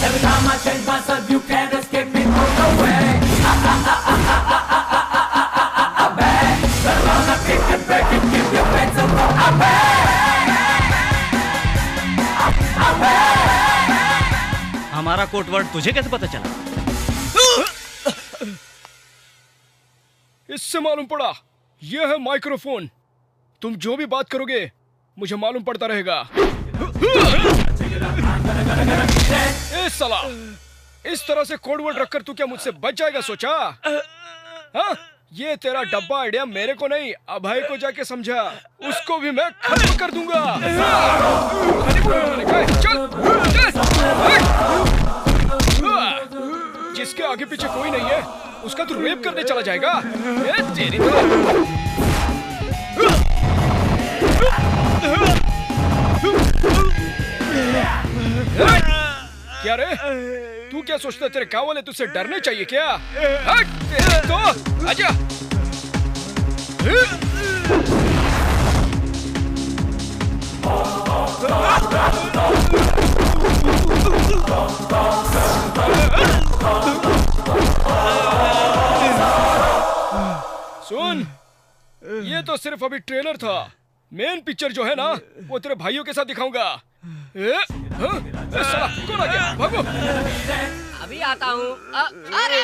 [SPEAKER 13] Every time I change myself, you can't escape me from the way. Better run and kick and break and keep your pants up.
[SPEAKER 15] हमारा कोड वर्ड तुझे कैसे पता चला?
[SPEAKER 7] इससे मालूम पड़ा, यह है माइक्रोफोन। तुम जो भी बात करोगे मुझे मालूम पड़ता रहेगा। ए साला, इस तरह से कोड वर्ड रखकर तू क्या मुझसे बच जाएगा सोचा? हाँ? ये तेरा डब्बा आइडिया मेरे को नहीं, अभय को जाके समझा, उसको भी मैं खत्म कर दूंगा। जिसके आगे पीछे कोई नहीं है उसका तू रेप करने चला जाएगा? ए तेरी क्या रे, तू क्या सोचता है तेरे गाँव वाले तुझसे डरने चाहिए क्या? तो आजा। सुन, ये तो सिर्फ अभी ट्रेलर था। मेन पिक्चर जो है ना, वो तेरे भाइयों के साथ दिखाऊंगा। साला कौन आ गया? भागो।
[SPEAKER 5] अभी आता हूँ। अरे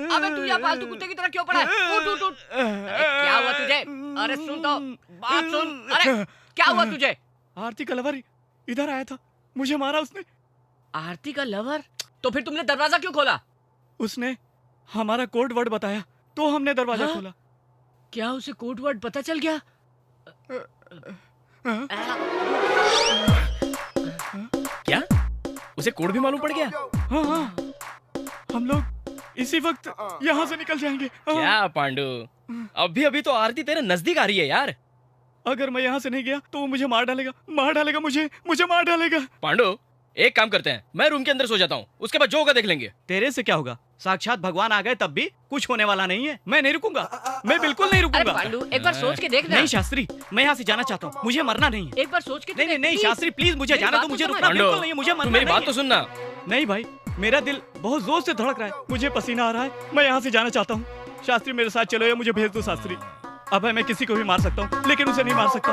[SPEAKER 5] अबे तू यहाँ फालतू कुत्ते की तरह क्यों पड़ा है? उठ उठ उठ। क्या हुआ तुझे? अरे सुन तो, बात सुन। अरे क्या हुआ तुझे?
[SPEAKER 15] आरती का लवर इधर आया था, मुझे मारा उसने।
[SPEAKER 5] आरती का लवर? तो फिर तुमने दरवाजा क्यों खोला?
[SPEAKER 15] उसने हमारा कोड वर्ड बताया तो हमने दरवाजा खोला।
[SPEAKER 5] क्या उसे कोड वर्ड पता चल गया?
[SPEAKER 7] क्या उसे कोड भी मालूम पड़ गया?
[SPEAKER 15] हाँ, हम लोग इसी वक्त यहाँ से निकल जाएंगे।
[SPEAKER 7] क्या पांडु, अभी अभी तो आरती तेरे नजदीक आ रही है यार।
[SPEAKER 15] अगर मैं यहाँ से नहीं गया तो वो मुझे मार डालेगा, मुझे मार डालेगा।
[SPEAKER 7] पांडु, एक काम करते हैं, मैं रूम के अंदर सो जाता हूँ, उसके बाद जो होगा देख लेंगे।
[SPEAKER 15] तेरे से क्या होगा? साक्षात भगवान आ गए तब भी कुछ होने वाला नहीं है। मैं नहीं रुकूंगा, मैं बिल्कुल नहीं रुकूंगा।
[SPEAKER 5] पांडु, एक बार सोच के देखना।
[SPEAKER 15] नहीं शास्त्री, मैं यहाँ से जाना चाहता हूँ, मुझे मरना नहीं है।
[SPEAKER 5] एक बार सोच के
[SPEAKER 15] नहीं शास्त्री प्लीज मुझे जाना दो, मुझे रुकना बिल्कुल नहीं है, मुझे मरना।
[SPEAKER 7] मेरी बात तो सुनना।
[SPEAKER 15] नहीं भाई, मेरा दिल बहुत जोर से धड़क रहा है, मुझे पसीना आ रहा है, मैं यहाँ से जाना चाहता हूँ। शास्त्री मेरे साथ चलो या मुझे भेज दो शास्त्री। अभय, मैं किसी को भी मार सकता हूँ लेकिन उसे नहीं मार सकता।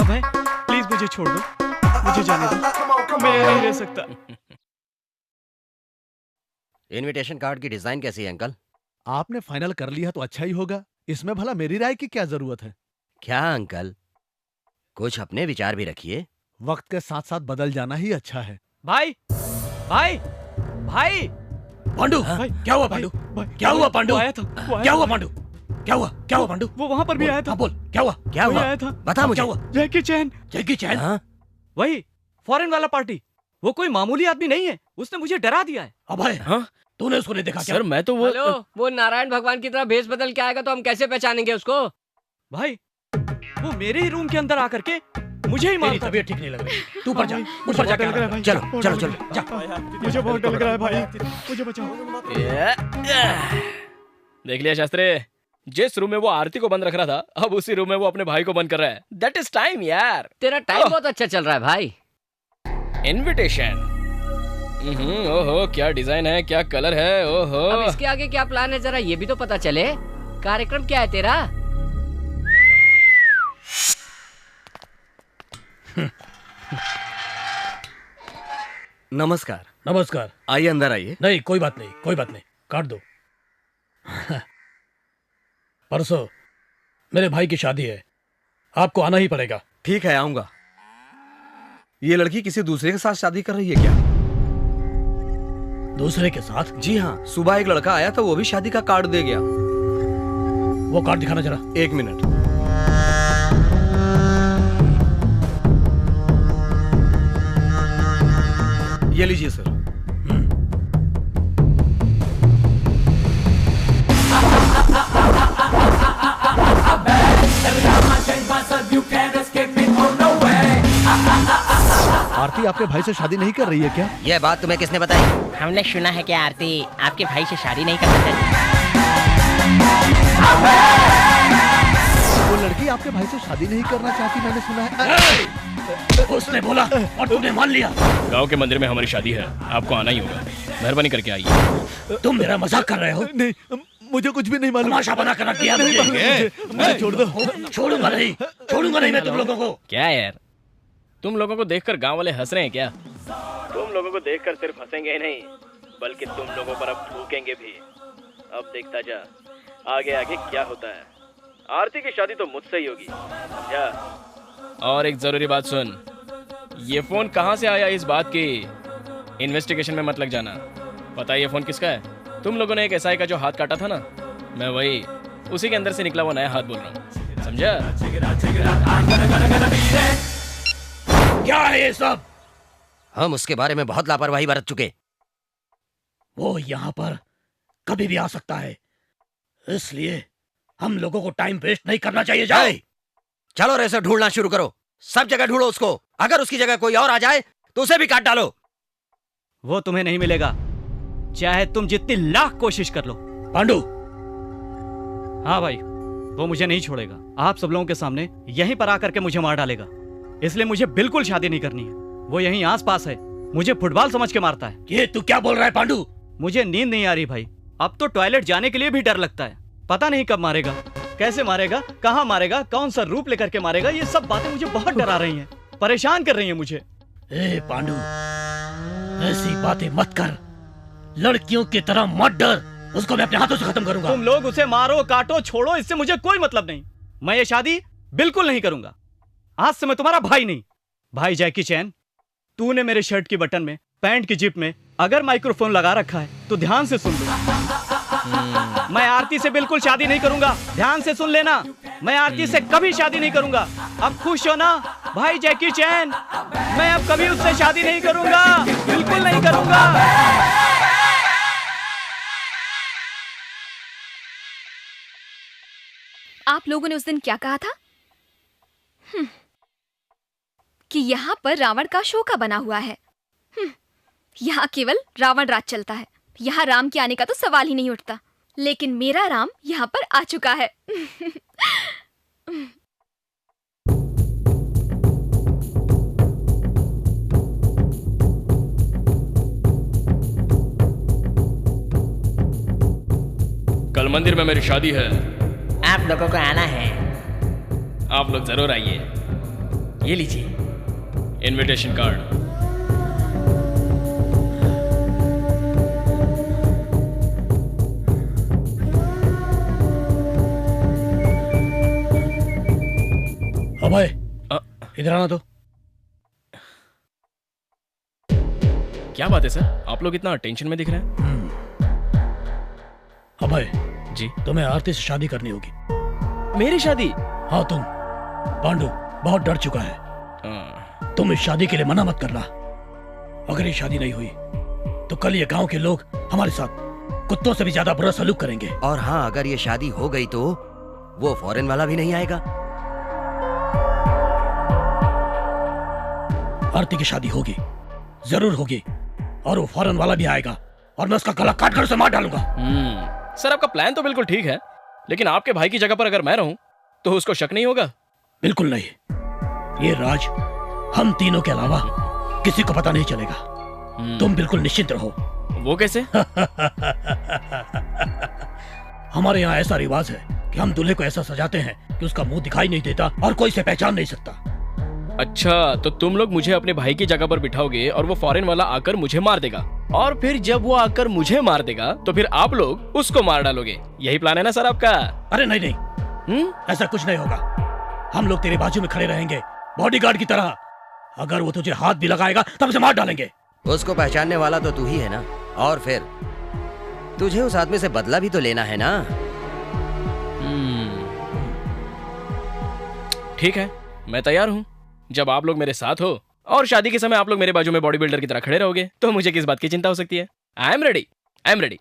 [SPEAKER 15] अभय प्लीज मुझे छोड़ दो, मुझे जाने दो, मैं नहीं रह सकता।
[SPEAKER 12] इनविटेशन कार्ड की डिजाइन कैसी है अंकल?
[SPEAKER 11] आपने फाइनल कर लिया तो अच्छा ही होगा, इसमें भला मेरी राय की क्या जरूरत है?
[SPEAKER 12] क्या अंकल, कुछ अपने विचार भी रखिए।
[SPEAKER 11] वक्त के साथ साथ बदल जाना ही अच्छा है।
[SPEAKER 15] भाई भाई भाई
[SPEAKER 10] पांडु, क्या हुआ पांडु? क्या हुआ पांडु?
[SPEAKER 15] आया था,
[SPEAKER 10] क्या हुआ पांडु? क्या हुआ पांडु?
[SPEAKER 15] वो वहाँ पर भी आया था।
[SPEAKER 10] बोल, क्या हुआ?
[SPEAKER 12] क्या हुआ?
[SPEAKER 15] आया था,
[SPEAKER 12] बता मुझे।
[SPEAKER 10] क्या हुआ?
[SPEAKER 15] जैकी चैन।
[SPEAKER 10] जैकी चैन?
[SPEAKER 15] वही फॉरेन वाला पार्टी। वो कोई मामूली आदमी नहीं है, उसने मुझे डरा दिया है।
[SPEAKER 10] अभय, तूने उसको नहीं देखा क्या?
[SPEAKER 7] सर मैं तो
[SPEAKER 5] वो नारायण भगवान की तरह भेष बदल के आएगा तो हम कैसे पहचानेंगे उसको?
[SPEAKER 15] भाई वो मेरे ही रूम के अंदर आकर के मुझे ही मारता।
[SPEAKER 10] तबीयत ठीक नहीं लग रही, तू ऊपर जा, ऊपर जा। चलो चलो चलो जा।
[SPEAKER 15] मुझे बहुत डर लग रहा है भाई, मुझे बचाओ।
[SPEAKER 7] देख लिया शास्त्री, जिस रूम में वो आरती को बंद रख रहा था, अब उसी रूम में वो अपने भाई को बंद कर रहा है। दैट इज टाइम यार।
[SPEAKER 5] तेरा टाइम बहुत अच्छा चल रहा है भाई।
[SPEAKER 7] इनविटेशन, ओहो क्या डिजाइन है, क्या कलर है, ओहो।
[SPEAKER 5] अब इसके आगे क्या प्लान है जरा ये भी तो पता चले। कार्यक्रम क्या है तेरा?
[SPEAKER 9] नमस्कार।
[SPEAKER 10] नमस्कार,
[SPEAKER 9] आइए अंदर आइए।
[SPEAKER 10] नहीं कोई बात नहीं, काट दो। परसों मेरे भाई की शादी है, आपको आना ही पड़ेगा।
[SPEAKER 9] ठीक है, आऊंगा। ये लड़की किसी दूसरे के साथ शादी कर रही है क्या?
[SPEAKER 10] दूसरे के साथ?
[SPEAKER 9] जी हाँ, सुबह एक लड़का आया था, वो भी शादी का कार्ड दे गया।
[SPEAKER 10] वो कार्ड दिखाना जरा।
[SPEAKER 9] 1 मिनट। ये लीजिए सर।
[SPEAKER 11] आपके भाई से शादी नहीं कर रही है क्या?
[SPEAKER 12] यह बात तुम्हें किसने बताई?
[SPEAKER 16] हमने सुना है कि आरती आपके भाई से शादी नहीं करना चाहती।
[SPEAKER 11] वो लड़की आपके भाई से शादी नहीं करना चाहती, मैंने सुना है।
[SPEAKER 10] उसने बोला और तुमने मान लिया।
[SPEAKER 7] गांव के मंदिर में हमारी शादी है, आपको आना ही होगा। मेहरबानी करके आइए।
[SPEAKER 10] तुम मेरा मजाक कर रहे हो?
[SPEAKER 11] नहीं, मुझे कुछ भी नहीं मालूम।
[SPEAKER 10] तमाशा बना कर रख दिया
[SPEAKER 11] मुझे छोड़ दो।
[SPEAKER 10] छोड़ूंगा नहीं मैं तुम लोगों को।
[SPEAKER 7] क्या यार, तुम लोगों को देखकर गांव वाले हंस रहे हैं क्या? तुम लोगों को देखकर सिर्फ हंसेंगे ही नहीं, बल्कि तुम लोगों पर अब थूकेंगे भी। अब देखता जा आगे आगे क्या होता है। आरती की शादी तो मुझसे ही होगी, समझा? और एक जरूरी बात सुन, ये फोन कहाँ से आया इस बात की इन्वेस्टिगेशन में मत लग जाना। पता है ये फोन किसका है? तुम लोगों ने एक एसआई का जो हाथ काटा था ना, मैं वही, उसी के अंदर से निकला वो नया हाथ बोल रहा हूँ, समझा?
[SPEAKER 10] क्या है ये सब?
[SPEAKER 12] हम उसके बारे में बहुत लापरवाही बरत चुके।
[SPEAKER 10] वो यहाँ पर कभी भी आ सकता है, इसलिए हम लोगों को टाइम वेस्ट नहीं करना चाहिए। जाओ
[SPEAKER 12] चलो रेसर ढूंढना शुरू करो, सब जगह ढूंढो उसको। अगर उसकी जगह कोई और आ जाए तो उसे भी काट डालो।
[SPEAKER 15] वो तुम्हें नहीं मिलेगा, चाहे तुम जितनी लाख कोशिश कर लो।
[SPEAKER 10] पांडु।
[SPEAKER 15] हाँ भाई, वो मुझे नहीं छोड़ेगा। आप सब लोगों के सामने यहीं पर आकर के मुझे मार डालेगा, इसलिए मुझे बिल्कुल शादी नहीं करनी है। वो यहीं आस पास है, मुझे फुटबॉल समझ के मारता है।
[SPEAKER 10] ये तू क्या बोल रहा है पांडु?
[SPEAKER 15] मुझे नींद नहीं आ रही भाई, अब तो टॉयलेट जाने के लिए भी डर लगता है। पता नहीं कब मारेगा, कैसे मारेगा, कहाँ मारेगा, कौन सा रूप लेकर के मारेगा। ये सब बातें मुझे बहुत डरा रही हैं, परेशान कर रही हैं मुझे।
[SPEAKER 10] ए पांडु, ऐसी बातें मत कर, लड़कियों की तरह मत डर। उसको मैं अपने हाथों से खत्म करूंगा।
[SPEAKER 15] तुम लोग उसे मारो, काटो, छोड़ो, इससे मुझे कोई मतलब नहीं। मैं ये शादी बिल्कुल नहीं करूंगा। आज से मैं तुम्हारा भाई नहीं। भाई जैकी चैन, तूने मेरे शर्ट की बटन में, पैंट की जिप में अगर माइक्रोफोन लगा रखा है तो ध्यान से सुन लो। मैं आरती से बिल्कुल शादी नहीं करूंगा, ध्यान से सुन लेना। मैं आरती से कभी शादी नहीं करूंगा। अब खुश हो ना भाई जैकी चैन? मैं अब कभी उससे शादी नहीं करूंगा, बिल्कुल नहीं करूंगा।
[SPEAKER 3] आप लोगों ने उस दिन क्या कहा था? कि यहाँ पर रावण का शो का बना हुआ है। यहाँ केवल रावण राज चलता है, यहाँ राम के आने का तो सवाल ही नहीं उठता। लेकिन मेरा राम यहाँ पर आ चुका है।
[SPEAKER 7] कल मंदिर में मेरी शादी है,
[SPEAKER 16] आप लोगों को आना है।
[SPEAKER 7] आप लोग जरूर आइए। ये लीजिए इनविटेशन कार्ड।
[SPEAKER 10] अभय, इधर आना तो।
[SPEAKER 7] क्या बात है सर, आप लोग इतना टेंशन में दिख रहे हैं?
[SPEAKER 10] अभय
[SPEAKER 7] जी,
[SPEAKER 10] तुम्हें आरती से शादी करनी होगी।
[SPEAKER 7] मेरी शादी?
[SPEAKER 10] हाँ तुम। पांडु बहुत डर चुका है, तुम इस शादी के लिए मना मत करना। अगर ये शादी नहीं हुई तो कल ये गांव के लोग हमारे साथ कुत्तों से भी ज्यादा बुरा सलूक करेंगे।
[SPEAKER 12] और हाँ, अगर ये शादी हो गई तो वो फॉरेन वाला भी नहीं आएगा।
[SPEAKER 10] आरती की शादी होगी, जरूर होगी, और वो फॉरेन वाला भी आएगा और मैं उसका गला काट कर उसे मार डालूंगा।
[SPEAKER 7] सर आपका प्लान तो बिल्कुल ठीक है, लेकिन आपके भाई की जगह पर अगर मैं रहूं तो उसको शक नहीं होगा?
[SPEAKER 10] बिल्कुल नहीं। ये राज हम तीनों के अलावा किसी को पता नहीं चलेगा। तुम बिल्कुल निश्चिंत रहो।
[SPEAKER 7] वो कैसे?
[SPEAKER 10] हमारे यहाँ ऐसा रिवाज है कि हम दूल्हे को ऐसा सजाते हैं कि उसका मुंह दिखाई नहीं देता और कोई इसे पहचान नहीं सकता।
[SPEAKER 7] अच्छा, तो तुम लोग मुझे अपने भाई की जगह पर बिठाओगे और वो फॉरेन वाला आकर मुझे मार देगा, और फिर जब वो आकर मुझे मार देगा तो फिर आप लोग उसको मार डालोगे। यही प्लान है ना सर आपका?
[SPEAKER 10] अरे नहीं नहीं, ऐसा कुछ नहीं होगा। हम लोग तेरे बाजू में खड़े रहेंगे बॉडीगार्ड की तरह। अगर वो तुझे हाथ भी लगाएगा तब उसे मार डालेंगे।
[SPEAKER 12] उसको पहचानने वाला तो तू ही है ना, और फिर तुझे उस आदमी से बदला भी तो लेना है ना।
[SPEAKER 7] ठीक है, मैं तैयार हूँ। जब आप लोग मेरे साथ हो और शादी के समय आप लोग मेरे बाजू में बॉडी बिल्डर की तरह खड़े रहोगे तो मुझे किस बात की चिंता हो सकती है? I am ready, I am ready.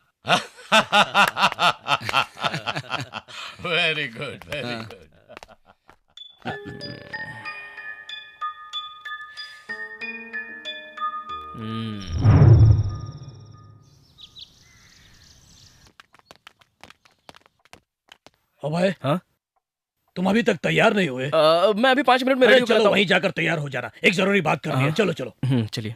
[SPEAKER 8] Very good, very good.
[SPEAKER 10] Abhay,
[SPEAKER 7] हाँ?
[SPEAKER 10] तुम अभी तक तैयार नहीं हुए?
[SPEAKER 7] मैं अभी 5 मिनट में रेडी हो
[SPEAKER 10] चलो
[SPEAKER 7] जाता हूँ।
[SPEAKER 10] वहीं जाकर तैयार हो जाना, एक जरूरी बात करनी है। चलो चलो।
[SPEAKER 7] चलिए।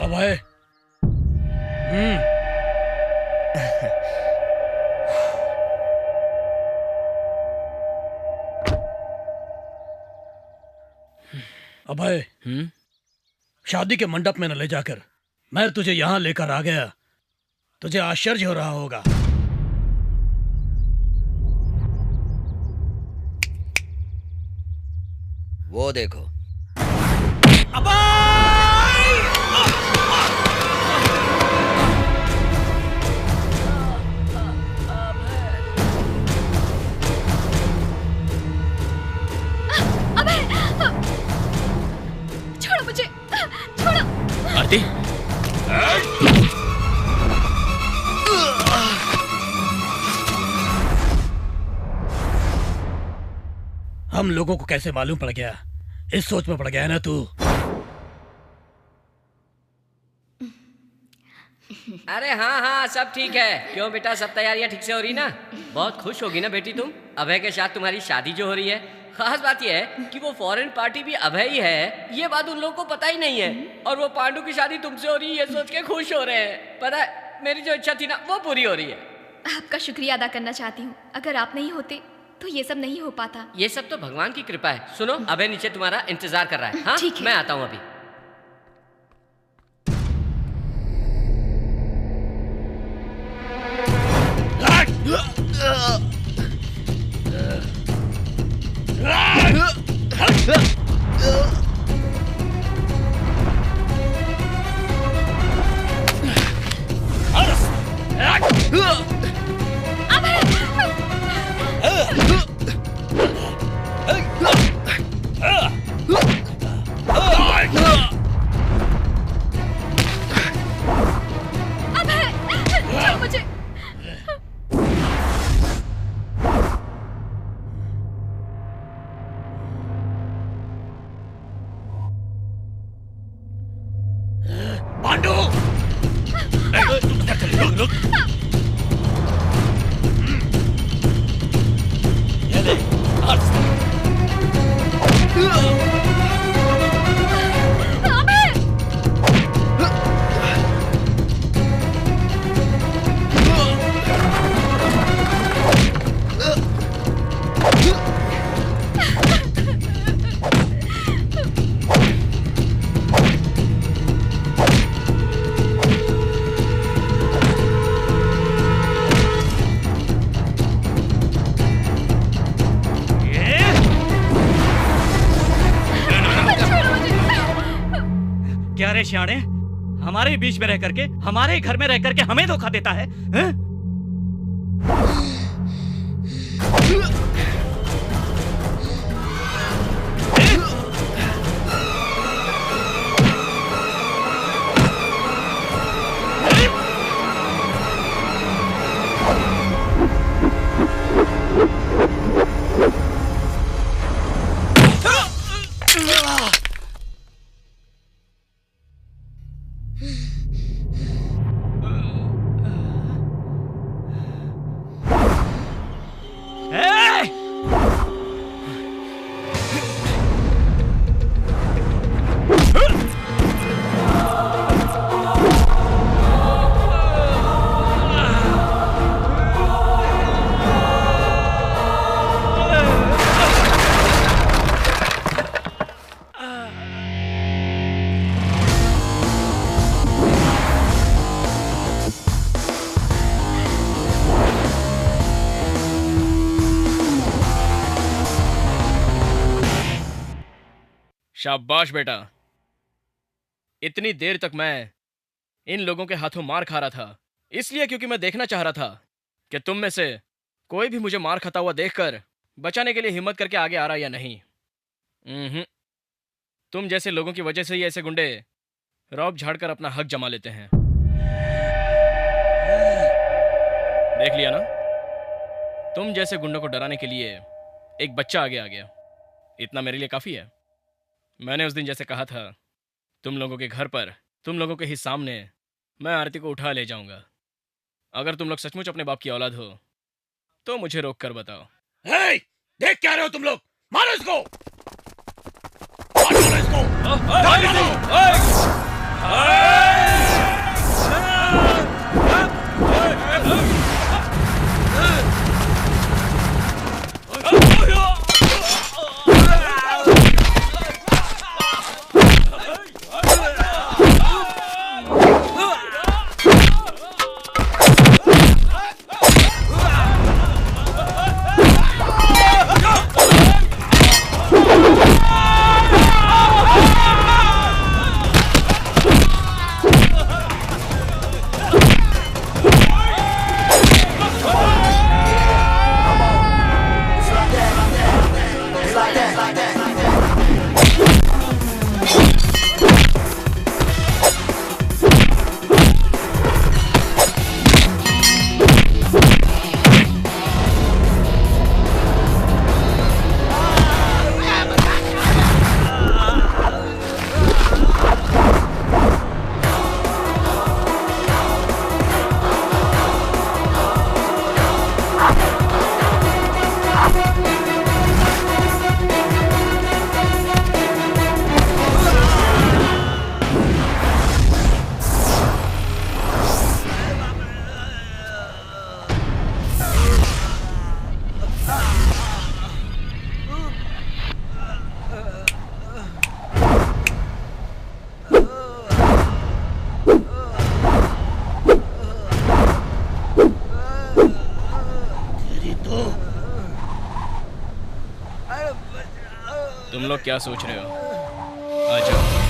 [SPEAKER 10] अभय, अभय, शादी के मंडप में न ले जाकर मैं तुझे यहाँ लेकर आ गया, तुझे आश्चर्य हो रहा होगा।
[SPEAKER 12] वो देखो।
[SPEAKER 3] छोड़ो मुझे, छोड़ो।
[SPEAKER 7] आरती,
[SPEAKER 10] हम लोगों को कैसे मालूम पड़ गया? इस सोच में पड़ गया ना तू।
[SPEAKER 5] अरे हाँ हाँ सब ठीक है। क्यों बेटा, सब तैयारियां ठीक से हो रही ना? बहुत खुश होगी ना बेटी तुम, अभय के साथ तुम्हारी शादी जो हो रही है। खास बात यह है कि वो फॉरेन पार्टी भी अभय ही है, ये बात उन लोगों को पता ही नहीं है। और वो पांडु की शादी तुमसे हो रही है ये सोच के खुश हो रहे हैं। पता है, मेरी जो इच्छा थी ना वो पूरी हो रही है।
[SPEAKER 3] आपका शुक्रिया अदा करना चाहती हूँ। अगर आप नहीं होते तो ये सब नहीं हो पाता।
[SPEAKER 5] ये सब तो भगवान की कृपा है। सुनो, अभय नीचे तुम्हारा इंतजार कर रहा है। हाँ
[SPEAKER 3] ठीक है।
[SPEAKER 5] मैं आता हूँ अभी।
[SPEAKER 15] सियाणे, हमारे बीच में रह करके, हमारे घर में रह करके हमें धोखा देता है, हैं?
[SPEAKER 7] शाबाश बेटा, इतनी देर तक मैं इन लोगों के हाथों मार खा रहा था, इसलिए क्योंकि मैं देखना चाह रहा था कि तुम में से कोई भी मुझे मार खाता हुआ देखकर बचाने के लिए हिम्मत करके आगे आ रहा या नहीं। तुम जैसे लोगों की वजह से ही ऐसे गुंडे रौब झाड़कर अपना हक जमा लेते हैं। देख लिया ना, तुम जैसे गुंडों को डराने के लिए एक बच्चा आगे आ गया। इतना मेरे लिए काफी है। मैंने उस दिन जैसे कहा था, तुम लोगों के घर पर, तुम लोगों के ही सामने मैं आरती को उठा ले जाऊंगा। अगर तुम लोग सचमुच अपने बाप की औलाद हो तो मुझे रोक कर बताओ।
[SPEAKER 10] हे, देख क्या रहे हो तुम लोग? मारो इसको! मारो इसको!
[SPEAKER 7] तुम लोग क्या सोच रहे हो? आ जाओ।